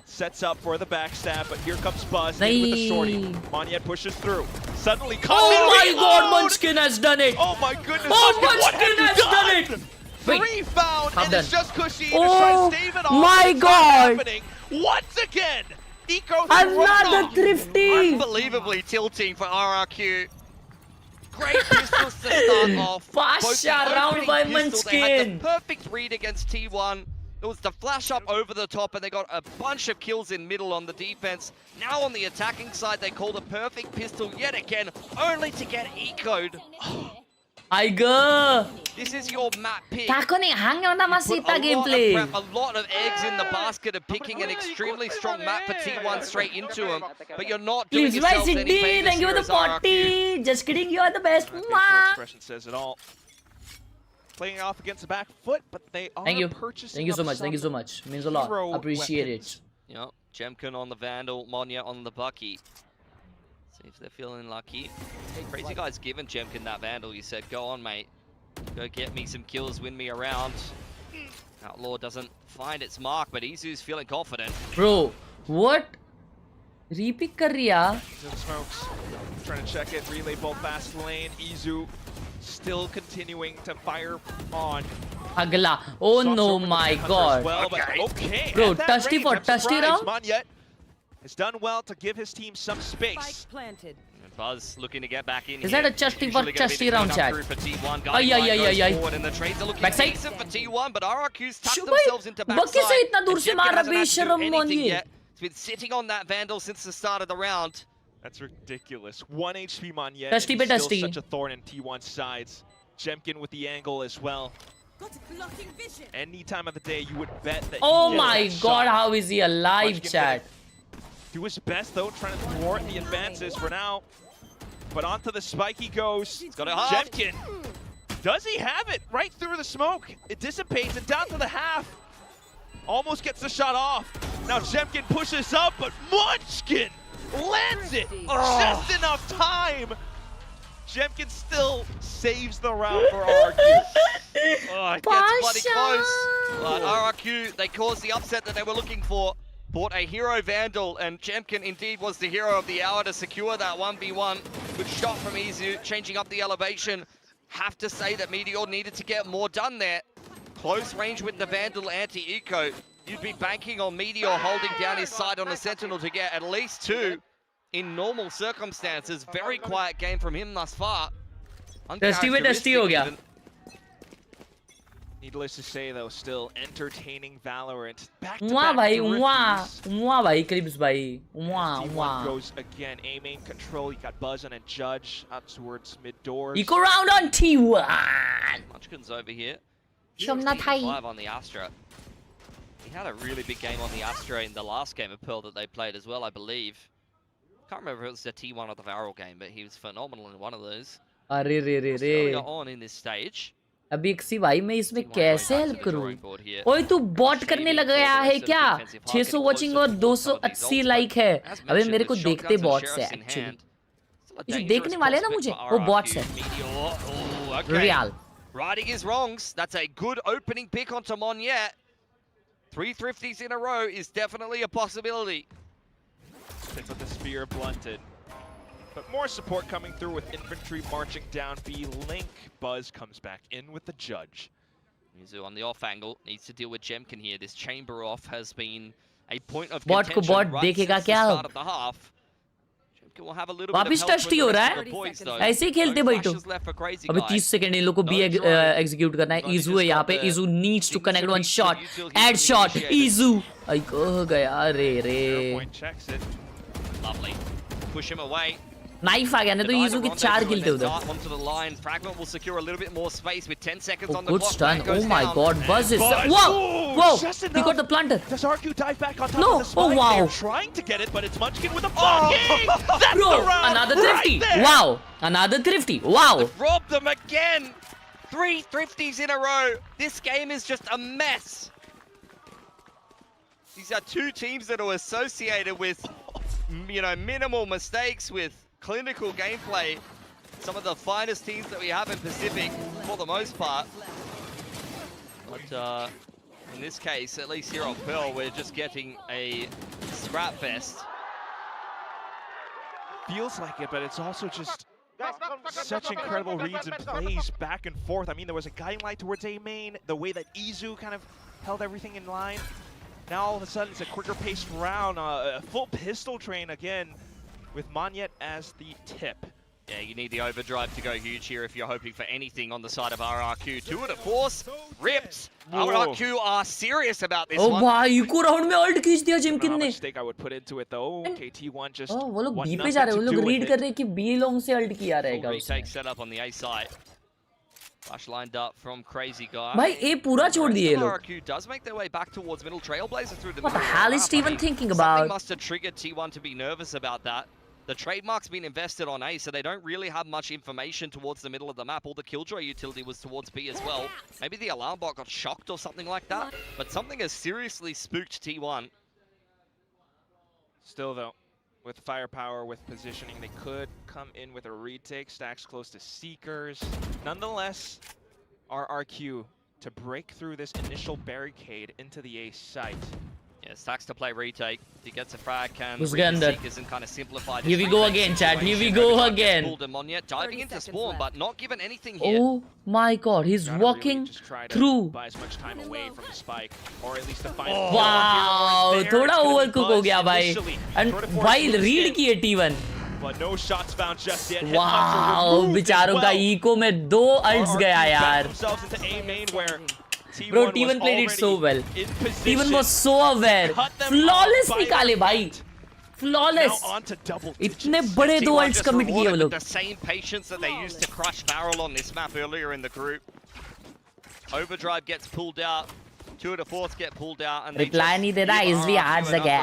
[SPEAKER 5] Sets up for the backstab, but here comes Buzz in with the shorty. Monyet pushes through. Suddenly,
[SPEAKER 4] oh my god, Munchkin has done it.
[SPEAKER 5] Oh my goodness.
[SPEAKER 4] Oh, Munchkin has done it.
[SPEAKER 5] Three found, and it's just Cushy to
[SPEAKER 4] Oh
[SPEAKER 5] try to stave it off.
[SPEAKER 4] my
[SPEAKER 5] It's not
[SPEAKER 4] God.
[SPEAKER 5] happening. Once again, Eco
[SPEAKER 4] Another Thrifty.
[SPEAKER 6] Unbelievably tilting for RRQ. Great pistols to start off.
[SPEAKER 4] Pasha
[SPEAKER 6] Both the
[SPEAKER 4] round
[SPEAKER 6] opening
[SPEAKER 4] by
[SPEAKER 6] pistol, they had
[SPEAKER 4] Munchkin.
[SPEAKER 6] the perfect read against T1. It was the flash up over the top, and they got a bunch of kills in middle on the defense. Now on the attacking side, they called a perfect pistol yet again, only to get ecoed.
[SPEAKER 4] Aiga.
[SPEAKER 6] This is your map pick.
[SPEAKER 4] Tako ni hangyo na
[SPEAKER 6] Put
[SPEAKER 4] masita
[SPEAKER 6] a
[SPEAKER 4] gameplay.
[SPEAKER 6] lot of eggs in the basket of picking an extremely strong map for T1 straight into him, but you're not doing
[SPEAKER 4] Please,
[SPEAKER 6] yourselves any
[SPEAKER 4] VCT,
[SPEAKER 6] favors
[SPEAKER 4] thank you for
[SPEAKER 6] here
[SPEAKER 4] the
[SPEAKER 6] as RRQ.
[SPEAKER 4] 40. Just kidding, you are the best.
[SPEAKER 5] Facial
[SPEAKER 4] Mwah.
[SPEAKER 5] expression says it all. Playing off against the back foot, but they are
[SPEAKER 4] Thank you.
[SPEAKER 5] purchasing
[SPEAKER 4] Thank you so
[SPEAKER 5] up
[SPEAKER 4] much. Thank you so
[SPEAKER 5] some
[SPEAKER 4] much. Means a lot.
[SPEAKER 5] hero
[SPEAKER 4] Appreciate
[SPEAKER 5] weapons.
[SPEAKER 4] it.
[SPEAKER 6] Yep, Jemkin on the Vandal, Monya on the Bucky. See if they're feeling lucky. Crazy guy's given Jemkin that Vandal. You said, go on, mate. Go get me some kills, win me around. Outlaw doesn't find its mark, but Izu's feeling confident.
[SPEAKER 4] Bro, what? Repick kar riya?
[SPEAKER 5] Into the smokes. Trying to check it. Relay bolt fast lane. Izu still continuing to fire on.
[SPEAKER 4] Agla. Oh
[SPEAKER 5] Swaps
[SPEAKER 4] no,
[SPEAKER 5] over to
[SPEAKER 4] my
[SPEAKER 5] Manhunter
[SPEAKER 4] God.
[SPEAKER 5] as well, but okay.
[SPEAKER 4] Bro,
[SPEAKER 5] at that
[SPEAKER 4] touchy
[SPEAKER 5] range,
[SPEAKER 4] for
[SPEAKER 5] I'm
[SPEAKER 4] touchy
[SPEAKER 5] surprised
[SPEAKER 4] round?
[SPEAKER 5] Monyet has done well to give his team some space.
[SPEAKER 7] Spike planted.
[SPEAKER 6] And Buzz looking to get back in
[SPEAKER 4] Is
[SPEAKER 6] here.
[SPEAKER 4] that a chusty for
[SPEAKER 6] Usually gonna be
[SPEAKER 4] chusty
[SPEAKER 6] the
[SPEAKER 4] round,
[SPEAKER 6] cleanup
[SPEAKER 4] chat?
[SPEAKER 6] crew for T1.
[SPEAKER 4] Ay, ay, ay, ay, ay.
[SPEAKER 6] Forward, and the trades are looking
[SPEAKER 4] Backside.
[SPEAKER 6] decent for T1, but RRQ's tucked
[SPEAKER 4] Shubhai,
[SPEAKER 6] themselves into
[SPEAKER 4] Bucky
[SPEAKER 6] backside.
[SPEAKER 4] se itna dur
[SPEAKER 6] and
[SPEAKER 4] se
[SPEAKER 6] Jemkin
[SPEAKER 4] mara
[SPEAKER 6] hasn't had to do
[SPEAKER 4] besharam
[SPEAKER 6] anything
[SPEAKER 4] Monye.
[SPEAKER 6] yet. He's been sitting on that Vandal since the start of the round.
[SPEAKER 5] That's ridiculous. 1 HP Monyet.
[SPEAKER 4] Dusty
[SPEAKER 5] and
[SPEAKER 4] bit
[SPEAKER 5] he's still
[SPEAKER 4] dusty.
[SPEAKER 5] such a thorn in T1's sides. Jemkin with the angle as well.
[SPEAKER 7] Got blocking vision.
[SPEAKER 5] Any time of the day, you would bet that.
[SPEAKER 4] Oh
[SPEAKER 5] he gets
[SPEAKER 4] my
[SPEAKER 5] that
[SPEAKER 4] God,
[SPEAKER 5] shot.
[SPEAKER 4] how is he alive,
[SPEAKER 5] Munchkin
[SPEAKER 4] chat?
[SPEAKER 5] Do his best though, trying to thwart the advances for now. But onto the spike he goes.
[SPEAKER 6] He's got it hard.
[SPEAKER 5] Jemkin. Does he have it? Right through the smoke. It dissipates and down to the half. Almost gets the shot off. Now Jemkin pushes up, but Munchkin lands it. Just enough time. Jemkin still saves the round for RRQ.
[SPEAKER 6] Oh, it gets bloody close. But RRQ, they caused the upset that they were looking for. Bought a hero Vandal, and Jemkin indeed was the hero of the hour to secure that 1v1. Good shot from Izu, changing up the elevation. Have to say that Meteor needed to get more done there. Close range with the Vandal anti-eco. You'd be banking on Meteor holding down his side on the Sentinel to get at least 2 in normal circumstances. Very quiet game from him thus far.
[SPEAKER 4] Dusty में dusty हो गया.
[SPEAKER 6] Even.
[SPEAKER 5] Needless to say though, still entertaining Valorant. Back to
[SPEAKER 4] Mwah
[SPEAKER 5] back
[SPEAKER 4] bhai, mwah.
[SPEAKER 5] Thrifties.
[SPEAKER 4] Mwah bhai, Cribs bhai. Mwah,
[SPEAKER 5] T1
[SPEAKER 4] mwah.
[SPEAKER 5] goes again, aiming, control. You got Buzz and a Judge out towards mid doors.
[SPEAKER 4] Eco round on T1.
[SPEAKER 6] Munchkin's over here.
[SPEAKER 4] Shomna thai.
[SPEAKER 6] 5 on the Astra. He had a really big game on the Astra in the last game of Pearl that they played as well, I believe. Can't remember if it was the T1 or the Varel game, but he was phenomenal in one of those.
[SPEAKER 4] अरे रे रे
[SPEAKER 6] Earlier
[SPEAKER 4] रे.
[SPEAKER 6] on in this stage.
[SPEAKER 4] अभी एक सी भाई मैं इसमें
[SPEAKER 6] T1
[SPEAKER 4] कैसे
[SPEAKER 6] going back
[SPEAKER 4] help
[SPEAKER 6] to the
[SPEAKER 4] करूं?
[SPEAKER 6] drawing board here.
[SPEAKER 4] ओए तू बॉट करने लग गया है क्या? 600 वाचिंग और 280 लाइक है.
[SPEAKER 6] As
[SPEAKER 4] अबे
[SPEAKER 6] mentioned,
[SPEAKER 4] मेरे
[SPEAKER 6] the
[SPEAKER 4] को
[SPEAKER 6] shotguns
[SPEAKER 4] देखते
[SPEAKER 6] and
[SPEAKER 4] बॉट्स है
[SPEAKER 6] sheriffs in
[SPEAKER 4] actually.
[SPEAKER 6] hand. Still a
[SPEAKER 4] ये जो
[SPEAKER 6] dangerous
[SPEAKER 4] देखने वाले हैं ना
[SPEAKER 6] prospect
[SPEAKER 4] मुझे,
[SPEAKER 6] for
[SPEAKER 4] वो बॉट्स
[SPEAKER 6] RRQ.
[SPEAKER 4] है.
[SPEAKER 6] Meteor. Oh, okay.
[SPEAKER 4] Real.
[SPEAKER 6] Righting his wrongs. That's a good opening pick onto Monyet. 3 Thrifties in a row is definitely a possibility.
[SPEAKER 5] With the spear blunted. But more support coming through with infantry marching down B. Link. Buzz comes back in with the Judge.
[SPEAKER 6] Mizu on the off angle needs to deal with Jemkin here. This chamber off has been a point of
[SPEAKER 4] Bot को
[SPEAKER 6] contention
[SPEAKER 4] bot
[SPEAKER 6] right
[SPEAKER 4] देखेगा
[SPEAKER 6] since the
[SPEAKER 4] क्या
[SPEAKER 6] start
[SPEAKER 4] अब?
[SPEAKER 6] of the half. Jemkin will have a little bit
[SPEAKER 4] वापिस
[SPEAKER 6] of help
[SPEAKER 4] touched
[SPEAKER 6] from
[SPEAKER 4] he
[SPEAKER 6] the
[SPEAKER 4] हो
[SPEAKER 6] rest
[SPEAKER 4] रहा
[SPEAKER 6] of
[SPEAKER 4] है.
[SPEAKER 6] the boys, though.
[SPEAKER 4] ऐसे ही खेलते
[SPEAKER 6] No
[SPEAKER 4] भाई तो.
[SPEAKER 6] flashes left for Crazy
[SPEAKER 4] अबे
[SPEAKER 6] Guy.
[SPEAKER 4] 30 सेकंड इन लोगों को भी एग्जीक्यूट करना है. Izu है यहाँ पे. Izu needs to connect one shot. Add shot. Izu. आई कह गया रे रे.
[SPEAKER 5] Point checks it.
[SPEAKER 6] Lovely. Push him away.
[SPEAKER 4] Knife आ गया ना तो Izu की 4 किल थे उधर.
[SPEAKER 6] Onto the line. Fragment will secure a little bit more space with 10 seconds
[SPEAKER 4] Oh,
[SPEAKER 6] on the
[SPEAKER 4] good
[SPEAKER 6] clock.
[SPEAKER 4] stun.
[SPEAKER 6] That goes
[SPEAKER 4] Oh my
[SPEAKER 6] down.
[SPEAKER 4] God, Buzz is.
[SPEAKER 5] Buzz.
[SPEAKER 4] Whoa,
[SPEAKER 5] Ooh,
[SPEAKER 4] whoa!
[SPEAKER 5] just
[SPEAKER 4] He
[SPEAKER 5] enough.
[SPEAKER 4] got the planter.
[SPEAKER 5] Does RQ dive back on top
[SPEAKER 4] No.
[SPEAKER 5] of the spike?
[SPEAKER 4] Oh, wow.
[SPEAKER 5] They're trying to get it, but it's Munchkin with a fucking. That's
[SPEAKER 4] Bro,
[SPEAKER 5] the round
[SPEAKER 4] another
[SPEAKER 5] right
[SPEAKER 4] Thrifty.
[SPEAKER 5] there.
[SPEAKER 4] Wow, another Thrifty. Wow.
[SPEAKER 6] Robbed them again. 3 Thrifties in a row. This game is just a mess. These are 2 teams that are associated with, you know, minimal mistakes, with clinical gameplay. Some of the finest teams that we have in Pacific, for the most part. But in this case, at least here on Pearl, we're just getting a scrap fest.
[SPEAKER 5] Feels like it, but it's also just Such incredible reads and plays back and forth. I mean, there was a guiding light towards A main, the way that Izu kind of held everything in line. Now all of a sudden it's a quicker paced round, a full pistol train again with Monyet as the tip.
[SPEAKER 6] Yeah, you need the overdrive to go huge here if you're hoping for anything on the side of RRQ. 2 of the force ripped. RRQ are serious about this one.
[SPEAKER 4] भाई eco round में alt खींच दिया जिमकिन ने.
[SPEAKER 5] I would put into it though. KT1 just
[SPEAKER 4] वो लोग B पे जा रहे हैं, वो लोग रीड कर रहे हैं कि बी लॉन्ग से अल्ट किया रहेगा उसने.
[SPEAKER 6] Retake set up on the A side. Flash lined up from Crazy Guy.
[SPEAKER 4] भाई ए पूरा छोड़ दिए ये लोग.
[SPEAKER 6] RRQ does make their way back towards middle. Trailblazer through the
[SPEAKER 4] What the
[SPEAKER 6] middle.
[SPEAKER 4] hell is Steven thinking about?
[SPEAKER 6] Something must have triggered T1 to be nervous about that. The trademark's been invested on A, so they don't really have much information towards the middle of the map. All the Killjoy utility was towards B as well. Maybe the alarm bot got shocked or something like that, but something has seriously spooked T1.
[SPEAKER 5] Still though, with firepower, with positioning, they could come in with a retake. Stacks close to Seekers. Nonetheless, RRQ to break through this initial barricade into the A site.
[SPEAKER 6] Yeah, Stacks to play retake. He gets a frag, can
[SPEAKER 4] Who's getting that?
[SPEAKER 6] Seekers and kind of simplify.
[SPEAKER 4] Here we go again, Chad. Here we go again.
[SPEAKER 6] Diving into spawn, but not given anything here.
[SPEAKER 4] Oh my God, he's walking through.
[SPEAKER 5] Buy as much time away from the spike, or at least to find.
[SPEAKER 4] Wow, थोड़ा overcook हो गया भाई. And भाई read किए T1.
[SPEAKER 5] But no shots found just yet.
[SPEAKER 4] Wow, बेचारों का eco में 2 ults गया यार. Bro, T1 played it so well. T1 was so aware. Flawless निकाले भाई. Flawless. इतने बड़े 2 ults commit किए वो लोग.
[SPEAKER 6] The same patience that they used to crush Barrel on this map earlier in the group. Overdrive gets pulled out. 2 of the fourths get pulled out, and
[SPEAKER 4] reply नहीं दे रहा इसलिए आज गया.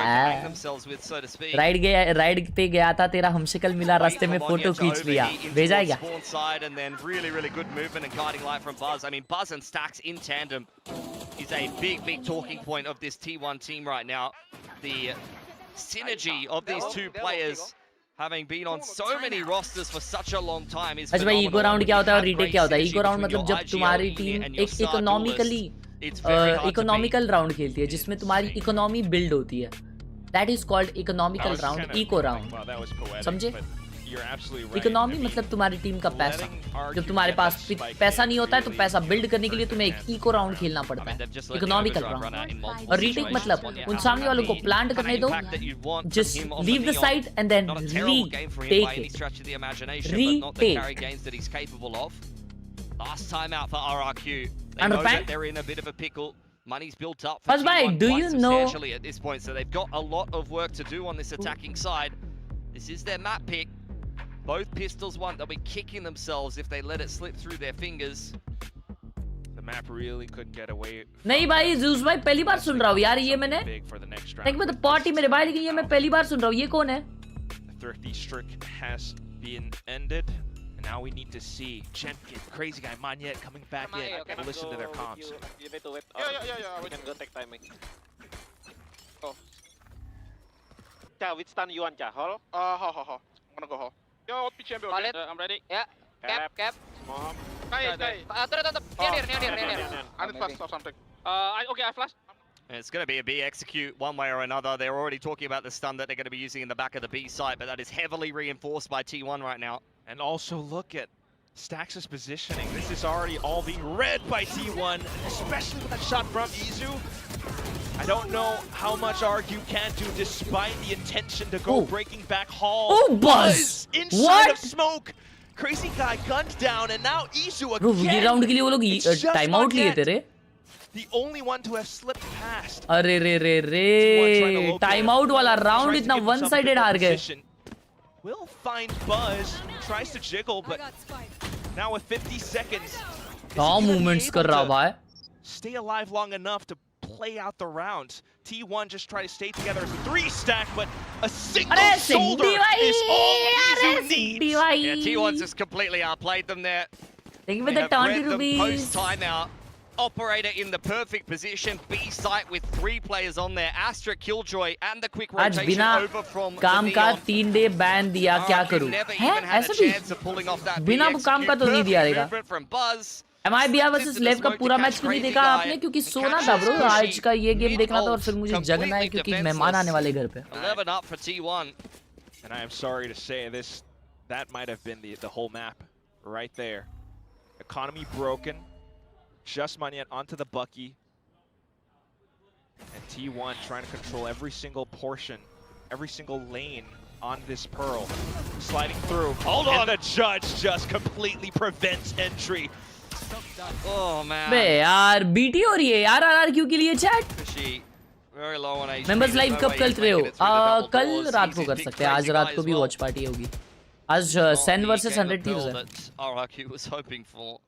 [SPEAKER 4] राइड पे गया था, तेरा हमसे कल मिला, रास्ते में फोटो खींच लिया, भेजा है क्या?
[SPEAKER 6] And then really good movement and guiding light from Buzz. I mean, Buzz and Stacks in tandem is a big talking point of this T1 team right now. The synergy of these two players, having been on so many rosters for such a long time, is
[SPEAKER 4] अच्छा भाई, eco round क्या होता है और retake क्या होता है? Eco round मतलब जब तुम्हारी टीम एक इकोनॉमिकल राउंड खेलती है जिसमें तुम्हारी इकोनॉमी बिल्ड होती है. That is called economical round, eco round. समझे? इकोनॉमी मतलब तुम्हारी टीम का पैसा. जब तुम्हारे पास पैसा नहीं होता है तो पैसा बिल्ड करने के लिए तुम्हें एक इको राउंड खेलना पड़ता है, इकोनॉमिकल राउंड. और रीटेक मतलब उन सामने वालों को प्लांट करने दो, just leave the site and then retake it. Retake.
[SPEAKER 6] Last time out for RRQ. They know that they're in a bit of a pickle. Money's built up for T1 quite substantially at this point, so they've got a lot of work to do on this attacking side. This is their map pick. Both pistols want. They'll be kicking themselves if they let it slip through their fingers.
[SPEAKER 5] The map really could get away.
[SPEAKER 4] नहीं भाई, Zeus भाई पहली बार सुन रहा हूँ यार ये मैंने. एक बार तो पार्टी मेरे भाई, लेकिन ये मैं पहली बार सुन रहा हूँ. ये कौन है?
[SPEAKER 5] Thrifty streak has been ended. Now we need to see Champion, Crazy Guy, Monyet coming back in.
[SPEAKER 8] Okay,
[SPEAKER 5] listen to their comms.
[SPEAKER 8] You need to wait. Yeah. We can go take timing. Oh.
[SPEAKER 9] Cha, which stun you want, Cha? Hall?
[SPEAKER 8] Hall. I'm gonna go Hall. Yo, pitch champion. I'm ready.
[SPEAKER 7] Yeah. Cap.
[SPEAKER 8] Mom. Nice.
[SPEAKER 7] Near.
[SPEAKER 8] I need flash or something. Okay, I flashed.
[SPEAKER 6] It's going to be a B execute one way or another. They're already talking about the stun that they're going to be using in the back of the B site, but that is heavily reinforced by T1 right now.
[SPEAKER 5] And also look at Stacks' positioning. This is already all being read by T1, especially with that shot from Izu. I don't know how much RRQ can do despite the intention to go breaking back Hall.
[SPEAKER 4] Oh, Buzz!
[SPEAKER 5] Inside of smoke. Crazy Guy gunned down, and now Izu again.
[SPEAKER 4] ये round के लिए वो लोग time out लिए थे रे.
[SPEAKER 5] The only one to have slipped past.
[SPEAKER 4] अरे रे टाइम आउट वाला राउंड इतना वन साइडेड हार गए.
[SPEAKER 5] Will find Buzz, tries to jiggle, but now with 50 seconds.
[SPEAKER 4] क्या movements कर रहा भाई?
[SPEAKER 5] Stay alive long enough to play out the rounds. T1 just try to stay together as a 3-stack, but a single shoulder is all Izu needs.
[SPEAKER 6] Yeah, T1 just completely outplayed them there.
[SPEAKER 4] Thank you for the 20 rupees.
[SPEAKER 6] Post timeout. Operator in the perfect position. B site with 3 players on there. Astra, Killjoy, and the quick rotation over from
[SPEAKER 4] काम का 3 day ban दिया, क्या करूं? हैं ऐसा भी? बिना काम का तो नहीं दिया रहेगा. MIBR वर्सेस लेव का पूरा मैच क्यों नहीं देखा आपने? क्योंकि सोना था ब्रो. आज का ये गेम देखना था और फिर मुझे जगना है क्योंकि मेहमान आने वाले घर पे.
[SPEAKER 6] 11 up for T1.
[SPEAKER 5] And I am sorry to say that might have been the whole map right there. Economy broken. Just money onto the Bucky. And T1 trying to control every single portion, every single lane on this Pearl. Sliding through. Hold on! And the judge just completely prevents entry.
[SPEAKER 6] Oh man.
[SPEAKER 4] बे यार BT हो रही है यार RRQ के लिए chat.
[SPEAKER 6] Very low on HP.
[SPEAKER 4] Members live कब कर रहे हो? कल रात को कर सकते हैं. आज रात को भी watch party होगी. आज Sen versus 100 Thieves है.
[SPEAKER 6] RRQ was hoping for.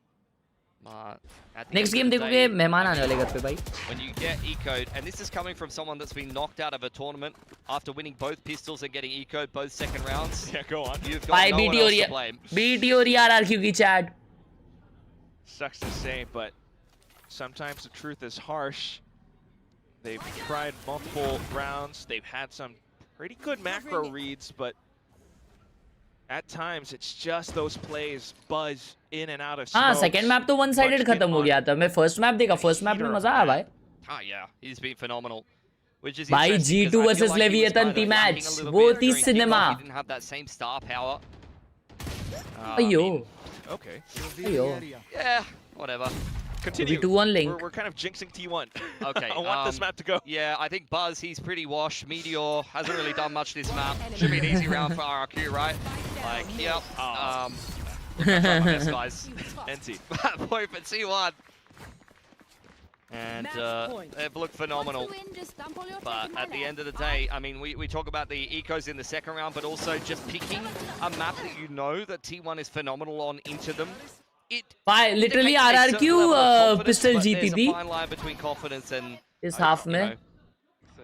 [SPEAKER 4] Next game देखोगे मेहमान आने वाले घर पे भाई.
[SPEAKER 6] When you get ecoed, and this is coming from someone that's been knocked out of a tournament after winning both pistols and getting ecoed both second rounds.
[SPEAKER 5] Yeah, go on.
[SPEAKER 6] You've got no one else to blame.
[SPEAKER 4] BT हो रही है RRQ की chat.
[SPEAKER 5] Sucks to say, but sometimes the truth is harsh. They've tried multiple rounds. They've had some pretty good macro reads, but at times it's just those plays buzz in and out of smoke.
[SPEAKER 4] हाँ, second map तो one-sided खत्म हो गया था. मैं first map देखा. First map में मजा आया भाई.
[SPEAKER 6] Ah yeah, he's been phenomenal. Which is
[SPEAKER 4] भाई G2 versus Leviathan team match. वो थी cinema.
[SPEAKER 6] He didn't have that same star power.
[SPEAKER 4] अयो.
[SPEAKER 5] Okay.
[SPEAKER 4] अयो.
[SPEAKER 6] Yeah, whatever.
[SPEAKER 5] Continue.
[SPEAKER 4] V2-1 link.
[SPEAKER 5] We're kind of jinxing T1.
[SPEAKER 6] Okay.
[SPEAKER 5] I want this map to go.
[SPEAKER 6] Yeah, I think Buzz, he's pretty washed. Meteor hasn't really done much this map. Should be an easy round for RRQ, right? Like, yep. Best guys.
[SPEAKER 5] NT.
[SPEAKER 6] Point for T1. And they've looked phenomenal. But at the end of the day, I mean, we talk about the ecos in the second round, but also just picking a map that you know that T1 is phenomenal on into them.
[SPEAKER 4] By literally RRQ pistol जीती थी.
[SPEAKER 6] Fine line between confidence and
[SPEAKER 4] इस half में,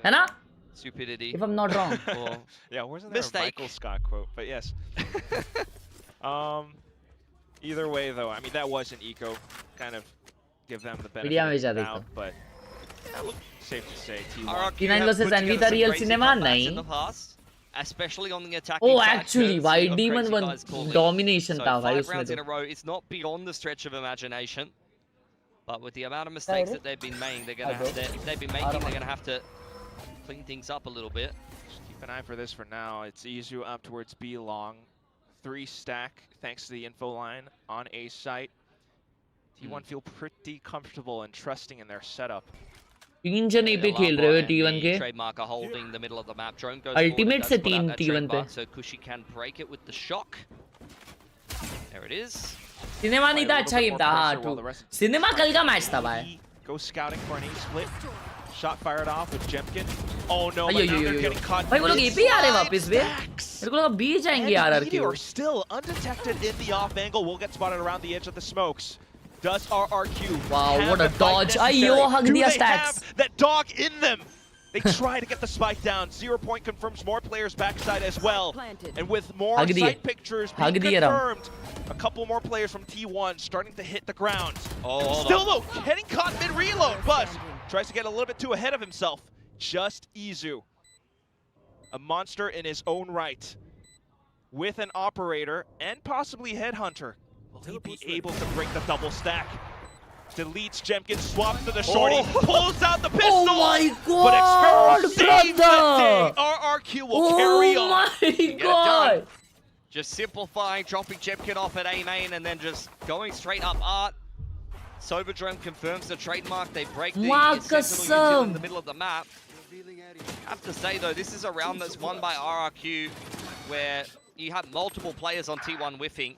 [SPEAKER 4] है ना?
[SPEAKER 6] Stupidity.
[SPEAKER 4] If I'm not wrong.
[SPEAKER 5] Yeah, wasn't there a Michael Scott quote? But yes. Either way, though, I mean that was an eco. Kind of give them the benefit of the doubt, but safe to say T1.
[SPEAKER 4] T9 versus NV था real cinema नहीं.
[SPEAKER 6] Especially on the attacking
[SPEAKER 4] side.
[SPEAKER 6] Oh,
[SPEAKER 4] actually, why Demon one domination
[SPEAKER 6] so
[SPEAKER 4] था भाई
[SPEAKER 6] 5 rounds in a row, it's not beyond the stretch of imagination. But with the amount of mistakes that they've been making, they're gonna have to clean things up a little bit.
[SPEAKER 5] Just keep an eye for this for now. It's Izu up towards B long. 3 stack thanks to the info line on A site. T1 feel pretty comfortable and trusting in their setup.
[SPEAKER 4] 3 जने पे खेल रहे हो T1 के.
[SPEAKER 6] Trademarker holding the middle of the map. Drone goes
[SPEAKER 4] Ultimate से 3 T1 पे.
[SPEAKER 6] So Kushi can break it with the shock. There it is.
[SPEAKER 4] Cinema नहीं था अच्छा गेम था. हाँ, true. Cinema कल का मैच था भाई.
[SPEAKER 5] Go scouting for an A split. Shot fired off with Jemkin. Oh no, but now they're getting caught.
[SPEAKER 4] भाई वो लोग AP आ रहे वापस बे. मेरे को लगा B जाएंगे RRQ.
[SPEAKER 5] Are still undetected in the off angle. Will get spotted around the edge of the smokes. Does RRQ?
[SPEAKER 4] Wow, what a dodge! Ayo, hug diya stacks.
[SPEAKER 5] That dog in them. They try to get the spike down. 0 point confirms more players backside as well. And with more site pictures being confirmed, a couple more players from T1 starting to hit the ground.
[SPEAKER 6] Oh,
[SPEAKER 5] still though, getting caught mid-reload, but tries to get a little bit too ahead of himself. Just Izu. A monster in his own right. With an operator and possibly headhunter. Will he be able to break the double stack? Deletes Jemkin, swaps to the shorty, pulls out the pistol!
[SPEAKER 4] Oh my god!
[SPEAKER 5] But Experiment saves the day! RRQ will carry on.
[SPEAKER 4] Oh my god!
[SPEAKER 6] Just simplifying, dropping Jemkin off at A main, and then just going straight up art. Soberdrome confirms the trademark. They break the sentinel util in the middle of the map. I have to say though, this is a round that's won by RRQ, where you have multiple players on T1 whiffing.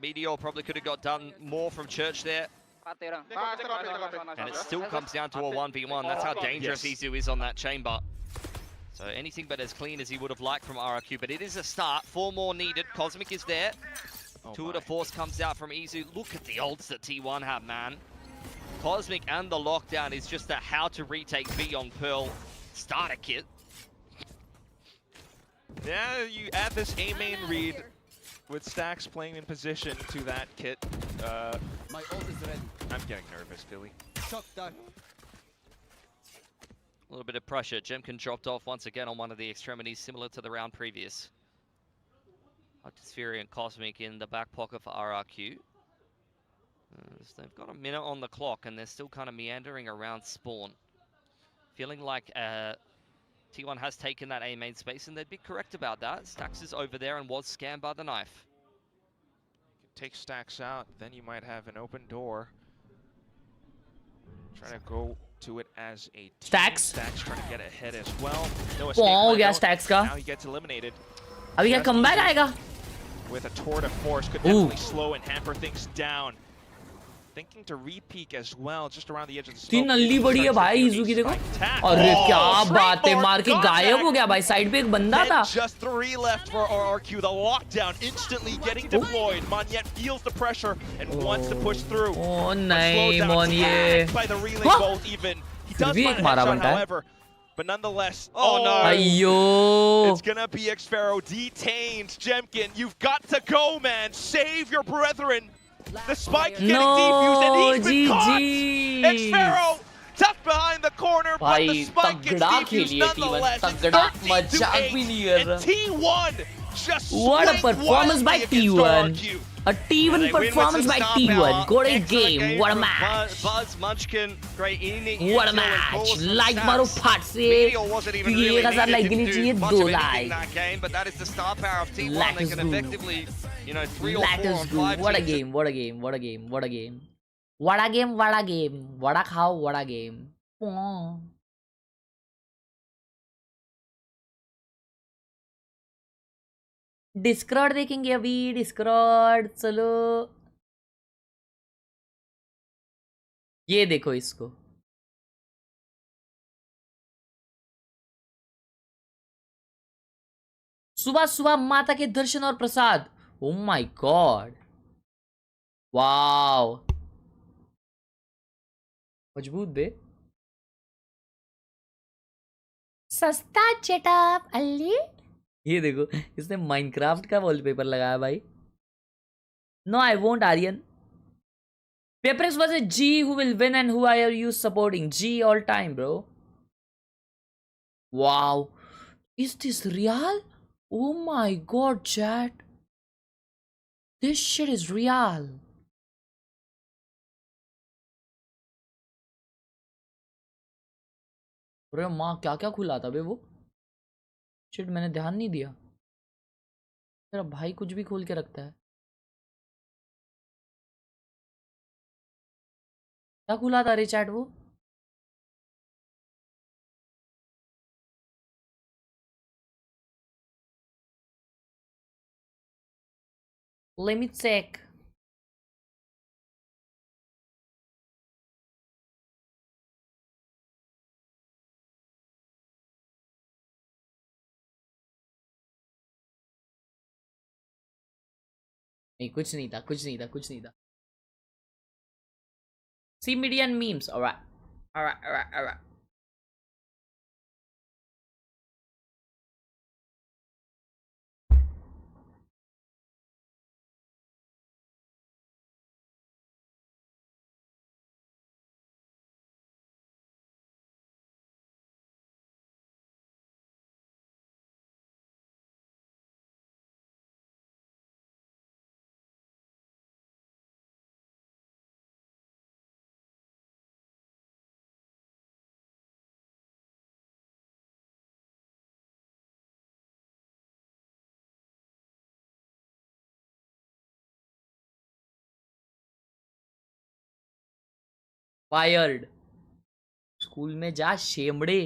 [SPEAKER 6] Meteor probably could have got done more from Church there. And it still comes down to a 1v1. That's how dangerous Izu is on that chamber. So anything but as clean as he would have liked from RRQ. But it is a start. 4 more needed. Cosmic is there. Two of the force comes out from Izu. Look at the ults that T1 have, man. Cosmic and the lockdown is just a how to retake B on Pearl starter kit.
[SPEAKER 5] Yeah, you add this A main read with Stacks playing in position to that kit.
[SPEAKER 10] My ult is ready.
[SPEAKER 5] I'm getting nervous, Billy.
[SPEAKER 10] Shot down.
[SPEAKER 6] A little bit of pressure. Jemkin dropped off once again on one of the extremities, similar to the round previous. Artispheri and Cosmic in the back pocket for RRQ. So they've got a minute on the clock, and they're still kind of meandering around spawn. Feeling like T1 has taken that A main space, and they'd be correct about that. Stax is over there and was scanned by the knife.
[SPEAKER 5] Take Stax out, then you might have an open door. Trying to go to it as a team.
[SPEAKER 4] Stax
[SPEAKER 5] trying to get ahead as well. No escape
[SPEAKER 4] हो
[SPEAKER 5] plan,
[SPEAKER 4] गया
[SPEAKER 5] though.
[SPEAKER 4] Stax का.
[SPEAKER 5] Now he gets eliminated.
[SPEAKER 4] अभी क्या comeback आएगा?
[SPEAKER 5] With a tour de force could definitely slow and hamper things down. Thinking to re-peek as well, just around the edge of the smoke.
[SPEAKER 4] तीन नल्ली बड़ी है भाई इजुकी देखो. अरे क्या बात है, मार के गायब हो गया भाई. साइड पे एक बंदा था.
[SPEAKER 5] Just 3 left for RRQ. The lockdown instantly getting deployed. Monyet feels the pressure and wants to push through.
[SPEAKER 4] Oh नहीं Monyet.
[SPEAKER 5] By the relay bolt even. He does find a headshot, however. But nonetheless, oh no!
[SPEAKER 4] अयो.
[SPEAKER 5] It's gonna be Xpharaoh detained. Jemkin, you've got to go, man. Save your brethren. The spike getting defused and he's been caught. Xpharaoh tucked behind the corner, but the spike gets defused nonetheless. It's 13-8, and T1 just
[SPEAKER 4] what a performance by T1. A T1 performance by T1. Great game. What a match.
[SPEAKER 6] Buzz, Munchkin, great inning.
[SPEAKER 4] What a match. Like मारो फट से. ये 1000 like देनी चाहिए 2 like.
[SPEAKER 6] But that is the star power of T1. They can effectively, you know, 3 or 4 on 5.
[SPEAKER 4] What a game. What a game. What a game. What a game. What a game. What a game. What a cow. What a game. Discord देखेंगे अभी. Discord चलो. ये देखो इसको. सुबह सुबह माता के दर्शन और प्रसाद. Oh my god. वाओ. मजबूत बे. सस्ता चटअप अल्ली. ये देखो इसने माइनक्राफ्ट का वॉलपेपर लगाया भाई. No I won't Aryan. पेपरेक्स was a G who will win and who are you supporting? G all time bro. Wow. Is this real? Oh my god chat. This shit is real. अरे माँ क्या क्या खुला था बे वो. शिट मैंने ध्यान नहीं दिया. तेरा भाई कुछ भी खोल के रखता है. क्या खुला था रे चैट वो. Let me check. नहीं कुछ नहीं था. कुछ नहीं था. कुछ नहीं था. See media and memes. Alright. Alright. Alright. Alright. Fired. School में जा शेमड़े.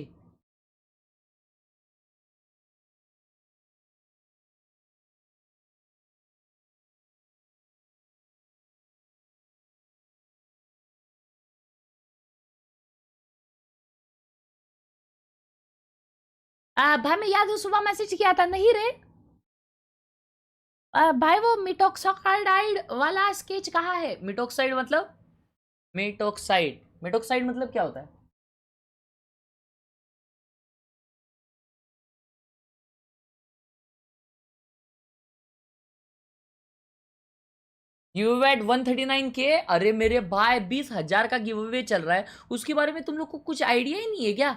[SPEAKER 4] भाई मैं याद हूँ सुबह मैसेज किया था नहीं रे. भाई वो मिटॉक्साइड वाला स्केच कहाँ है. मिटॉक्साइड मतलब मेटॉक्साइड. मेटॉक्साइड मतलब क्या होता है. Give eight 139K. अरे मेरे भाई 20,000 का गिव अवे चल रहा है. उसके बारे में तुम लोग को कुछ आइडिया ही नहीं है क्या.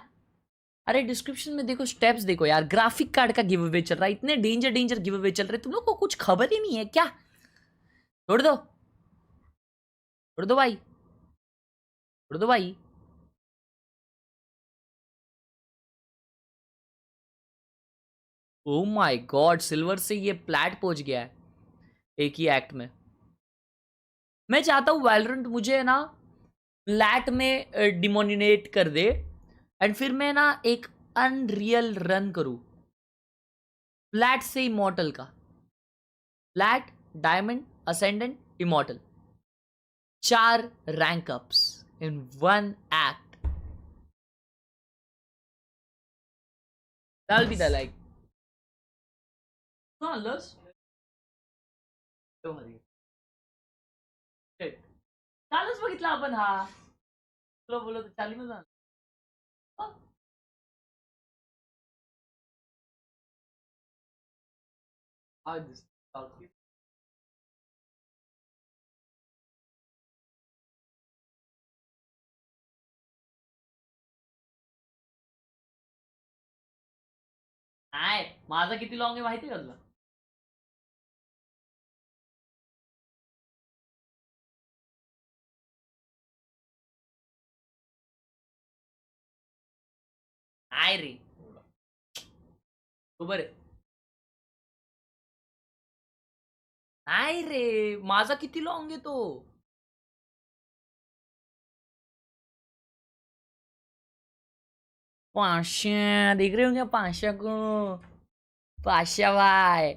[SPEAKER 4] अरे डिस्क्रिप्शन में देखो स्टेप्स देखो यार. ग्राफिक कार्ड का गिव अवे चल रहा है. इतने डेंजर गिव अवे चल रहे तुम लोग को कुछ खबर ही नहीं है क्या. छोड़ दो. छोड़ दो भाई. छोड़ दो भाई. ओह माय गॉड, सिल्वर से ये प्लैट पहुंच गया है एक ही एक्ट में। मैं चाहता हूँ वैलोरेंट मुझे ना प्लैट में डिमोनिनेट कर दे एंड फिर मैं ना एक अनरियल रन करूँ प्लैट से इमॉर्टल का। Plat, diamond, ascendant, immortal, 4 rank ups in 1 act. That'll be the like. No, let's. Don't worry. Shit. कालच बघितला आपण हा. तुला बोललो तर चाली मजा. How this? नाही, माझा किती लॉंग आहे माहिती आहे का तुला? नाही रे. बरोबर आहे. नाही रे, माझा किती लॉंग आहे तो? पाशा, देख रहे होंगे पाशा को? पाशा भाई.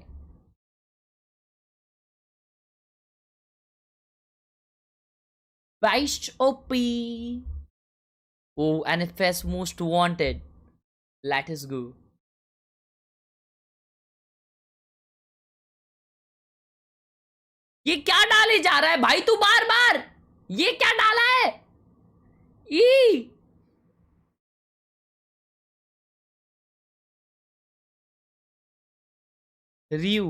[SPEAKER 4] Best OP. Oh, NFS most wanted. Let us go. ये क्या डाले जा रहा है भाई तू बार बार? ये क्या डाला है? ई रियू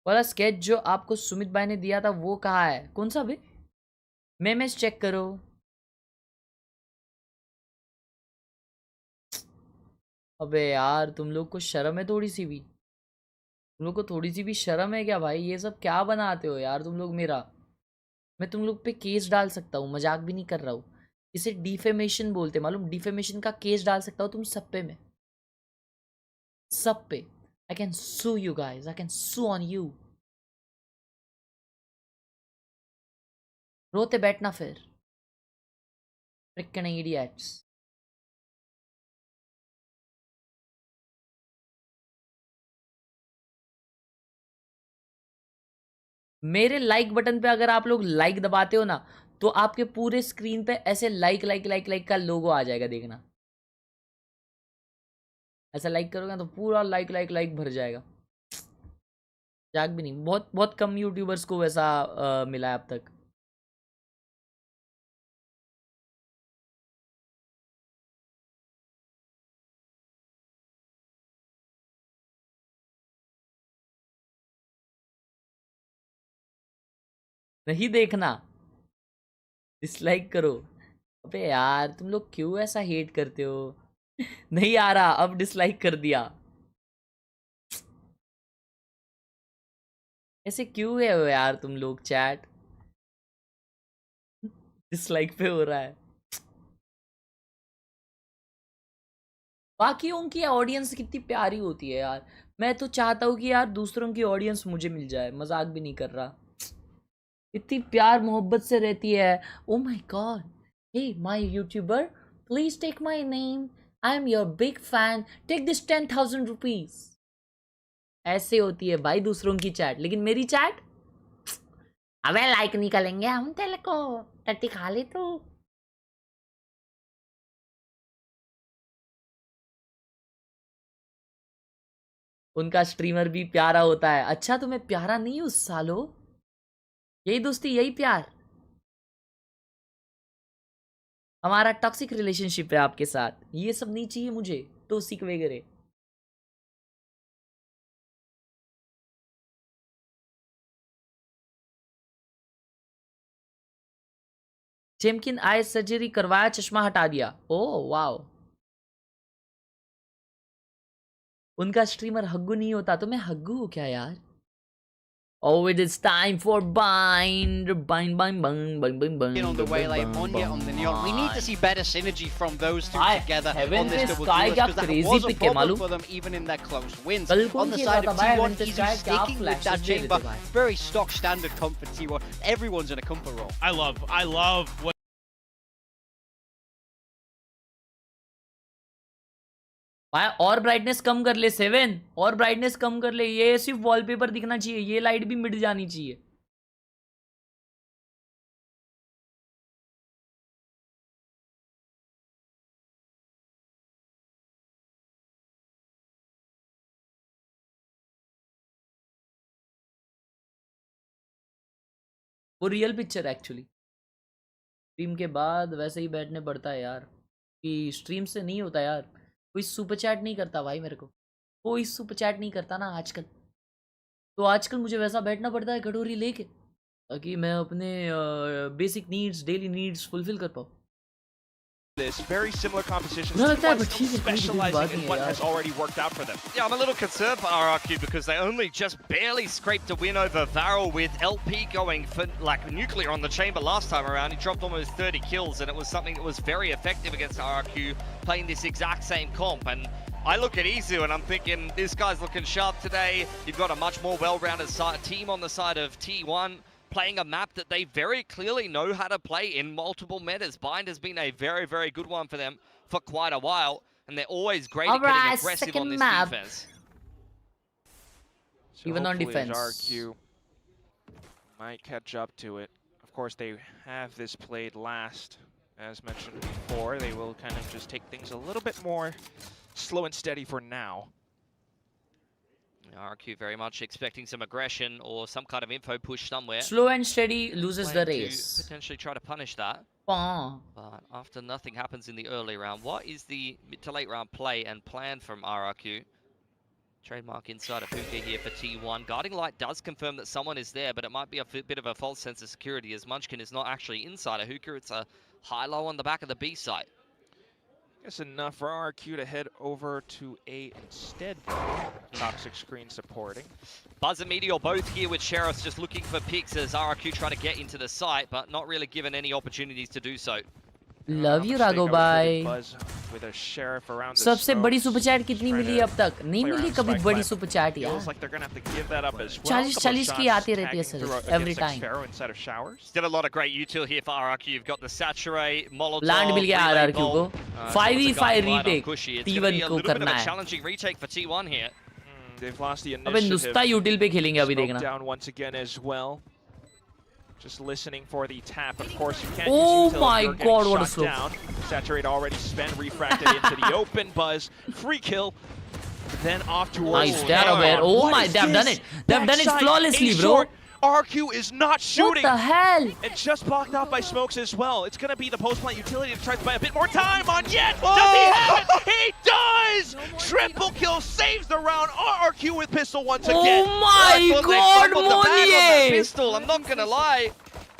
[SPEAKER 4] वाला स्केच जो आपको सुमित भाई ने दिया था वो कहाँ है? कौन सा बे? मेमेस चेक करो. अबे यार तुम लोग को शर्म है थोड़ी सी भी? तुम लोग को थोड़ी सी भी शर्म है क्या भाई? ये सब क्या बनाते हो यार तुम लोग मेरा? मैं तुम लोग पे केस डाल सकता हूँ, मजाक भी नहीं कर रहा हूँ. इसे डिफेमेशन बोलते, मालूम? डिफेमेशन का केस डाल सकता हूँ तुम सब पे. मैं सब पे I can sue you guys. I can sue on you. रोते बैठना फिर. Freaking idiots. मेरे लाइक बटन पे अगर आप लोग लाइक दबाते हो ना तो आपके पूरे स्क्रीन पे ऐसे लाइक लाइक लाइक लाइक का लोगो आ जाएगा, देखना. ऐसा लाइक करोगे तो पूरा लाइक लाइक लाइक भर जाएगा. मजाक भी नहीं, बहुत बहुत कम यूट्यूबर्स को वैसा मिला है अब तक. नहीं देखना, डिसलाइक करो. अबे यार तुम लोग क्यों ऐसा हेट करते हो? नहीं आ रहा, अब डिसलाइक कर दिया. ऐसे क्यों है यार तुम लोग? चैट डिसलाइक पे हो रहा है. बाकियों की ऑडियंस कितनी प्यारी होती है यार. मैं तो चाहता हूँ कि यार दूसरों की ऑडियंस मुझे मिल जाए, मजाक भी नहीं कर रहा. इतनी प्यार मोहब्बत से रहती है. Oh my god, hey my YouTuber, please take my name, I am your big fan, take this 10,000 rupees. ऐसे होती है भाई दूसरों की चैट, लेकिन मेरी चैट अबे लाइक नहीं करेंगे हम तेरे को, टट्टी खा ले तू. उनका स्ट्रीमर भी प्यारा होता है. अच्छा तुम्हें प्यारा नहीं हूँ सालो? यही दोस्ती, यही प्यार. हमारा टॉक्सिक रिलेशनशिप है आपके साथ. ये सब नहीं चाहिए मुझे, टॉक्सिक वगैरह. चेमकिन आई सर्जरी करवाया, चश्मा हटा दिया. Oh wow. उनका स्ट्रीमर हग्गू नहीं होता तो मैं हग्गू हूँ क्या यार? Oh, it is time for bind. Bind.
[SPEAKER 1] On the way, like Monya on the neon. We need to see better synergy from those two together on this double duelist, because that was a problem for them even in their close wins. On the side of T1, he's sticking with that chamber. Very stock standard comp for T1. Everyone's in a comfort role.
[SPEAKER 3] I love what.
[SPEAKER 4] भाई और brightness कम कर ले 7 और brightness कम कर ले ये सिर्फ wallpaper दिखना चाहिए ये लाइट भी मिट जानी चाहिए वो रियल पिक्चर एक्चुअली स्ट्रीम के बाद वैसे ही बैठने पड़ता है यार कि स्ट्रीम से नहीं होता यार कोई सुपर चैट नहीं करता भाई मेरे को कोई सुपर चैट नहीं करता ना आजकल तो आजकल मुझे वैसा बैठना पड़ता है कटोरी लेके ताकि मैं अपने basic needs daily needs fulfil कर पाऊँ
[SPEAKER 5] This very similar composition, specializing in what has already worked out for them.
[SPEAKER 6] Yeah, I'm a little concerned for RRQ because they only just barely scraped a win over Varel with LP going for like nuclear on the chamber last time around. He dropped almost 30 kills and it was something that was very effective against RRQ playing this exact same comp. And I look at Izu and I'm thinking this guy's looking sharp today. You've got a much more well-rounded team on the side of T1. Playing a map that they very clearly know how to play in multiple metas. Bind has been a very, very good one for them for quite a while, and they're always great at getting aggressive on this defense.
[SPEAKER 5] So
[SPEAKER 4] even on defense,
[SPEAKER 5] RRQ might catch up to it. Of course, they have this played last, as mentioned before. They will kind of just take things a little bit more slow and steady for now.
[SPEAKER 6] RRQ very much expecting some aggression or some kind of info push somewhere.
[SPEAKER 4] Slow and steady loses the race.
[SPEAKER 6] Potentially try to punish that. But after nothing happens in the early round, what is the mid to late round play and plan from RRQ? Trademark inside of Hookah here for T1. Guarding Light does confirm that someone is there, but it might be a bit of a false sense of security as Munchkin is not actually inside of Hookah. It's a high-low on the back of the B site.
[SPEAKER 5] Guess enough for RRQ to head over to A instead. Toxic screen supporting.
[SPEAKER 6] Buzz and Meteor both here with Sheriffs just looking for picks as RRQ try to get into the site, but not really given any opportunities to do so.
[SPEAKER 4] Love you Raghu bhai.
[SPEAKER 5] सबसे
[SPEAKER 4] बड़ी super chat कितनी मिली अब तक नहीं मिली कभी बड़ी super chat यार 40 की आती रहती है sir every time.
[SPEAKER 6] Still a lot of great util here for RRQ. You've got the Saturate, Molotov,
[SPEAKER 4] land मिल गया RRQ को 5v5 retake T1 को करना है.
[SPEAKER 6] Challenging retake for T1 here.
[SPEAKER 5] They've lost the
[SPEAKER 4] अबे नुस्ता util पे खेलेंगे अभी देखना.
[SPEAKER 5] Down once again as well. Just listening for the tap. Of course, you can't
[SPEAKER 4] oh
[SPEAKER 5] use
[SPEAKER 4] my god, what a slope.
[SPEAKER 5] Down. Saturate already spent, refracted into the open. Buzz, free kill. Then off towards...
[SPEAKER 4] Nice, oh my, they've done it. They've done it flawlessly, bro.
[SPEAKER 5] RRQ is not shooting.
[SPEAKER 4] What the hell?
[SPEAKER 5] And just blocked out by smokes as well. It's going to be the post-plant utility to try to buy a bit more time on Yet. Does he have it? He does! Triple kill saves the round. RRQ with pistol once again.
[SPEAKER 4] Oh my god, Monye!
[SPEAKER 6] Pistol, I'm not going to lie.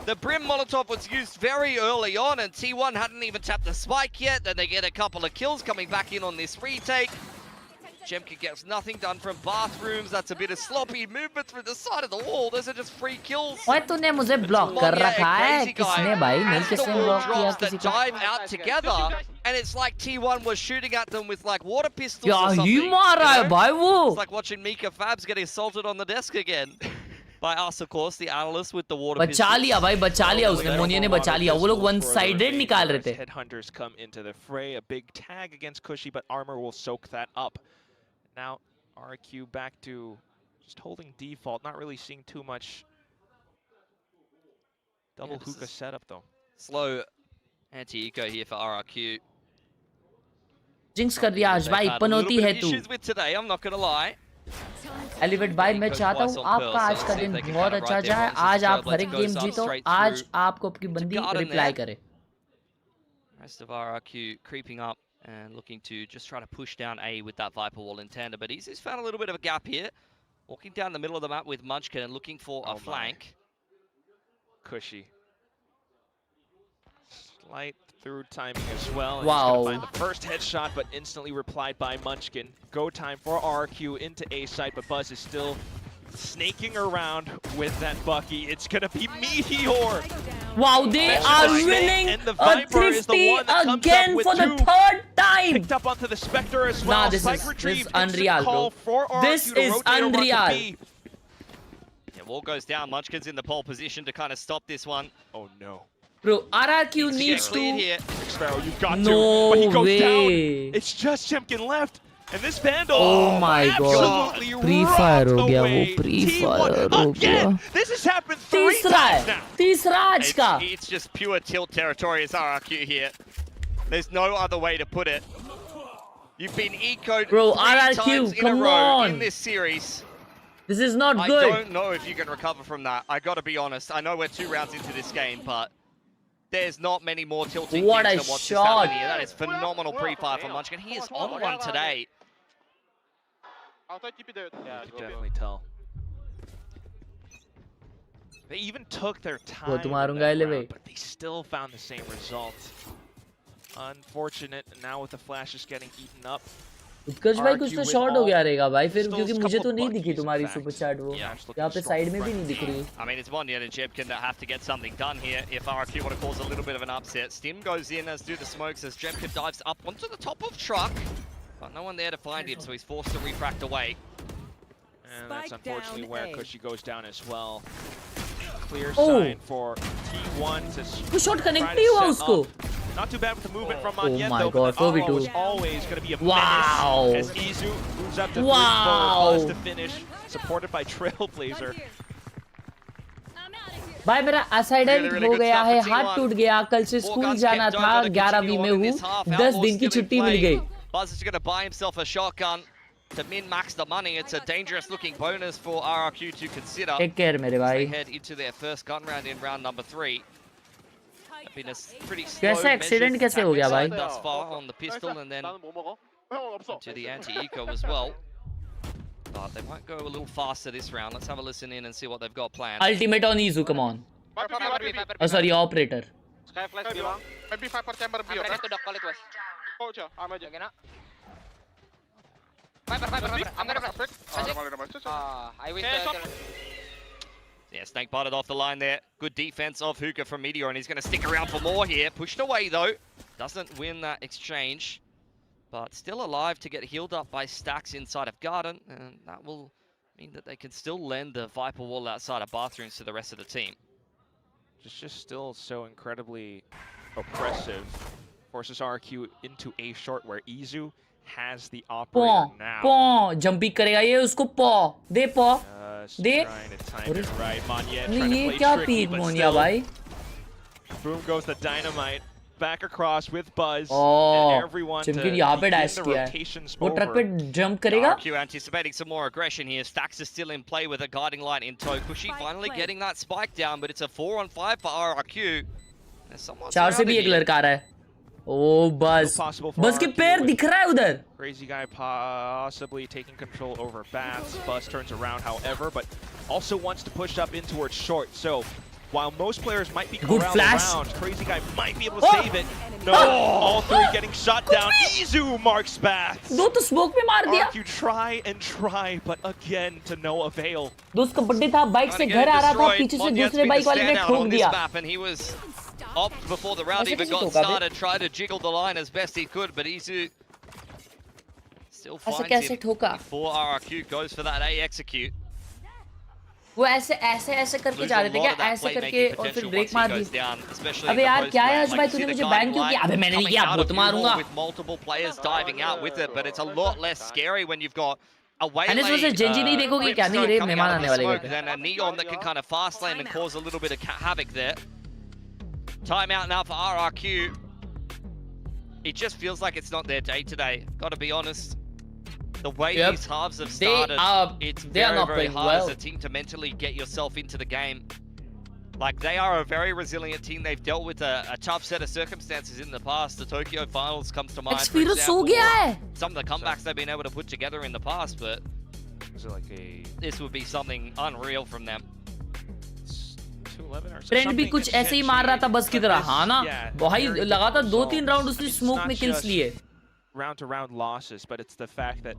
[SPEAKER 6] The Brim Molotov was used very early on and T1 hadn't even tapped the spike yet. Then they get a couple of kills coming back in on this retake. Jemka gets nothing done from bathrooms. That's a bit of sloppy movement through the side of the wall. Those are just free kills.
[SPEAKER 4] Why तूने मुझे block कर रखा है? किसने भाई? नहीं किसने block किया किसी को?
[SPEAKER 6] Dive out together, and it's like T1 was shooting at them with like water pistols or something.
[SPEAKER 4] क्या ही मार रहा है भाई वो?
[SPEAKER 6] It's like watching Mika Fabs get assaulted on the desk again. By us, of course, the analyst with the water pistols.
[SPEAKER 4] बचा लिया भाई, बचा लिया उसने. मोनिया ने बचा लिया. वो लोग one-sided निकाल रहे थे.
[SPEAKER 5] Headhunters come into the fray. A big tag against Cushy, but Armor will soak that up. Now, RRQ back to just holding default, not really seeing too much double hookah setup though.
[SPEAKER 6] Slow anti-eco here for RRQ.
[SPEAKER 4] Jinx कर दिया आज भाई, पनौती है तू.
[SPEAKER 6] Issues with today, I'm not gonna lie.
[SPEAKER 4] Elevate भाई मैं चाहता हूँ आपका आज का दिन बहुत अच्छा जाए. आज आप हर एक गेम जीतो. आज आपको आपकी बंदी रिप्लाई करे.
[SPEAKER 6] Rest of RRQ creeping up and looking to just try to push down A with that Viper wall in tandem. But he's found a little bit of a gap here. Walking down the middle of the map with Munchkin and looking for a flank.
[SPEAKER 5] Cushy. Slight through timing as well.
[SPEAKER 4] Wow.
[SPEAKER 5] He's gonna find the first headshot, but instantly replied by Munchkin. Go time for RRQ into A site, but Buzz is still snaking around with that Bucky. It's gonna be Meteor.
[SPEAKER 4] Wow, they are winning a Thrifty again for the third time.
[SPEAKER 5] Picked up onto the Spectre as well.
[SPEAKER 4] Nah, this is unreal, bro. This is unreal.
[SPEAKER 6] Yeah, wall goes down. Munchkin's in the pole position to kind of stop this one.
[SPEAKER 5] Oh no.
[SPEAKER 4] Bro, RRQ needs to...
[SPEAKER 5] Sparrow, you've got
[SPEAKER 4] no
[SPEAKER 5] to. But he goes
[SPEAKER 4] way.
[SPEAKER 5] down. It's just Chimkin left. And this Vandal,
[SPEAKER 4] oh my god, pre-fire हो गया वो, pre-fire हो गया.
[SPEAKER 5] This has happened 3 times now.
[SPEAKER 4] तीसरा आज का.
[SPEAKER 6] It's just pure tilt territory as RRQ here. There's no other way to put it. You've been ecoed 3
[SPEAKER 4] RRQ,
[SPEAKER 6] times in a row
[SPEAKER 4] on.
[SPEAKER 6] in this series.
[SPEAKER 4] This is not good.
[SPEAKER 6] I don't know if you can recover from that. I gotta be honest. I know we're 2 rounds into this game, but there's not many more tilting
[SPEAKER 4] what
[SPEAKER 6] games
[SPEAKER 4] a
[SPEAKER 6] than what's
[SPEAKER 4] shot.
[SPEAKER 6] happening here. That is phenomenal pre-fire from Munchkin. He is on one today.
[SPEAKER 5] You can definitely tell. They even took their time, round, but they still found the same result. Unfortunate, and now with the flashes getting eaten up.
[SPEAKER 4] उत्कर्ष भाई कुछ तो shot हो गया रहेगा भाई फिर क्योंकि मुझे तो नहीं दिखी तुम्हारी सुपर चैट वो यहाँ पे साइड में भी नहीं दिख रही.
[SPEAKER 6] I mean, it's Mondian and Jebkin that have to get something done here if RRQ want to cause a little bit of an upset. Stim goes in, as do the smokes, as Jebkin dives up onto the top of truck. But no one there to find him, so he's forced to refract away.
[SPEAKER 5] And that's unfortunately where Cushy goes down as well. Clear sign for T1 to
[SPEAKER 4] shot connect नहीं हुआ उसको.
[SPEAKER 5] Not too bad with the movement from Mondian,
[SPEAKER 4] my
[SPEAKER 5] though,
[SPEAKER 4] god,
[SPEAKER 5] but the was always going to be a
[SPEAKER 4] wow.
[SPEAKER 5] menace as Izu moves up to 3 for Buzz to finish, supported by Trailblazer.
[SPEAKER 4] भाई मेरा असाइडेंट हो गया है, हाथ टूट गया, कल से स्कूल जाना था, 11वीं में हूँ, 10 दिन की छुट्टी मिल गई.
[SPEAKER 6] Buzz is going to buy himself a shotgun to min-max the money. It's a dangerous-looking bonus for RRQ to consider.
[SPEAKER 4] Take care, मेरे भाई.
[SPEAKER 6] They head into their first gun round in round number 3. Been a pretty slow
[SPEAKER 4] कैसे accident कैसे हो गया भाई?
[SPEAKER 6] Thus far on the pistol and then to the anti-eco as well. But they might go a little faster this round. Let's have a listen in and see what they've got planned.
[SPEAKER 4] Ultimate on Izu, come on. Oh sorry, operator.
[SPEAKER 8] Skyflash bilang. Maybe 5 per chamber bio.
[SPEAKER 7] I'm ready to dock call it was.
[SPEAKER 8] Oh, aja. Am aja.
[SPEAKER 7] Gana. Viper. I'm gonna flash. I wish.
[SPEAKER 6] Yeah, Snake butted off the line there. Good defense of Hookah from Meteor, and he's going to stick around for more here. Pushed away, though. Doesn't win that exchange. But still alive to get healed up by Stacks inside of Garden. And that will mean that they can still lend the Viper wall outside of bathrooms to the rest of the team.
[SPEAKER 5] It's just still so incredibly oppressive. Forces RQ into A short where Izu has the operator now.
[SPEAKER 4] Jumpy करेगा ये उसको दे दे. नहीं ये क्या peak Moniya भाई?
[SPEAKER 5] Boom goes the dynamite back across with Buzz
[SPEAKER 4] and
[SPEAKER 5] everyone.
[SPEAKER 4] Chimkin यहाँ पे dash किया है. वो ट्रक पे jump करेगा?
[SPEAKER 6] RRQ anticipating some more aggression here. Stacks is still in play with a guiding light in tow. Kushi finally getting that spike down, but it's a 4-on-5 for RRQ.
[SPEAKER 4] 4 से भी एक लड़का आ रहा है. Oh, Buzz. Buzz के पैर दिख रहा है उधर.
[SPEAKER 5] Crazy guy possibly taking control over Bats. Buzz turns around, however, but also wants to push up in towards short. So while most players might be corralled around, Crazy guy might be able to save it. No, all 3 getting shot down. Izu marks Bats.
[SPEAKER 4] दो तो smoke में मार दिया.
[SPEAKER 5] You try and try, but again to no avail.
[SPEAKER 4] दोस्त का birthday था, bike से घर आ रहा था, पीछे से दूसरे बाइक वाले ने ठोक दिया.
[SPEAKER 6] Opt before the round even got started, tried to jiggle the line as best he could, but Izu still finds him before RRQ goes for that A execute.
[SPEAKER 4] वो ऐसे करके जा रहे थे क्या? ऐसे करके और फिर ब्रेक मार दी. अबे यार क्या है आज भाई, तूने मुझे बैन क्यों किया? अबे मैंने नहीं किया, बहुत मारूंगा.
[SPEAKER 6] With multiple players diving out with it, but it's a lot less scary when you've got a waylay.
[SPEAKER 4] Genji नहीं देखोगे क्या? नहीं रे, मेहमान आने वाले हैं.
[SPEAKER 6] Then a neon that can kind of fast lane and cause a little bit of havoc there. Timeout now for RRQ. It just feels like it's not their day today. Got to be honest. The way these halves have started, it's very hard as a team to mentally get yourself into the game. Like, they are a very resilient team. They've dealt with a tough set of circumstances in the past. The Tokyo Finals comes to mind, for example. Some of the comebacks they've been able to put together in the past, but this would be something unreal from them.
[SPEAKER 4] Friend भी कुछ ऐसे ही मार रहा था बस की तरह. हाँ ना भाई, लगातार 2-3 राउंड उसने स्मोक में किल्स लिए.
[SPEAKER 5] Round to round losses, but it's the fact that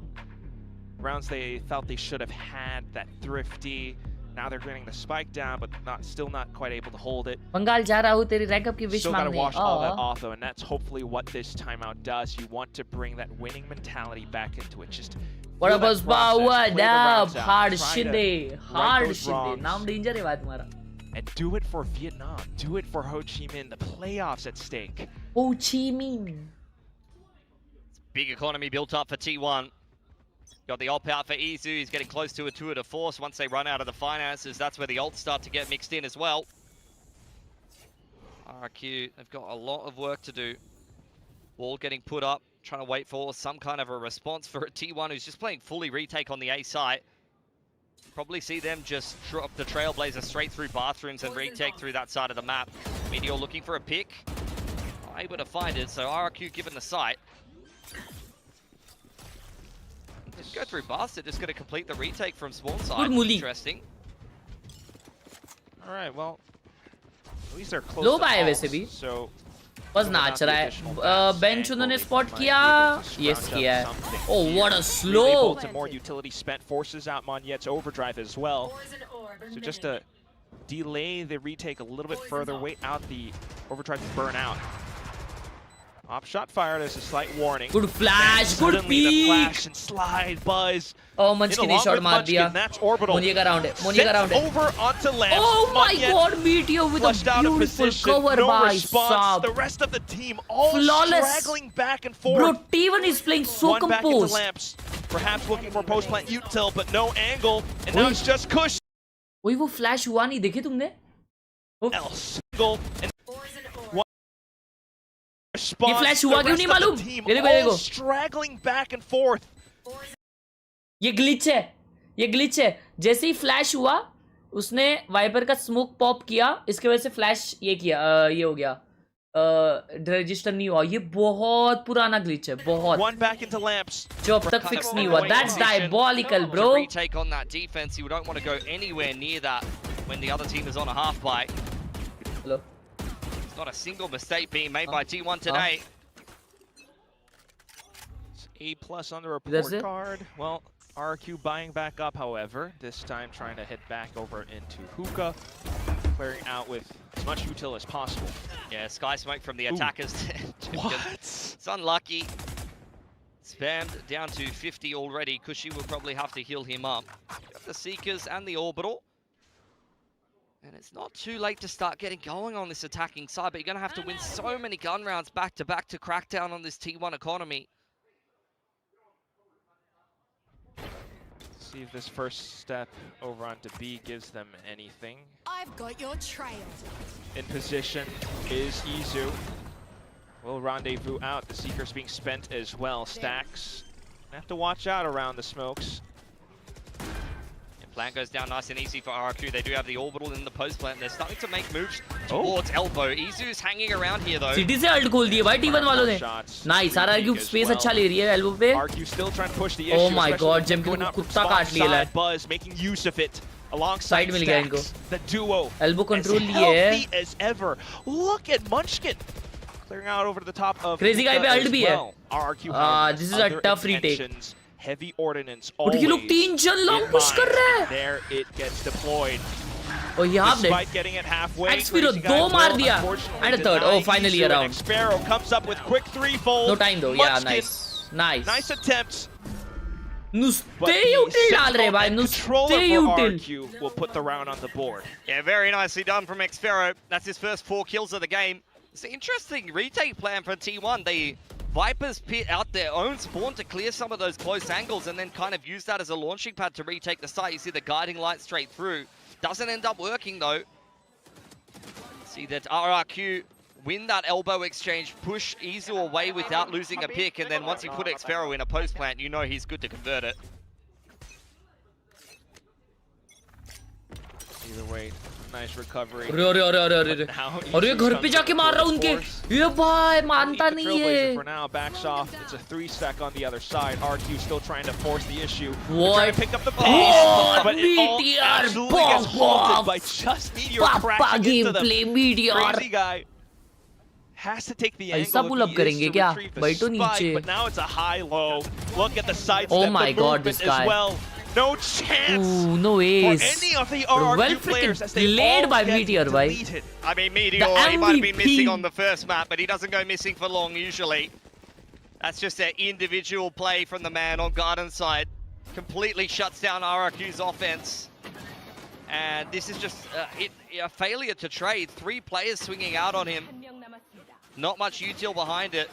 [SPEAKER 5] rounds they felt they should have had that Thrifty. Now they're getting the spike down, but still not quite able to hold it.
[SPEAKER 4] Bengal जा रहा हूँ तेरी rank up की wish
[SPEAKER 5] Still got to
[SPEAKER 4] मांगने.
[SPEAKER 5] wash all that off, though, and that's hopefully what this timeout does. You want to bring that winning mentality back into it. Just
[SPEAKER 4] what about
[SPEAKER 5] hard
[SPEAKER 4] shinde, hard shinde. नाम danger है बात तुम्हारा.
[SPEAKER 5] And do it for Vietnam. Do it for Ho Chi Minh. The playoffs at stake.
[SPEAKER 4] Ho Chi Minh.
[SPEAKER 6] Big economy built up for T1. Got the ult out for Izu. He's getting close to a tour de force. Once they run out of the finances, that's where the ults start to get mixed in as well. RRQ, they've got a lot of work to do. Wall getting put up, trying to wait for some kind of a response for a T1 who's just playing fully retake on the A site. Probably see them just drop the Trailblazer straight through bathrooms and retake through that side of the map. Meteor looking for a pick. Able to find it, so RRQ given the site. Just go through Bastard, just going to complete the retake from spawn side. Interesting.
[SPEAKER 5] Alright, well, at least they're close
[SPEAKER 4] Low
[SPEAKER 5] to
[SPEAKER 4] by
[SPEAKER 5] all,
[SPEAKER 4] वैसे भी.
[SPEAKER 5] so
[SPEAKER 4] बस नाच रहा है. Bench उन्होंने spot किया. Yes किया है. Oh, what a slow.
[SPEAKER 5] More utility spent forces out Monyet's overdrive as well. So just to delay the retake a little bit further, wait out the overdrive to burn out. Op shot fired as a slight warning.
[SPEAKER 4] Good flash, good peek.
[SPEAKER 5] The flash and slide buzz.
[SPEAKER 4] Oh, Munchkin ने shot मार दिया.
[SPEAKER 5] That's orbital.
[SPEAKER 4] Monia का round है. Monia का round है.
[SPEAKER 5] Over onto lamps.
[SPEAKER 4] Oh my God, Meteor with a beautiful cover by Saab.
[SPEAKER 5] The rest of the team all
[SPEAKER 4] flawless,
[SPEAKER 5] straggling back and forth.
[SPEAKER 4] Bro, T1 is playing so
[SPEAKER 5] One
[SPEAKER 4] composed.
[SPEAKER 5] back into lamps, perhaps looking for post plant util, but no angle, and now it's just Kush.
[SPEAKER 4] वही वो flash हुआ नहीं देखे तुमने?
[SPEAKER 5] Single and
[SPEAKER 4] ये flash हुआ क्यों नहीं मालूम? ये देखो
[SPEAKER 5] straggling back and forth.
[SPEAKER 4] ये glitch है. जैसे ही flash हुआ, उसने वाइपर का smoke pop किया, इसके वजह से flash ये किया, ये हो गया. Register नहीं हुआ. ये बहुत पुराना glitch है, बहुत.
[SPEAKER 5] One back into lamps.
[SPEAKER 4] जो अब तक fix नहीं हुआ. That's diabolical, bro.
[SPEAKER 6] Retake on that defense, you don't want to go anywhere near that when the other team is on a half bite.
[SPEAKER 4] Hello.
[SPEAKER 6] Not a single mistake being made by T1 today.
[SPEAKER 5] It's A+ on the report card. Well, RRQ buying back up, however. This time trying to hit back over into hookah. Clearing out with as much util as possible.
[SPEAKER 6] Yeah, sky smoke from the attackers.
[SPEAKER 5] What?
[SPEAKER 6] It's unlucky. Spammed down to 50 already. Kushi will probably have to heal him up. Got the Seekers and the Orbital. And it's not too late to start getting going on this attacking side, but you're going to have to win so many gun rounds back to back to crack down on this T1 economy.
[SPEAKER 5] See if this first step over onto B gives them anything.
[SPEAKER 11] I've got your trail.
[SPEAKER 5] In position is Izu. Will rendezvous out. The Seeker's being spent as well. Stacks. Have to watch out around the smokes.
[SPEAKER 6] Plant goes down nice and easy for RRQ. They do have the orbital in the post plant. They're starting to make moves towards elbow. Izu's hanging around here though.
[SPEAKER 4] City से ult खोल दिए भाई T1 वालों ने. Nice. RRQ space अच्छा ले रही है elbow पे.
[SPEAKER 5] RRQ still trying to push the issue.
[SPEAKER 4] Oh my God, Jim को कुत्ता काट लिया है.
[SPEAKER 5] Buzz making use of it. Alongside
[SPEAKER 4] Side मिल गया इनको.
[SPEAKER 5] The duo.
[SPEAKER 4] Elbow control लिए
[SPEAKER 5] है. Healthy as ever. Look at Munchkin. Clearing out over the top of
[SPEAKER 4] Crazy guy पे ult भी है.
[SPEAKER 5] RRQ.
[SPEAKER 4] This is a tough retake.
[SPEAKER 5] Heavy ordnance
[SPEAKER 4] always. ये लोग 3 जन long push कर रहे हैं.
[SPEAKER 5] There it gets deployed.
[SPEAKER 4] Oh, यहाँ पे.
[SPEAKER 5] Despite getting it halfway.
[SPEAKER 4] Xpiro 2 मार दिया. And a third. Oh, finally around.
[SPEAKER 5] Sparrow comes up with quick threefold.
[SPEAKER 4] No time though. Yeah, nice. Nice.
[SPEAKER 5] Nice attempts.
[SPEAKER 4] नुस्ते util डाल रहे भाई. नुस्ते util.
[SPEAKER 5] Will put the round on the board.
[SPEAKER 6] Yeah, very nicely done from Xpiro. That's his first 4 kills of the game. It's an interesting retake plan for T1. They Vipers pit out their own spawn to clear some of those close angles and then kind of use that as a launching pad to retake the site. You see the guiding light straight through. Doesn't end up working though. See that RRQ win that elbow exchange, push Izu away without losing a pick, and then once you put Xpero in a post plant, you know he's good to convert it.
[SPEAKER 5] Either way, nice recovery.
[SPEAKER 4] और ये घर पे जाके मार रहा उनके. ये भाई मानता नहीं है.
[SPEAKER 5] For now, backs off. It's a 3-stack on the other side. RQ still trying to force the issue.
[SPEAKER 4] What?
[SPEAKER 5] Trying to pick up the pace, but it all
[SPEAKER 4] Meteor,
[SPEAKER 5] absolutely gets halted by just Meteor crashing into the
[SPEAKER 4] Meteor.
[SPEAKER 5] Crazy guy has to take the
[SPEAKER 4] ऐसा
[SPEAKER 5] angle
[SPEAKER 4] pull up
[SPEAKER 5] if he is
[SPEAKER 4] करेंगे
[SPEAKER 5] to
[SPEAKER 4] क्या?
[SPEAKER 5] retrieve the
[SPEAKER 4] बैठो
[SPEAKER 5] spike,
[SPEAKER 4] नीचे.
[SPEAKER 5] but now it's a high-low. Look at the sidestep,
[SPEAKER 4] Oh my
[SPEAKER 5] the
[SPEAKER 4] God,
[SPEAKER 5] movement
[SPEAKER 4] this guy.
[SPEAKER 5] as well. No chance
[SPEAKER 4] Ooh, no
[SPEAKER 5] for
[SPEAKER 4] ace.
[SPEAKER 5] any of the RRQ
[SPEAKER 4] Well
[SPEAKER 5] players as
[SPEAKER 4] freaking
[SPEAKER 5] they
[SPEAKER 4] laid
[SPEAKER 5] all
[SPEAKER 4] by
[SPEAKER 5] get
[SPEAKER 4] Meteor, bhai.
[SPEAKER 5] deleted.
[SPEAKER 6] I mean, Meteor,
[SPEAKER 4] The
[SPEAKER 6] he might have been
[SPEAKER 4] MVP.
[SPEAKER 6] missing on the first map, but he doesn't go missing for long usually. That's just an individual play from the man on Garden side. Completely shuts down RRQ's offense. And this is just a failure to trade. 3 players swinging out on him. Not much util behind it.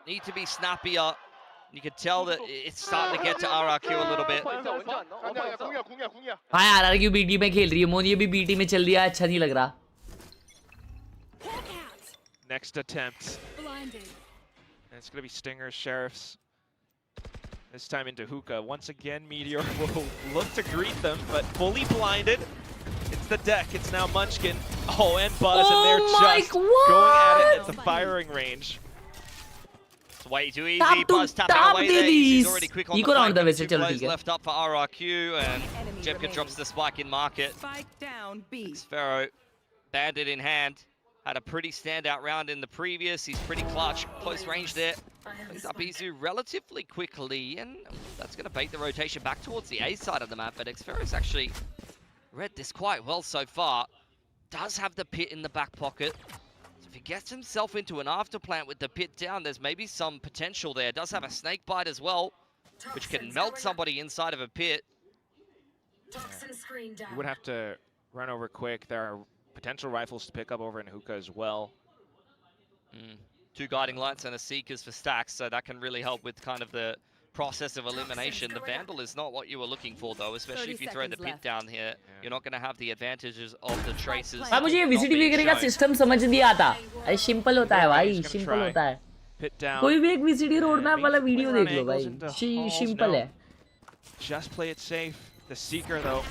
[SPEAKER 6] Need to be snappier. You can tell that it's starting to get to RRQ a little bit.
[SPEAKER 4] हाँ यार RRQ BT में खेल रही है मोन ये भी BT में चल रही है अच्छा नहीं लग रहा
[SPEAKER 5] Next attempt.
[SPEAKER 11] Blinded.
[SPEAKER 5] And it's going to be Stingers, Sheriffs. This time into Hookah. Once again, Meteor will look to greet them, but fully blinded. It's the deck. It's now Munchkin. Oh, and Buzz, and they're just going at it at the firing range.
[SPEAKER 6] It's way too easy. Buzz tapping away there. He's already quick on the flank. 2 players left up for RRQ, and Jemka drops the spike in market.
[SPEAKER 11] Spike down B.
[SPEAKER 6] Sphero, bandit in hand. Had a pretty standout round in the previous. He's pretty clutch. Close range there. Brings up Izu relatively quickly, and that's going to bait the rotation back towards the A side of the map. But Xfero's actually read this quite well so far. Does have the pit in the back pocket. So if he gets himself into an afterplant with the pit down, there's maybe some potential there. Does have a snake bite as well, which can melt somebody inside of a pit.
[SPEAKER 5] You would have to run over quick. There are potential rifles to pick up over in Hookah as well.
[SPEAKER 6] 2 guiding lights and a seekers for stacks, so that can really help with kind of the process of elimination. The Vandal is not what you were looking for though, especially if you throw the pit down here. You're not going to have the advantages of the traces.
[SPEAKER 4] अब मुझे ये VCT वगैरह का system समझ नहीं आता अरे simple होता है भाई सिंपल होता है कोई भी एक VCT रोड मैप वाला वीडियो देख लो भाई सिंपल है
[SPEAKER 5] Just play it safe. The Seeker though,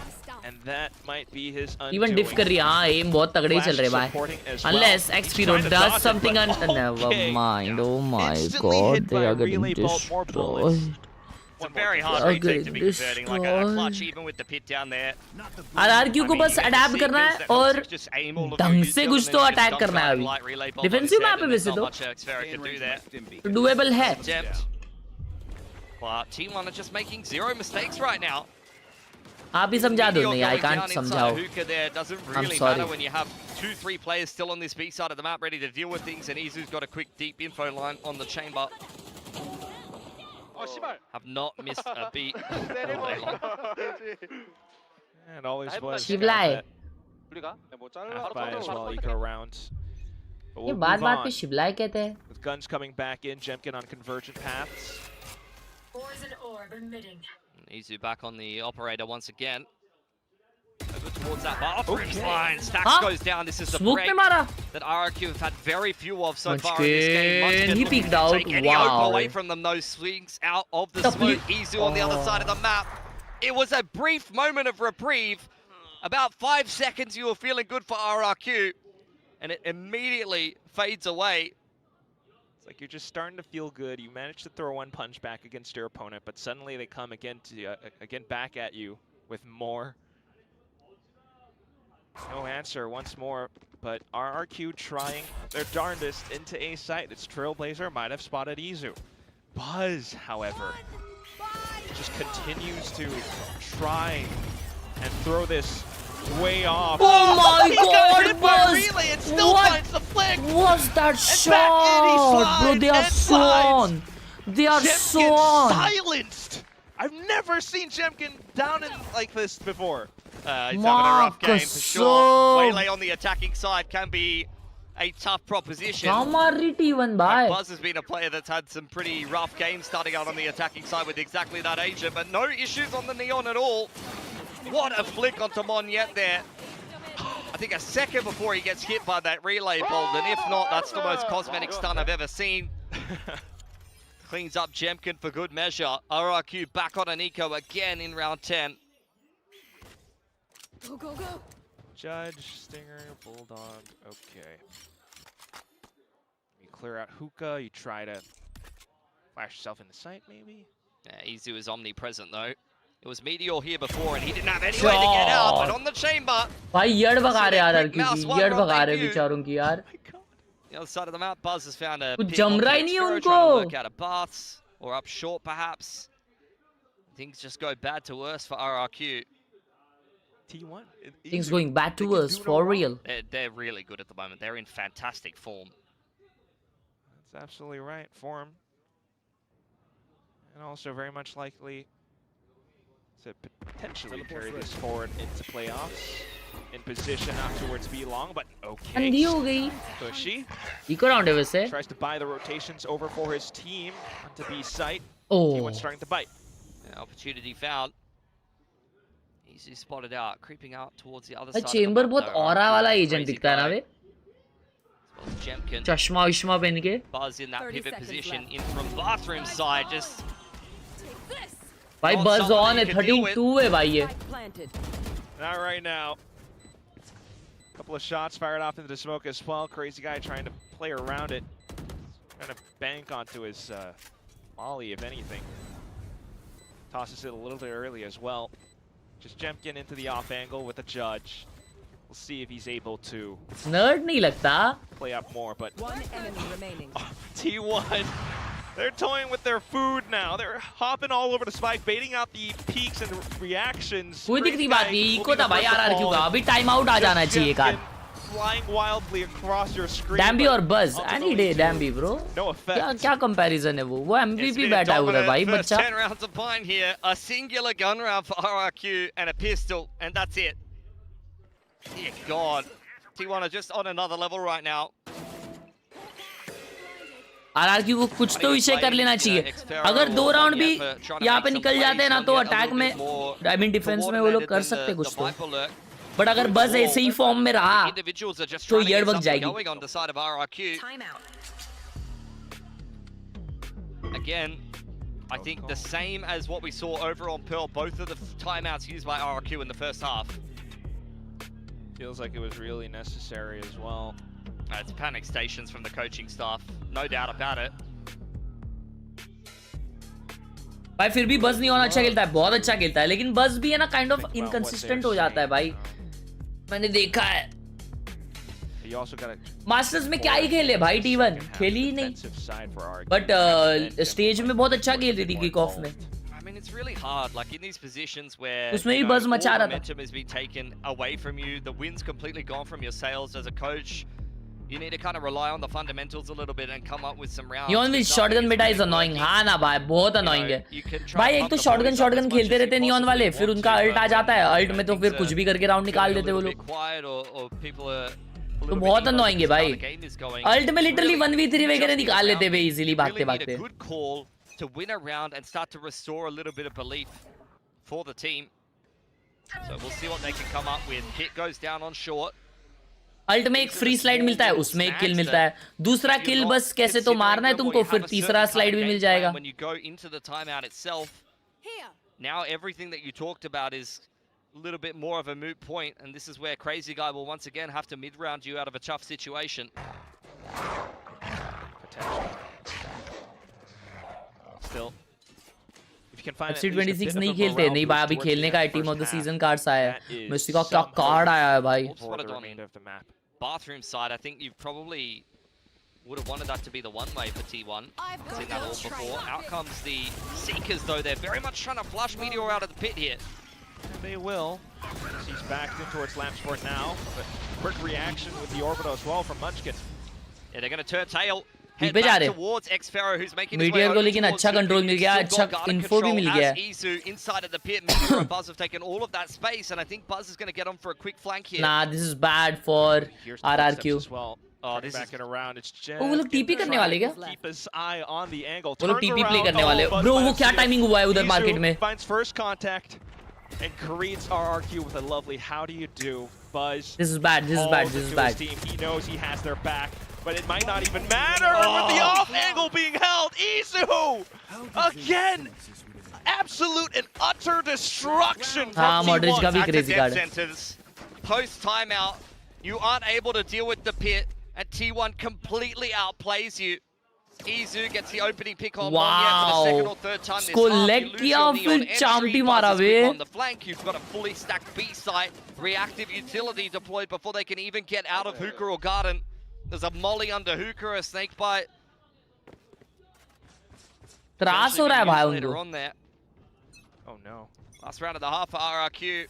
[SPEAKER 5] and that might be his undoing.
[SPEAKER 4] Even diff कर रही है हाँ एम बहुत तगड़े ही चल रहे भाई unless Xfero does something never mind oh my god they are getting destroyed
[SPEAKER 6] it's a very hard retake to be converting like a clutch even with the pit down there
[SPEAKER 4] RRQ को बस adapt करना है और ढंग से कुछ तो attack करना है अभी डिफेंसिव मैप है वैसे तो डुएबल है
[SPEAKER 6] but T1 are just making 0 mistakes right now.
[SPEAKER 4] आप ही समझा दो नहीं I can't समझाओ
[SPEAKER 6] I'm sorry when you have 2-3 players still on this B side of the map ready to deal with things, and Izu's got a quick deep info line on the chamber. Have not missed a beat all day long.
[SPEAKER 5] And always was
[SPEAKER 4] शिवलाय
[SPEAKER 5] by as well eco rounds.
[SPEAKER 4] ये बात पे शिवलाय कहते हैं
[SPEAKER 5] With guns coming back in, Jemkin on convergent paths.
[SPEAKER 6] Izu back on the operator once again. Over towards that bathroom line. Stacks goes down. This is the break that RRQ have had very few of so far in this game. Munchkin
[SPEAKER 4] he peeked out.
[SPEAKER 6] Take any hope away from them. Those swings out of the smoke. Izu on the other side of the map. It was a brief moment of reprieve. About 5 seconds you were feeling good for RRQ. And it immediately fades away.
[SPEAKER 5] It's like you're just starting to feel good. You managed to throw 1 punch back against your opponent, but suddenly they come again back at you with more. No answer once more, but RRQ trying their darndest into A site. It's Trailblazer might have spotted Izu. Buzz, however, just continues to try and throw this way off.
[SPEAKER 4] Oh my god, Buzz!
[SPEAKER 6] It still finds the flick.
[SPEAKER 4] Was that shot? Bro, they are so on. They are so on.
[SPEAKER 5] Silenced. I've never seen Jemkin down in like this before.
[SPEAKER 6] He's having a rough game for sure. Waylay on the attacking side can be a tough proposition.
[SPEAKER 4] Buzz
[SPEAKER 6] has been a player that's had some pretty rough games starting out on the attacking side with exactly that agent, but no issues on the Neon at all. What a flick onto Monyet there. I think a second before he gets hit by that relay bolt, and if not, that's the most cosmetic stun I've ever seen. Cleans up Jemkin for good measure. RRQ back on an eco again in round 10.
[SPEAKER 11] Go, go, go.
[SPEAKER 5] Judge, Stinger, Bulldog, okay. You clear out Hookah, you try to flash yourself in the sight maybe?
[SPEAKER 6] Yeah, Izu is omnipresent though. It was Meteor here before, and he didn't have any way to get out, but on the chamber.
[SPEAKER 4] भाई यड़ भगा रहे यार RRQ की, यड़ भगा रहे बेचारों की यार.
[SPEAKER 6] The other side of the map, Buzz has found a
[SPEAKER 4] कुछ
[SPEAKER 6] pick
[SPEAKER 4] जम
[SPEAKER 6] onto
[SPEAKER 4] रहा ही
[SPEAKER 6] its
[SPEAKER 4] नहीं है
[SPEAKER 6] Pharaoh,
[SPEAKER 4] उनको.
[SPEAKER 6] trying to work out of baths or up short perhaps. Things just go bad to worse for RRQ.
[SPEAKER 5] T1.
[SPEAKER 4] Things going bad to us for real.
[SPEAKER 6] They're really good at the moment. They're in fantastic form.
[SPEAKER 5] That's absolutely right. Form. And also very much likely to potentially carry this forward into playoffs. In position up towards B long, but okay.
[SPEAKER 4] अंधी हो गई.
[SPEAKER 5] Pushy.
[SPEAKER 4] Eco round है वैसे.
[SPEAKER 5] Tries to buy the rotations over for his team onto B site.
[SPEAKER 4] Oh.
[SPEAKER 5] T1 starting to bite.
[SPEAKER 6] Opportunity found. Easy spotted out, creeping out towards the other side.
[SPEAKER 4] Chamber बहुत aura वाला agent दिखता है ना वे. चश्मा विश्मा पहन के.
[SPEAKER 6] Buzz in that pivot position in from bathroom side, just.
[SPEAKER 4] भाई Buzz on है 32 है भाई ये.
[SPEAKER 5] Not right now. Couple of shots fired off into the smoke as well. Crazy guy trying to play around it. Trying to bank onto his molly, if anything. Tosses it a little bit early as well. Just Jemkin into the off angle with the judge. We'll see if he's able to
[SPEAKER 4] nerd नहीं लगता.
[SPEAKER 5] Play up more, but
[SPEAKER 11] one enemy remaining.
[SPEAKER 5] T1, they're toying with their food now. They're hopping all over the spike, baiting out the peaks and reactions.
[SPEAKER 4] कोई दिक्कत बात नहीं. Eco था भाई RRQ का. अभी टाइम आउट आ जाना चाहिए car.
[SPEAKER 5] Flying wildly across your screen.
[SPEAKER 4] Dambi और Buzz, any day Dambi bro.
[SPEAKER 5] No effect.
[SPEAKER 4] क्या comparison है वो MVP बैठा है उधर भाई बच्चा.
[SPEAKER 6] 10 rounds of pine here, a singular gun round for RRQ and a pistol, and that's it. Dear God, T1 are just on another level right now.
[SPEAKER 4] RRQ को कुछ तो विषय कर लेना चाहिए. अगर 2 राउंड भी यहाँ पे निकल जाते हैं ना तो अटैक में, I mean डिफेंस में वो लोग कर सकते हैं कुछ तो. बट अगर बस ऐसे ही फॉर्म में रहा तो येड़ बग जाएगी.
[SPEAKER 6] Again, I think the same as what we saw over on Pearl, both of the timeouts used by RRQ in the first half.
[SPEAKER 5] Feels like it was really necessary as well.
[SPEAKER 6] It's panic stations from the coaching staff, no doubt about it.
[SPEAKER 4] भाई फिर भी बस नहीं होना अच्छा खेलता है, बहुत अच्छा खेलता है, लेकिन बस भी है ना काइंड ऑफ इनकंसिस्टेंट हो जाता है भाई. मैंने देखा है. मास्टर्स में क्या ही खेले भाई. T1 खेली ही नहीं, बट स्टेज में बहुत अच्छा खेल रही थी किक ऑफ में.
[SPEAKER 6] It's really hard, like in these positions where
[SPEAKER 4] उसमें भी बस मचा रहा था.
[SPEAKER 6] Momentum has been taken away from you, the win's completely gone from your sails as a coach. You need to kind of rely on the fundamentals a little bit and come up with some rounds.
[SPEAKER 4] Neon with shotgun beta is annoying. हाँ ना भाई बहुत annoying है. भाई एक तो shotgun खेलते रहते Neon वाले, फिर उनका अल्ट आ जाता है. अल्ट में तो फिर कुछ भी करके राउंड निकाल देते वो लोग. तो बहुत annoying है भाई. अल्ट में literally 1v3 वगैरह निकाल लेते वे easily भागते भागते.
[SPEAKER 6] To win a round and start to restore a little bit of belief for the team. So we'll see what they can come up with. Hit goes down on short.
[SPEAKER 4] Ult में एक free slide मिलता है, उसमें एक किल मिलता है. दूसरा किल बस कैसे तो मारना है तुमको, फिर तीसरा स्लाइड भी मिल जाएगा.
[SPEAKER 6] When you go into the timeout itself, now everything that you talked about is a little bit more of a moot point, and this is where Crazy Guy will once again have to mid-round you out of a tough situation.
[SPEAKER 5] Still,
[SPEAKER 4] FC26 नहीं खेलते, नहीं भाई अभी खेलने का team of the season cards आया है. Messi का क्या कार्ड आया है भाई.
[SPEAKER 6] Bathroom side, I think you probably would have wanted that to be the one way for T1. Seen that all before. Out comes the Seekers though. They're very much trying to flush Meteor out of the pit here.
[SPEAKER 5] And they will. He's backed in towards Lapsport now, but quick reaction with the orbital as well from Munchkin.
[SPEAKER 6] Yeah, they're going to turn tail.
[SPEAKER 4] Head back
[SPEAKER 6] towards X-Pharaoh, who's making his way
[SPEAKER 4] Meteor को लेकिन अच्छा control मिल गया, अच्छा info भी मिल गया.
[SPEAKER 6] Isu inside of the pit, Meteor and Buzz have taken all of that space, and I think Buzz is going to get on for a quick flank here.
[SPEAKER 4] Nah, this is bad for RRQ.
[SPEAKER 5] Oh, this is back around. It's Jen.
[SPEAKER 4] वो लोग TP करने वाले क्या?
[SPEAKER 5] Keep his eye on the angle.
[SPEAKER 4] वो लोग TP play करने वाले. Bro, वो क्या टाइमिंग हुआ है उधर मार्केट में?
[SPEAKER 5] Finds first contact and greets RRQ with a lovely how do you do, Buzz.
[SPEAKER 4] This is bad. This is bad. This is bad.
[SPEAKER 5] He knows he has their back. But it might not even matter with the off angle being held. Isu! Again! Absolute and utter destruction from
[SPEAKER 4] Modric का भी crazy card.
[SPEAKER 6] Post timeout, you aren't able to deal with the pit, and T1 completely outplays you. Izu gets the opening pick on Monyet for the second or third time this half.
[SPEAKER 4] leg किया फिर चांटी मारा बे.
[SPEAKER 6] On the flank, you've got a fully stacked B site, reactive utility deployed before they can even get out of hookah or garden. There's a molly under hookah, a snake bite.
[SPEAKER 4] त्रास हो रहा है भाई उनको.
[SPEAKER 6] On there.
[SPEAKER 5] Oh no.
[SPEAKER 6] Last round of the half for RRQ.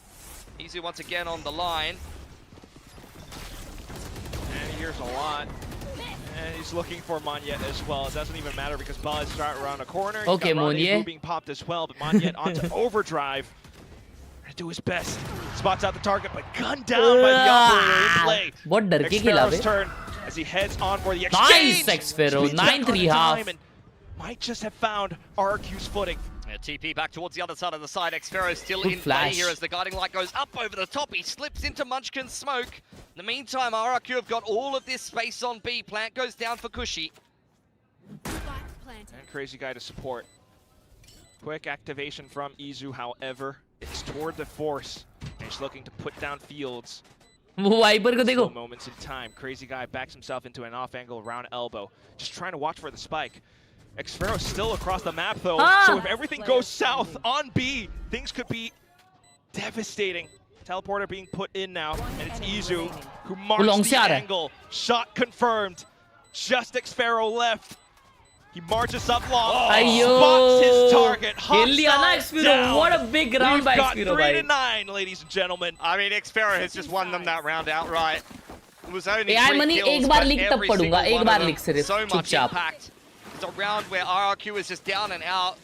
[SPEAKER 6] Izu once again on the line.
[SPEAKER 5] And he hears a lot. And he's looking for Monyet as well. It doesn't even matter because Ball is right around a corner.
[SPEAKER 4] Okay, Monyet
[SPEAKER 5] being popped as well, but Monyet onto overdrive. Gonna do his best. Spots out the target, but gunned down by the operator in play.
[SPEAKER 4] बहुत डर के खिला बे.
[SPEAKER 5] turn as he heads on for the exchange.
[SPEAKER 4] Nice Xpharaoh, 9-3 half.
[SPEAKER 5] Might just have found RRQ's footing.
[SPEAKER 6] Yeah, TP back towards the other side of the side. Xpharaoh still in play here as the guiding light goes up over the top. He slips into Munchkin's smoke. In the meantime, RRQ have got all of this space on B. Plant goes down for Cushy.
[SPEAKER 5] And Crazy Guy to support. Quick activation from Izu, however. It's toward the force. And he's looking to put down Fields.
[SPEAKER 4] Slow
[SPEAKER 5] moments in time. Crazy Guy backs himself into an off angle round elbow. Just trying to watch for the spike. Xpharaoh still across the map though, so if everything goes south on B, things could be devastating. Teleporter being put in now, and it's Izu who marks the angle. Shot confirmed. Just Xpharaoh left. He marches up long, spots his target. Down.
[SPEAKER 4] What a big round by
[SPEAKER 5] Xpharaoh. 3-9, ladies and gentlemen.
[SPEAKER 6] I mean, Xpharaoh has just won them that round outright. It was only 3 kills,
[SPEAKER 4] एक बार लिख तब पढ़ूंगा, एक बार लिख सिर्फ
[SPEAKER 6] चुपचाप. It's a round where RRQ is just down and out.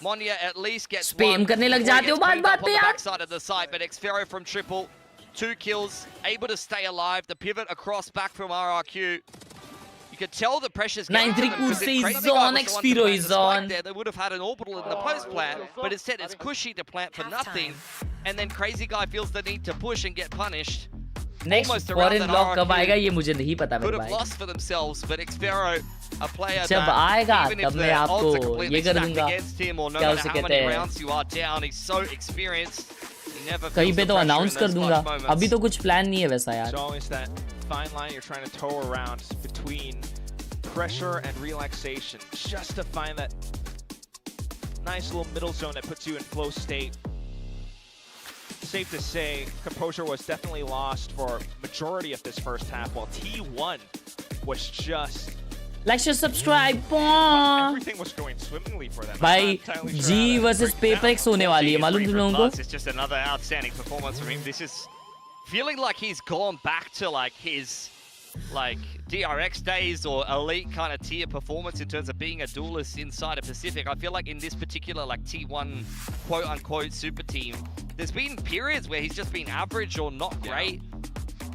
[SPEAKER 6] Monyet at least gets
[SPEAKER 4] Spam करने लग जाते हो बात-बात पे यार.
[SPEAKER 6] Backside of the site, but Xpharaoh from triple, 2 kills, able to stay alive. The pivot across back from RRQ. You could tell the pressure's getting to them because if Crazy Guy was the one to plant the spike there, they would have had an orbital in the post plant, but instead it's Cushy to plant for nothing, and then Crazy Guy feels the need to push and get punished.
[SPEAKER 4] Next foreign block कब आएगा ये मुझे नहीं पता मेरे भाई.
[SPEAKER 6] Could have lost for themselves, but Xpharaoh, a player
[SPEAKER 4] जब आएगा तब मैं आपको ये कर दूंगा.
[SPEAKER 6] क्या उसे कहते हैं? He's so experienced.
[SPEAKER 4] कहीं पे तो अनाउंस कर दूंगा. अभी तो कुछ प्लान नहीं है वैसा यार.
[SPEAKER 5] It's always that fine line you're trying to toe around between pressure and relaxation, just to find that nice little middle zone that puts you in flow state. Safe to say, composure was definitely lost for majority of this first half, while T1 was just...
[SPEAKER 4] Like, share, subscribe,
[SPEAKER 5] everything was going swimmingly for them.
[SPEAKER 4] Bhai, G versus PACIFIC होने वाली है, मालूम तुम लोगों को?
[SPEAKER 6] It's just another outstanding performance from him. This is feeling like he's gone back to like his DRX days or elite kind of tier performance in terms of being a duelist inside of Pacific. I feel like in this particular like T1 quote-unquote super team, there's been periods where he's just been average or not great,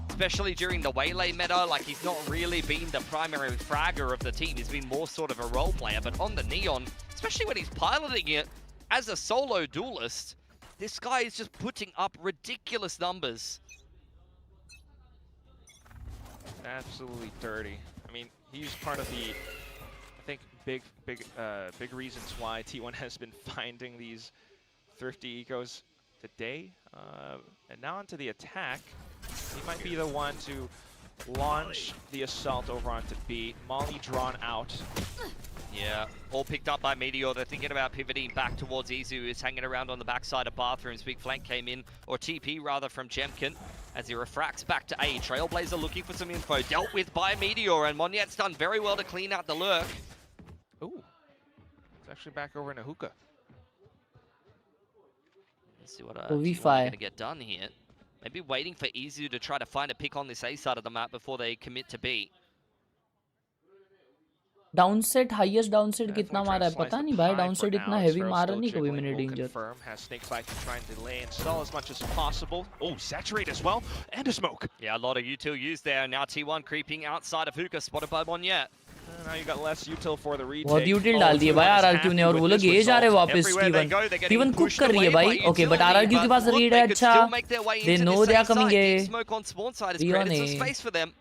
[SPEAKER 6] especially during the Waylay meta. Like, he's not really been the primary fragger of the team. He's been more sort of a role player, but on the Neon, especially when he's piloting it as a solo duelist, this guy is just putting up ridiculous numbers.
[SPEAKER 5] Absolutely dirty. I mean, he's part of the, I think, big reasons why T1 has been finding these thrifty ecos today. And now onto the attack. He might be the one to launch the assault over onto B. Molly drawn out.
[SPEAKER 6] Yeah, all picked up by Meteor. They're thinking about pivoting back towards Izu, who's hanging around on the backside of Bathrooms. Big flank came in, or TP rather, from Jemkin as he refracts back to A. Trailblazer looking for some info. Dealt with by Meteor, and Monyet's done very well to clean out the lurk.
[SPEAKER 5] Ooh, it's actually back over in a hookah.
[SPEAKER 6] Let's see what we're going to get done here. Maybe waiting for Izu to try to find a pick on this A side of the map before they commit to B.
[SPEAKER 4] Downset highest downset कितना मारा है पता नहीं भाई. डाउनसेट इतना heavy मारा नहीं कभी मैंने danger.
[SPEAKER 5] Oh, saturate as well and a smoke.
[SPEAKER 6] Yeah, a lot of util used there. Now T1 creeping outside of hookah, spotted by Monyet.
[SPEAKER 5] Now you got less util for the retake.
[SPEAKER 4] बहुत util डाल दिए भाई RRQ ने, और वो लोग ये जा रहे वापस. T1 कुक कर रही है भाई. Okay, but RRQ के पास रीड है अच्छा. They know they are coming A. T1 ने.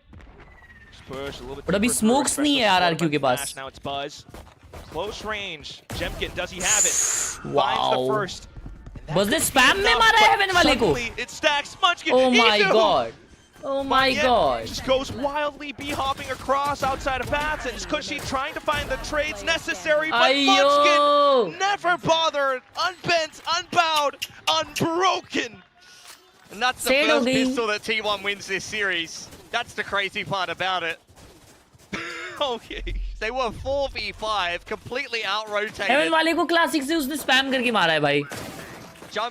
[SPEAKER 4] But अभी smokes नहीं है RRQ के पास.
[SPEAKER 5] Now it's Buzz. Close range. Jemkin, does he have it?
[SPEAKER 4] Wow.
[SPEAKER 5] Finds the first.
[SPEAKER 4] Buzz ने spam में मारा है heaven वाले को.
[SPEAKER 5] It stacks Munchkin.
[SPEAKER 4] Oh my god. Oh my god.
[SPEAKER 5] Just goes wildly b-hopping across outside of bats, and Cushy trying to find the trades necessary, but Munchkin never bothered, unbent, unbowed, unbroken.
[SPEAKER 6] And that's the first pistol that T1 wins this series. That's the crazy part about it. Okay. They were 4v5, completely out-rotated.
[SPEAKER 4] Heaven वाले को classic से उसने spam करके मारा है भाई.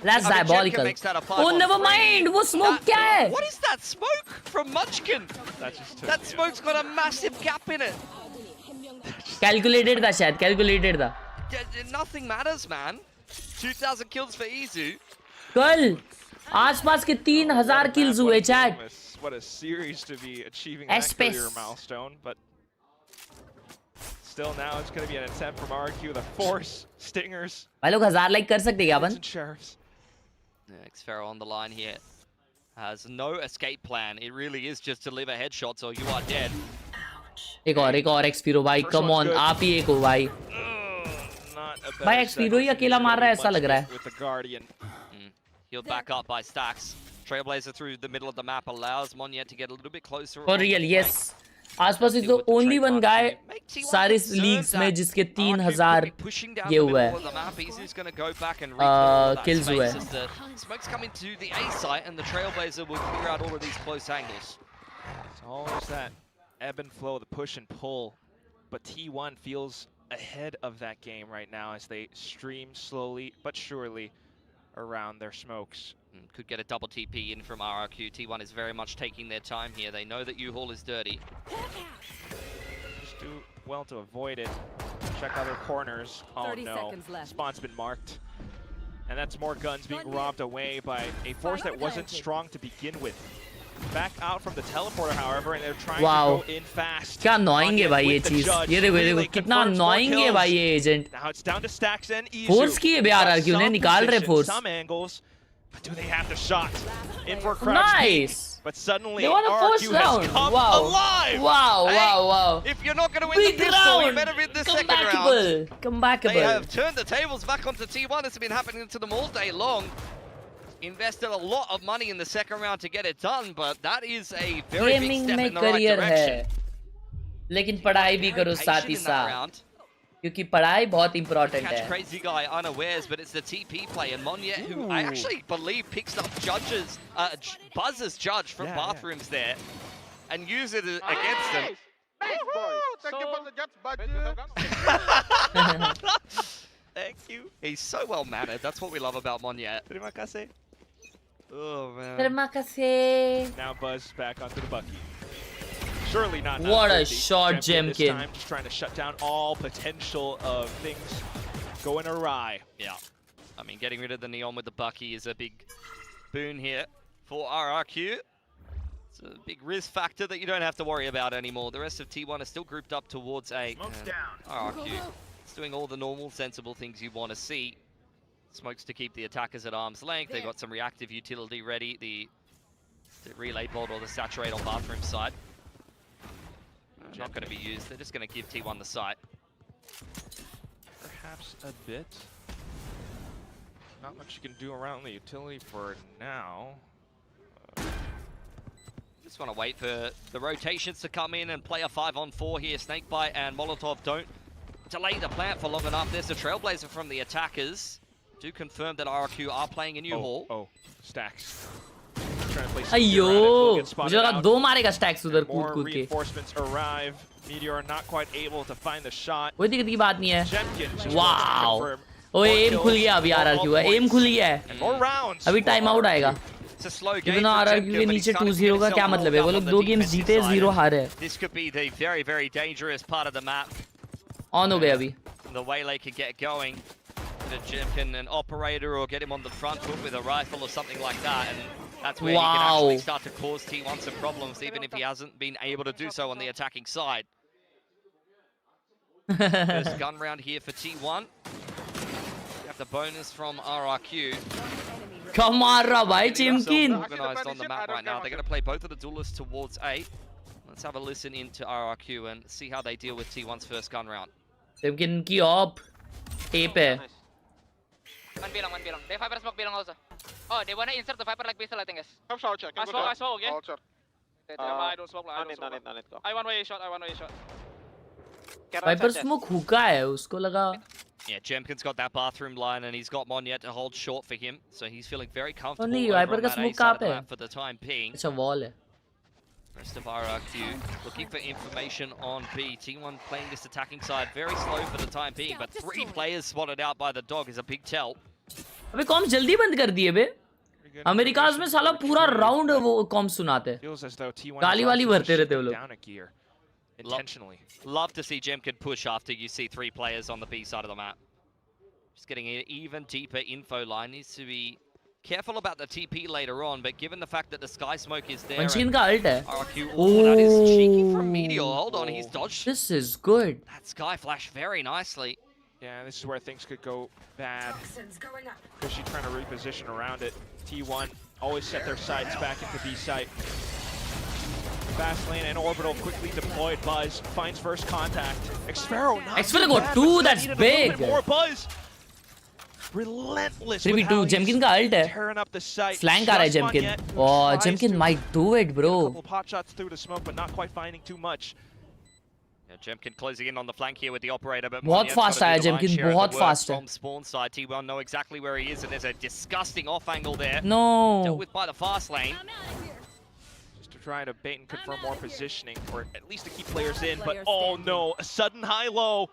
[SPEAKER 4] That's diabolical. Oh, never mind. वो smoke क्या है?
[SPEAKER 6] What is that smoke from Munchkin? That smoke's got a massive gap in it.
[SPEAKER 4] Calculated था शायद. Calculated था.
[SPEAKER 6] Nothing matters, man. 2,000 kills for Izu.
[SPEAKER 4] कल आसपास के 3,000 kills हुए chat.
[SPEAKER 5] What a series to be achieving that career milestone, but still now it's going to be an attempt from RRQ, the force stingers.
[SPEAKER 4] भाई लोग 1000 like कर सकते क्या अपन?
[SPEAKER 6] Khelraay on the line here has no escape plan. It really is just to live a headshot, so you are dead.
[SPEAKER 4] एक और Xpiro भाई, come on, आप ही एक हो भाई. भाई Xpiro ही अकेला मार रहा है ऐसा लग रहा है.
[SPEAKER 6] He'll back up by Stacks. Trailblazer through the middle of the map allows Monyet to get a little bit closer.
[SPEAKER 4] For real, yes. आसपास is the only one guy सारे leagues में जिसके 3,000 ये हुआ है kills हुआ है.
[SPEAKER 6] Smoke's coming to the A site and the Trailblazer will clear out all of these close angles.
[SPEAKER 5] It's always that ebb and flow, the push and pull, but T1 feels ahead of that game right now as they stream slowly but surely around their smokes.
[SPEAKER 6] Could get a double TP in from RRQ. T1 is very much taking their time here. They know that U-Haul is dirty.
[SPEAKER 5] Just do well to avoid it. Check other corners. Oh no, spawn's been marked. And that's more guns being robbed away by a force that wasn't strong to begin with. Back out from the teleporter, however, and they're trying to go in fast.
[SPEAKER 4] क्या annoying है भाई ये चीज. ये देखो कितना annoying है भाई ये agent.
[SPEAKER 5] Now it's down to Stacks and Izu.
[SPEAKER 4] Force की है यार RRQ ने निकाल रहे force.
[SPEAKER 5] Some angles, but do they have the shot? In for crouch.
[SPEAKER 4] Nice.
[SPEAKER 5] But suddenly
[SPEAKER 4] RRQ
[SPEAKER 5] has come alive.
[SPEAKER 4] Wow.
[SPEAKER 6] If you're not going to win the pistol, you better win the second round.
[SPEAKER 4] Comebackable.
[SPEAKER 6] They have turned the tables back onto T1. It's been happening to them all day long. Invested a lot of money in the second round to get it done, but that is a very big step in the right direction.
[SPEAKER 4] लेकिन पढ़ाई भी करो साथ ही साथ, क्योंकि पढ़ाई बहुत important है.
[SPEAKER 6] Catch crazy guy unawares, but it's the TP play, and Monyet, who I actually believe picks up Buzz's judge from bathrooms there, and use it against them.
[SPEAKER 8] Thank you for the guts, buddy.
[SPEAKER 6] Thank you. He's so well mannered. That's what we love about Monyet.
[SPEAKER 5] Terima kasih.
[SPEAKER 6] Oh man.
[SPEAKER 4] Terima kasih.
[SPEAKER 5] Now Buzz back onto the Bucky. Surely not.
[SPEAKER 4] What a shot, Jemkin.
[SPEAKER 5] Just trying to shut down all potential of things going awry.
[SPEAKER 6] Yeah. I mean, getting rid of the Neon with the Bucky is a big boon here for RRQ. It's a big risk factor that you don't have to worry about anymore. The rest of T1 are still grouped up towards A. RRQ is doing all the normal, sensible things you want to see. Smokes to keep the attackers at arm's length. They've got some reactive utility ready. The relay bolt or the saturate on bathroom side. Not going to be used. They're just going to give T1 the site.
[SPEAKER 5] Perhaps a bit. Not much you can do around the utility for now.
[SPEAKER 6] Just want to wait for the rotations to come in and play a 5-on-4 here. Snakebite and Molotov don't delay the plant for long enough. There's a Trailblazer from the attackers. Do confirm that RRQ are playing in U-Haul.
[SPEAKER 5] Oh, Stacks.
[SPEAKER 4] अयो मुझे लगा दो मारेगा Stacks उधर कूद के.
[SPEAKER 5] Reinforcements arrive. Meteor not quite able to find the shot.
[SPEAKER 4] कोई दिक्कत की बात नहीं है. Wow. ओए एम खुल गया अभी RRQ का. एम खुल गया है. अभी टाइम आउट आएगा. Even though RRQ के नीचे 2-0 का क्या मतलब है? वो लोग 2 गेम्स जीते 0 हारे.
[SPEAKER 6] This could be the very, very dangerous part of the map.
[SPEAKER 4] On हो गया अभी.
[SPEAKER 6] The Waylay could get going. The Jemkin an operator or get him on the front foot with a rifle or something like that, and that's where he can actually start to cause T1 some problems, even if he hasn't been able to do so on the attacking side. First gun round here for T1. You have the bonus from RRQ.
[SPEAKER 4] Come on, bhai, Jemkin.
[SPEAKER 6] Organized on the map right now. They're going to play both of the duelists towards A. Let's have a listen into RRQ and see how they deal with T1's first gun round.
[SPEAKER 4] Jemkin ki op. Tape hai.
[SPEAKER 7] One bilang. They Viper smoke bilang also. Oh, they wanna insert the Viper like pistol, I think, guys.
[SPEAKER 8] Come shower check.
[SPEAKER 7] I smoke, okay?
[SPEAKER 8] All check. I don't smoke. I one way shot.
[SPEAKER 4] Viper smoke hookah hai, usko laga.
[SPEAKER 6] Yeah, Jemkin's got that bathroom line, and he's got Monyet to hold short for him, so he's feeling very comfortable
[SPEAKER 4] नहीं,
[SPEAKER 6] over
[SPEAKER 4] Viper
[SPEAKER 6] on
[SPEAKER 4] का
[SPEAKER 6] that
[SPEAKER 4] smoke
[SPEAKER 6] A side of the
[SPEAKER 4] कहाँ पे
[SPEAKER 6] map for the time being.
[SPEAKER 4] अच्छा wall है.
[SPEAKER 6] Rest of RRQ looking for information on B. T1 playing this attacking side very slow for the time being, but 3 players spotted out by the dog is a big tell.
[SPEAKER 4] अबे corms जल्दी बंद कर दिए बे. America's में साला पूरा round वो corms सुनाते. गाली वाली भरते रहते वो लोग.
[SPEAKER 5] Intentionally.
[SPEAKER 6] Love to see Jemkin push after you see 3 players on the B side of the map. Just getting an even deeper info line. Needs to be careful about the TP later on, but given the fact that the sky smoke is there,
[SPEAKER 4] Manchin का ult है.
[SPEAKER 6] RRQ, that is cheeky from Meteor. Hold on, he's dodged.
[SPEAKER 4] This is good.
[SPEAKER 6] That sky flash very nicely.
[SPEAKER 5] Yeah, this is where things could go bad. Because she's trying to reposition around it. T1 always set their sights back into B site. Fast lane and orbital quickly deployed. Buzz finds first contact. Xpharaoh not
[SPEAKER 4] Xpharaoh got 2, that's big.
[SPEAKER 5] More Buzz. Relentless.
[SPEAKER 4] 3v2, Jemkin का ult है.
[SPEAKER 5] Tearing up the site.
[SPEAKER 4] Flank आ रहा है Jemkin. Oh, Jemkin might do it, bro.
[SPEAKER 5] A couple pot shots through the smoke, but not quite finding too much.
[SPEAKER 6] Yeah, Jemkin closing in on the flank here with the operator, but
[SPEAKER 4] बहुत fast आया Jemkin, बहुत fast है.
[SPEAKER 6] From spawn side, T1 know exactly where he is, and there's a disgusting off angle there.
[SPEAKER 4] No.
[SPEAKER 6] Dealt with by the fast lane.
[SPEAKER 5] Just to try to bait and confirm more positioning, or at least to keep players in, but oh no, a sudden high-low.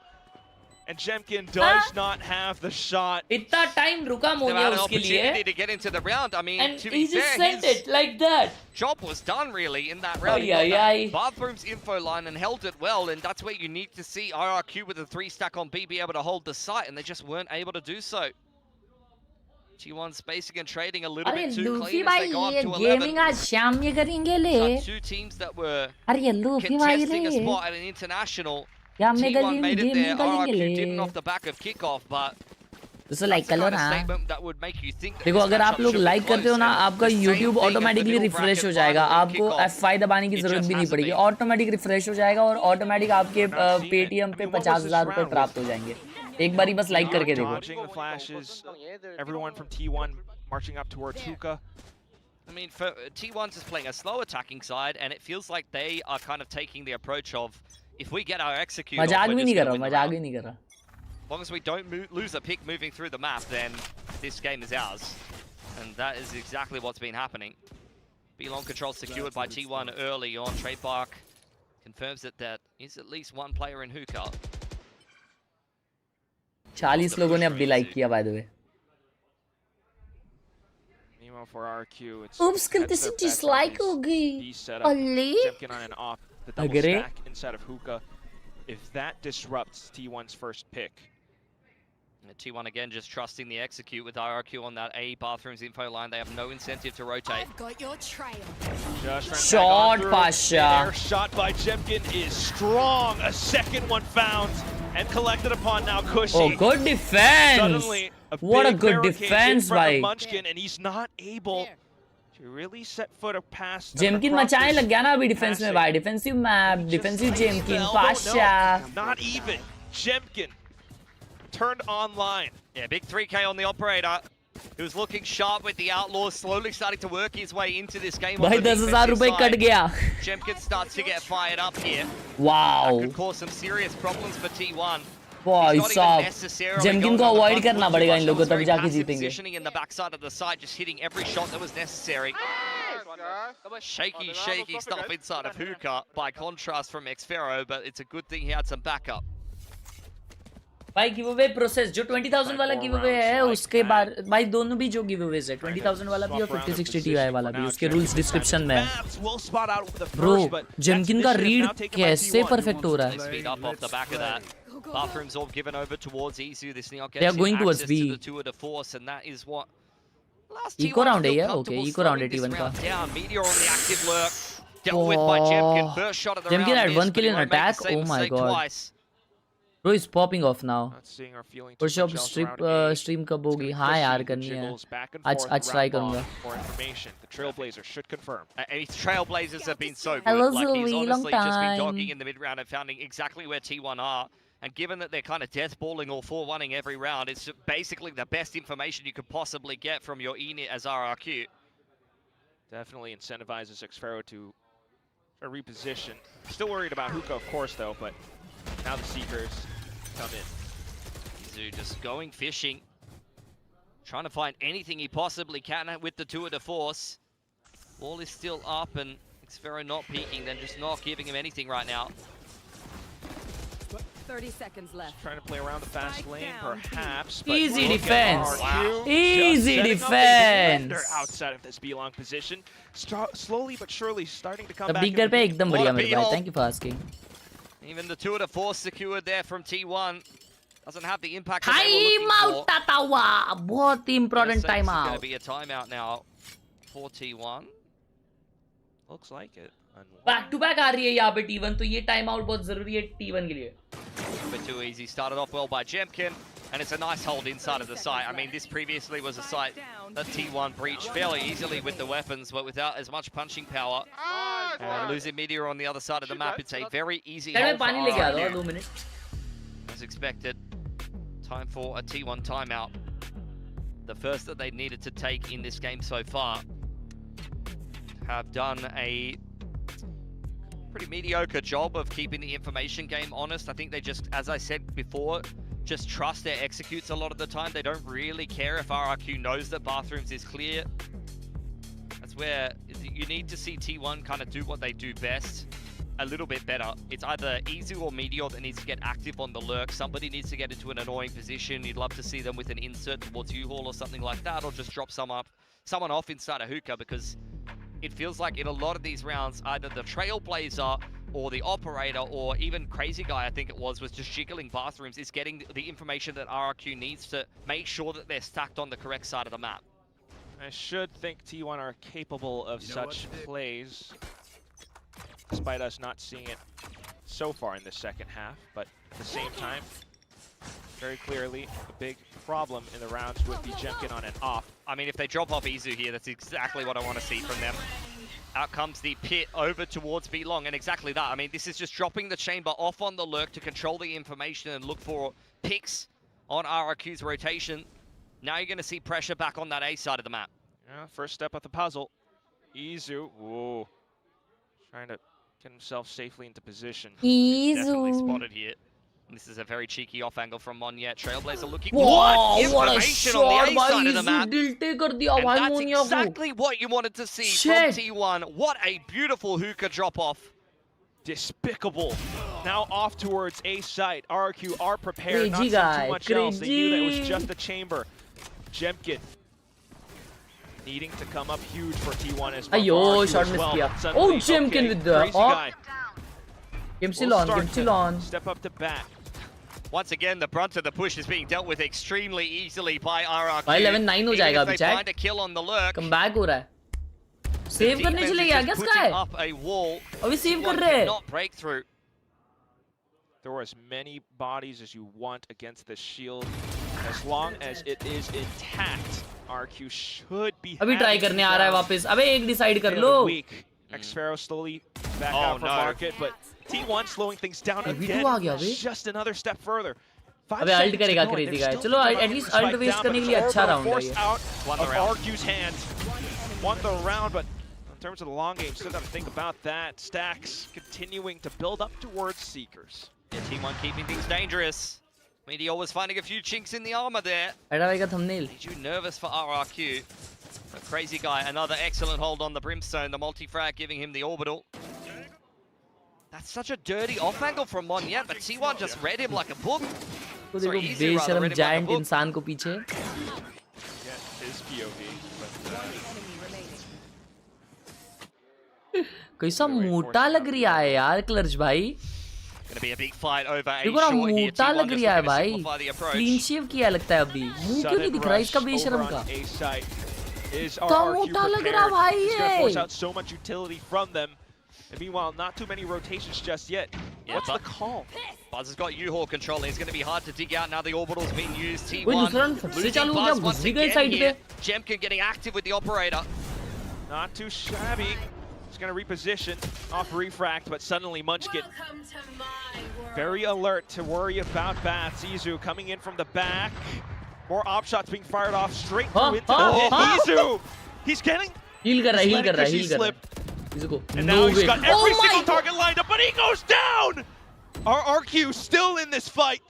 [SPEAKER 5] And Jemkin does not have the shot.
[SPEAKER 4] इतना time रुका मोनिया उसके लिए.
[SPEAKER 6] To get into the round. I mean,
[SPEAKER 4] and
[SPEAKER 6] to
[SPEAKER 4] he
[SPEAKER 6] be
[SPEAKER 4] just
[SPEAKER 6] fair,
[SPEAKER 4] sent it like that.
[SPEAKER 6] Job was done really in that round. Bathroom's info line and held it well, and that's where you need to see RRQ with a 3-stack on B be able to hold the site, and they just weren't able to do so. T1 spacing and trading a little bit too clean as they go up to 11. So 2 teams that were contesting a spot at an international. T1 made it there. RRQ didn't off the back of kickoff, but
[SPEAKER 4] तो like कर लो ना.
[SPEAKER 6] that would make you think.
[SPEAKER 4] देखो अगर आप लोग like करते हो ना, आपका YouTube ऑटोमेटिकली रिफ्रेश हो जाएगा. आपको F5 दबाने की जरूरत भी नहीं पड़ेगी. ऑटोमेटिक रिफ्रेश हो जाएगा और ऑटोमेटिक आपके पेटीएम पे 50,000 रुपए प्राप्त हो जाएंगे. एक बारी बस लाइक करके देखो.
[SPEAKER 5] Everyone from T1 marching up towards hookah.
[SPEAKER 6] I mean, for T1's just playing a slow attacking side, and it feels like they are kind of taking the approach of, if we get our execute,
[SPEAKER 4] मजाक भी नहीं कर रहा, मजाक भी नहीं कर रहा.
[SPEAKER 6] As long as we don't lose a pick moving through the map, then this game is ours. And that is exactly what's been happening. B-long control secured by T1 early on. Trademark confirms that there is at least 1 player in hookah.
[SPEAKER 4] 40 लोगों ने अब भी like किया, by the way.
[SPEAKER 5] For RRQ, it's
[SPEAKER 4] oops, गलती से dislike हो गई. अल्ले.
[SPEAKER 5] Jemkin on an off, the double stack inside of hookah. If that disrupts T1's first pick.
[SPEAKER 6] T1 again just trusting the execute with RRQ on that A Bathrooms info line. They have no incentive to rotate.
[SPEAKER 11] I've got your trail.
[SPEAKER 4] Shot, Pasha.
[SPEAKER 5] Shot by Jemkin is strong. A second one found and collected upon now Cushy.
[SPEAKER 4] Oh, good defense.
[SPEAKER 5] Suddenly,
[SPEAKER 4] what a good defense by
[SPEAKER 5] Munchkin, and he's not able to really set foot past.
[SPEAKER 4] Jemkin मचाने लग गया ना अभी defence में भाई. Defensive map, defensive Jemkin, Pasha.
[SPEAKER 5] Not even. Jemkin turned online.
[SPEAKER 6] Yeah, big 3K on the operator. He was looking sharp with the Outlaws, slowly starting to work his way into this game.
[SPEAKER 4] भाई 10,000 रुपए cut गया.
[SPEAKER 6] Jemkin starts to get fired up here.
[SPEAKER 4] Wow.
[SPEAKER 6] That could cause some serious problems for T1.
[SPEAKER 4] भाई साहब, Jemkin को avoid करना पड़ेगा इन लोगों को, तब जाके जीतेंगे.
[SPEAKER 6] Positioning in the backside of the side, just hitting every shot that was necessary. Shaky stuff inside of hookah, by contrast from Xpharaoh, but it's a good thing he had some backup.
[SPEAKER 4] भाई giveaway process जो 20,000 वाला giveaway है उसके बाद भाई दोनों भी जो गिवअवेज है 20,000 वाला भी और 5060 Ti वाला भी, उसके रूल्स डिस्क्रिप्शन में है. ब्रो जेमकिन का रीड कैसे परफेक्ट हो रहा है.
[SPEAKER 6] Bathrooms all given over towards Izu. This Neon
[SPEAKER 4] they are going towards B.
[SPEAKER 6] To the tour de force, and that is what
[SPEAKER 4] eco round है यार. Okay, eco round है T1 का.
[SPEAKER 6] Down Meteor on the active lurk, dealt with by Jemkin. First shot of the round.
[SPEAKER 4] Jemkin had 1 kill in attack. Oh my god. Bro is popping off now. Push up stream कब होगी? हाँ यार करनी है. आज try करूँगा.
[SPEAKER 6] Trailblazers have been so good. Like he's honestly just been dogging in the mid round and finding exactly where T1 are. And given that they're kind of death balling or 4-1ing every round, it's basically the best information you could possibly get from your unit as RRQ.
[SPEAKER 5] Definitely incentivizes Xpharaoh to A reposition. Still worried about Hookah, of course, though, but now the Seekers come in.
[SPEAKER 6] Izu just going fishing. Trying to find anything he possibly can with the tour de force. Wall is still up and Xfero not peeking, then just not giving him anything right now.
[SPEAKER 11] 30 seconds left.
[SPEAKER 5] Trying to play around the fast lane, perhaps.
[SPEAKER 4] Easy defense.
[SPEAKER 5] Wow.
[SPEAKER 4] Easy defense.
[SPEAKER 5] Outside of this B-long position, slowly but surely starting to come back.
[SPEAKER 4] Big पे एकदम बढ़िया मेरे भाई. Thank you for asking.
[SPEAKER 6] Even the tour de force secured there from T1 doesn't have the impact.
[SPEAKER 4] Time out tatawa. बहुत ही important time out.
[SPEAKER 6] It's going to be a timeout now for T1.
[SPEAKER 5] Looks like it.
[SPEAKER 4] Back to back आ रही है यहाँ पे T1, तो ये time out बहुत जरूरी है T1 के लिए.
[SPEAKER 6] A bit too easy. Started off well by Jemkin, and it's a nice hold inside of the site. I mean, this previously was a site that T1 breached fairly easily with the weapons, but without as much punching power. And losing Meteor on the other side of the map, it's a very easy hold for RRQ. As expected, time for a T1 timeout. The first that they needed to take in this game so far. Have done a pretty mediocre job of keeping the information game honest. I think they just, as I said before, just trust their executes a lot of the time. They don't really care if RRQ knows that bathrooms is clear. That's where you need to see T1 kind of do what they do best a little bit better. It's either Izu or Meteor that needs to get active on the lurk. Somebody needs to get into an annoying position. You'd love to see them with an insert towards U-Haul or something like that, or just drop someone off inside a hookah, because it feels like in a lot of these rounds, either the Trailblazer or the Operator or even Crazy Guy, I think it was just jiggling bathrooms, is getting the information that RRQ needs to make sure that they're stacked on the correct side of the map.
[SPEAKER 5] I should think T1 are capable of such plays, despite us not seeing it so far in the second half, but at the same time, very clearly a big problem in the rounds with the Jemkin on and off.
[SPEAKER 6] I mean, if they drop off Izu here, that's exactly what I want to see from them. Out comes the pit over towards B-Long, and exactly that. I mean, this is just dropping the chamber off on the lurk to control the information and look for picks on RRQ's rotation. Now you're going to see pressure back on that A side of the map.
[SPEAKER 5] Yeah, first step of the puzzle. Izu, whoa, trying to get himself safely into position.
[SPEAKER 6] Definitely spotted here. This is a very cheeky off angle from Monyet. Trailblazer looking
[SPEAKER 4] what
[SPEAKER 6] information on the A side of the map.
[SPEAKER 4] And
[SPEAKER 6] that's exactly what you wanted to see from T1. What a beautiful hookah drop off.
[SPEAKER 5] Despicable. Now off towards A site. RRQ are prepared. Not seeing too much else. They knew that it was just a chamber. Jemkin needing to come up huge for T1 as well.
[SPEAKER 4] Ayo, shot miss kiya. Oh, Jemkin with the Gimsilon.
[SPEAKER 5] Step up to bat.
[SPEAKER 6] Once again, the brunt of the push is being dealt with extremely easily by RRQ.
[SPEAKER 4] भाई 11-9 हो जाएगा अभी
[SPEAKER 6] chat. Find a kill on the lurk.
[SPEAKER 4] Come back हो रहा है. Save करने चले गया क्या Sky?
[SPEAKER 6] Up a wall.
[SPEAKER 4] अभी save कर रहे हैं.
[SPEAKER 6] Not break through.
[SPEAKER 5] Throw as many bodies as you want against the shield, as long as it is intact. RRQ should be.
[SPEAKER 4] अभी try करने आ रहा है वापस. अबे एक decide कर लो.
[SPEAKER 5] Xfero slowly back out from market, but T1 slowing things down again. Just another step further.
[SPEAKER 4] अबे ult करेगा crazy guy. चलो at least ult waste करने के लिए अच्छा round है ये.
[SPEAKER 5] Won the round. RRQ's hand. Won the round, but in terms of the long game, still got to think about that. Stacks continuing to build up towards Seekers.
[SPEAKER 6] Yeah, T1 keeping things dangerous. Meteor was finding a few chinks in the armor there.
[SPEAKER 4] thumbnail.
[SPEAKER 6] Made you nervous for RRQ. A Crazy Guy, another excellent hold on the Brimstone. The multi-frag giving him the orbital. That's such a dirty off angle from Monyet, but T1 just read him like a book.
[SPEAKER 4] तो देखो बेशरम giant इंसान को पीछे.
[SPEAKER 5] His POV.
[SPEAKER 4] कैसा मोटा लग रहा है यार क्लर्च भाई.
[SPEAKER 6] Gonna be a big fight over a
[SPEAKER 4] देखो ना
[SPEAKER 6] short here.
[SPEAKER 4] मोटा लग रहा है भाई. Clean shave किया लगता है अभी. मुंह क्यों नहीं दिख रहा इसका बेशरम का.
[SPEAKER 5] तो मोटा लग रहा भाई ये. Force out so much utility from them. And meanwhile, not too many rotations just yet.
[SPEAKER 6] Yeah,
[SPEAKER 5] what's the call?
[SPEAKER 6] Buzz has got U-Haul controlling. It's going to be hard to dig out now the orbital's being used. T1
[SPEAKER 4] losing
[SPEAKER 6] Buzz once again here. Jemkin getting active with the operator.
[SPEAKER 5] Not too shabby. He's going to reposition off refract, but suddenly Munchkin very alert to worry about bats. Izu coming in from the back. More op shots being fired off straight through into the hit. Izu! He's getting...
[SPEAKER 4] Heal कर रहा है.
[SPEAKER 3] And now he's got every single target lined up, but he goes down! RRQ still in this fight.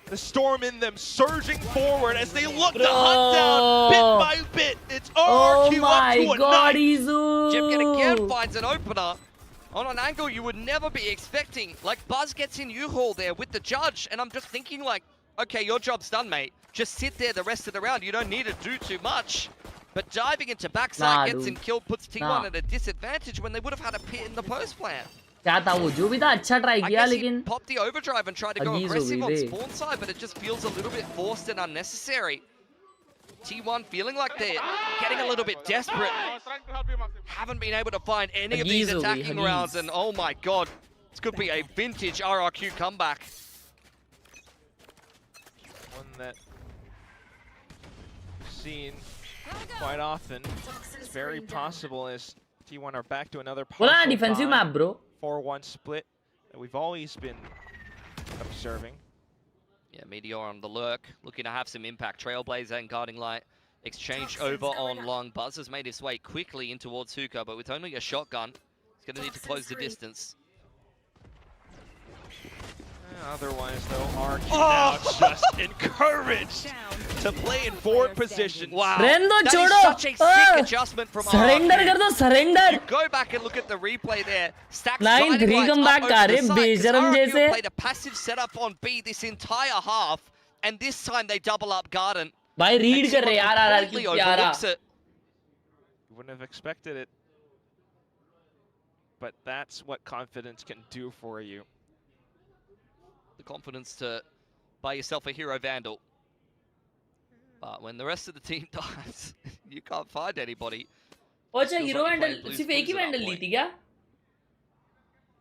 [SPEAKER 3] The storm in them surging forward as they look to hunt down bit by bit. It's RRQ up to a 9.
[SPEAKER 6] Jemkin again finds an opener on an angle you would never be expecting. Like, Buzz gets in U-Haul there with the judge, and I'm just thinking like, okay, your job's done, mate. Just sit there the rest of the round. You don't need to do too much. But diving into backside gets him killed, puts T1 at a disadvantage when they would have had a pit in the post plan.
[SPEAKER 4] क्या था वो जो भी था अच्छा try किया लेकिन
[SPEAKER 6] popped the overdrive and tried to go aggressive on spawn side, but it just feels a little bit forced and unnecessary. T1 feeling like they're getting a little bit desperate. Haven't been able to find any of these attacking rounds, and oh my god, this could be a vintage RRQ comeback.
[SPEAKER 5] One that we've seen quite often. It's very possible as T1 are back to another
[SPEAKER 4] defensive map, bro.
[SPEAKER 5] 4-1 split that we've always been observing.
[SPEAKER 6] Yeah, Meteor on the lurk, looking to have some impact. Trailblazer and Guarding Light exchange over on long. Buzz has made his way quickly in towards Hookah, but with only a shotgun, he's going to need to close the distance.
[SPEAKER 5] Otherwise, though, RQ now just encouraged to play in forward position.
[SPEAKER 6] Wow, that is such a sick adjustment from RRQ.
[SPEAKER 4] Surrender.
[SPEAKER 6] You go back and look at the replay there. Stacks
[SPEAKER 4] 9-3 comeback कर रहे बेशरम जैसे.
[SPEAKER 6] Played a passive setup on B this entire half, and this time they double up Garden.
[SPEAKER 4] भाई read कर रहे यार RRQ प्यारा.
[SPEAKER 5] You wouldn't have expected it, but that's what confidence can do for you.
[SPEAKER 6] The confidence to buy yourself a hero Vandal. But when the rest of the team dies, you can't find anybody.
[SPEAKER 4] अच्छा hero Vandal सिर्फ एक ही Vandal ली थी क्या?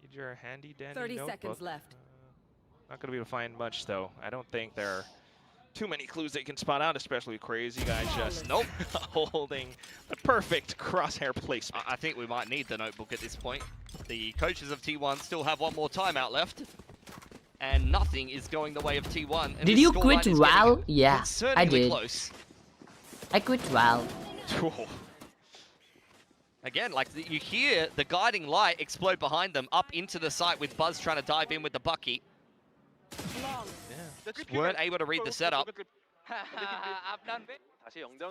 [SPEAKER 5] Need your handy dandy
[SPEAKER 11] 30
[SPEAKER 5] notebook.
[SPEAKER 11] seconds left.
[SPEAKER 5] Not gonna be able to find much though. I don't think there are too many clues that you can spot out, especially crazy guys just holding the perfect crosshair placement.
[SPEAKER 6] I think we might need the notebook at this point. The coaches of T1 still have one more timeout left. And nothing is going the way of T1. And
[SPEAKER 4] did you quit Val? Yeah, I did.
[SPEAKER 6] Close.
[SPEAKER 4] I quit Val.
[SPEAKER 6] Again, like you hear the guiding light explode behind them up into the site with Buzz trying to dive in with the Bucky. Just weren't able to read the setup.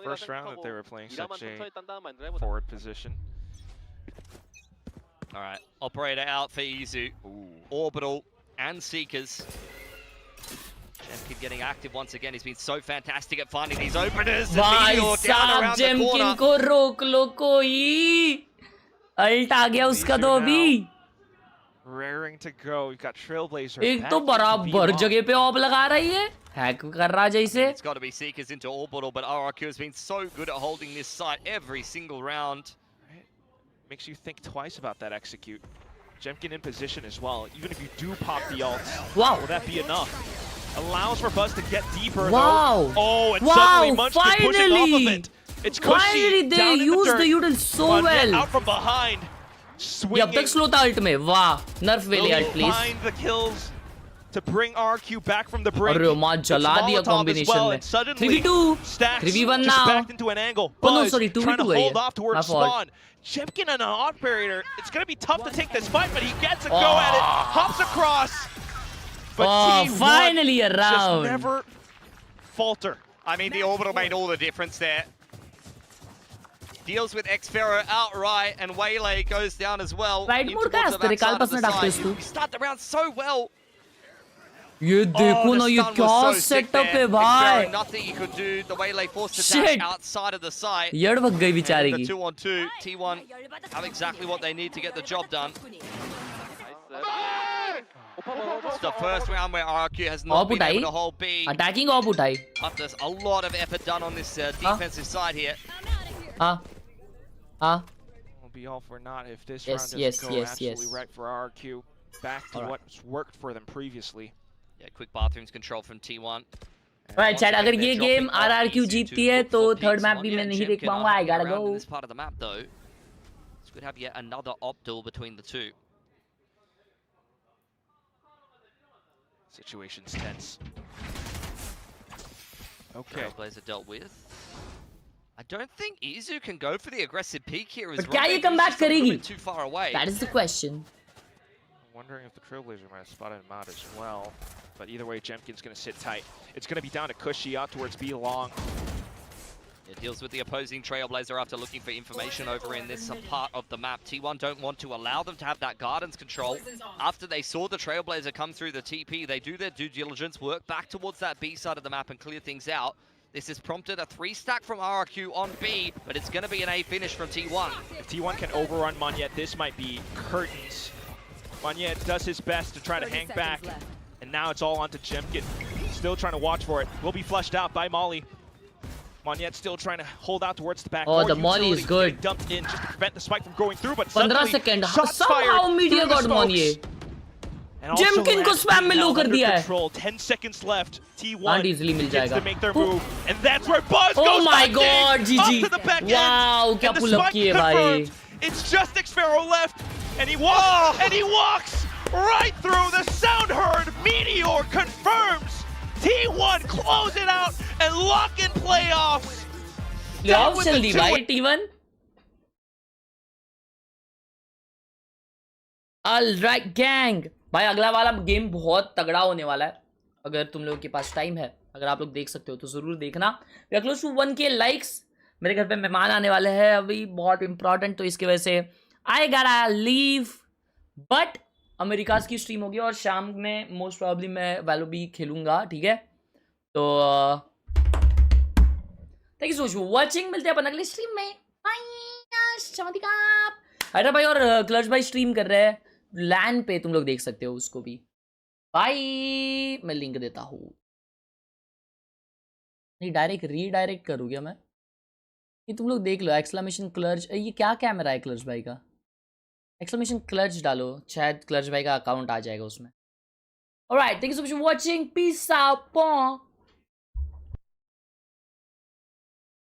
[SPEAKER 5] First round that they were playing such a forward position.
[SPEAKER 6] All right, operator out for Izu. Orbital and Seekers. Jemkin getting active once again. He's been so fantastic at finding these openers.
[SPEAKER 4] भाई साहब Jemkin को रोक लो कोई. Ult आ गया उसका तो अभी.
[SPEAKER 5] Raring to go. We've got Trailblazer.
[SPEAKER 4] एक तो बराबर जगह पे ऑफ लगा रही है. हैक कर रहा जैसे.
[SPEAKER 6] It's got to be Seekers into Orbital, but RRQ has been so good at holding this site every single round.
[SPEAKER 5] Makes you think twice about that execute. Jemkin in position as well. Even if you do pop the ults, will that be enough? Allows for Buzz to get deeper though. Oh, and suddenly Munchkin pushing off of it. It's cushy.
[SPEAKER 4] Finally they used the util so well.
[SPEAKER 5] Out from behind. Swinging.
[SPEAKER 4] अब तक slow था ult में. वाह. Nerf वाली ult please.
[SPEAKER 5] Find the kills to bring RQ back from the brink.
[SPEAKER 4] अरे माँ जला दिया combination में. 3v2. 3v1 now.
[SPEAKER 5] Backed into an angle.
[SPEAKER 4] Oh no, sorry, 2v2
[SPEAKER 5] trying to hold off towards spawn. Jemkin and an operator. It's going to be tough to take this fight, but he gets a go at it. Hops across. But T1
[SPEAKER 4] finally a round.
[SPEAKER 5] Just never falter.
[SPEAKER 6] I mean, the Orbital made all the difference there. Deals with Xfero outright, and Waylay goes down as well.
[SPEAKER 4] Right mode का है काल पास में डालते हैं
[SPEAKER 6] We start the round so well.
[SPEAKER 4] ये देखो ना ये क्या सेटअप है भाई.
[SPEAKER 6] Nothing you could do. The Waylay forced to dash outside of the site.
[SPEAKER 4] यड़ भग गई बेचारी की.
[SPEAKER 6] 2-on-2. T1 have exactly what they need to get the job done. It's the first round where RRQ has not been able to hold B.
[SPEAKER 4] Attacking off उठाई.
[SPEAKER 6] There's a lot of effort done on this defensive side here.
[SPEAKER 5] Will be all for naught if this round doesn't go absolutely right for RRQ. Back to what's worked for them previously.
[SPEAKER 6] Yeah, quick bathrooms control from T1.
[SPEAKER 4] Right, chat. अगर ये game RRQ जीतती है तो third map भी मैं नहीं देख पाऊँगा. I gotta go.
[SPEAKER 6] This part of the map though, this could have yet another op duel between the two.
[SPEAKER 5] Situation's tense. Okay.
[SPEAKER 6] Trailblazer dealt with. I don't think Izu can go for the aggressive peek here.
[SPEAKER 4] But क्या ये comeback करेगी?
[SPEAKER 6] Too far away.
[SPEAKER 4] That is the question.
[SPEAKER 5] I'm wondering if the Trailblazer might have spotted him out as well. But either way, Jemkin's going to sit tight. It's going to be down to Cushy out towards B long.
[SPEAKER 6] It deals with the opposing Trailblazer after looking for information over in this part of the map. T1 don't want to allow them to have that Gardens control. After they saw the Trailblazer come through the TP, they do their due diligence, work back towards that B side of the map and clear things out. This has prompted a 3-stack from RRQ on B, but it's going to be an A finish from T1.
[SPEAKER 5] If T1 can overrun Monyet, this might be curtains. Monyet does his best to try to hang back, and now it's all onto Jemkin. Still trying to watch for it. Will be flushed out by Molly. Monyet still trying to hold out towards the back.
[SPEAKER 4] Oh, the Molly is good.
[SPEAKER 5] Dumped in just to prevent the spike from going through, but
[SPEAKER 4] 15 seconds. Somehow media got Monyet. Jemkin को spam में low कर दिया है.
[SPEAKER 5] 10 seconds left. T1
[SPEAKER 4] easily मिल
[SPEAKER 5] gets
[SPEAKER 4] जाएगा.
[SPEAKER 5] to make their move, and that's where Buzz goes.
[SPEAKER 4] Oh my God, GG.
[SPEAKER 5] Up to the back end.
[SPEAKER 4] Wow, क्या pull up किए भाई.
[SPEAKER 5] It's just Xpharaoh left, and he walks, and he walks right through the sound heard. Meteor confirms. T1 close it out and lock in playoffs.
[SPEAKER 4] Playoffs जल्दी भाई T1. All right, gang. भाई अगला वाला game बहुत तगड़ा होने वाला है. अगर तुम लोगों के पास टाइम है, अगर आप लोग देख सकते हो तो जरूर देखना. We are close to 1K likes. मेरे घर पे मेहमान आने वाले हैं अभी, बहुत इंपॉर्टेंट, तो इसकी वजह से I gotta leave. But America की स्ट्रीम होगी और शाम में मोस्ट प्रॉब्ली मैं वैलो भी खेलूंगा, ठीक है. तो thank you so much for watching. मिलते हैं अपन अगले स्ट्रीम में. बाय भाई. और क्लच भाई स्ट्रीम कर रहे हैं लैन पे, तुम लोग देख सकते हो उसको भी. बाय. मैं लिंक देता हूँ. नहीं, डायरेक्ट रीडायरेक्ट करूँ क्या मैं? ये तुम लोग देख लो. Exclamation clutch. ये क्या कैमरा है क्लच भाई का? एक्सक्लेमेशन क्लच डालो, शायद क्लच भाई का अकाउंट आ जाएगा उसमें. Alright, thank you so much for watching. Peace out.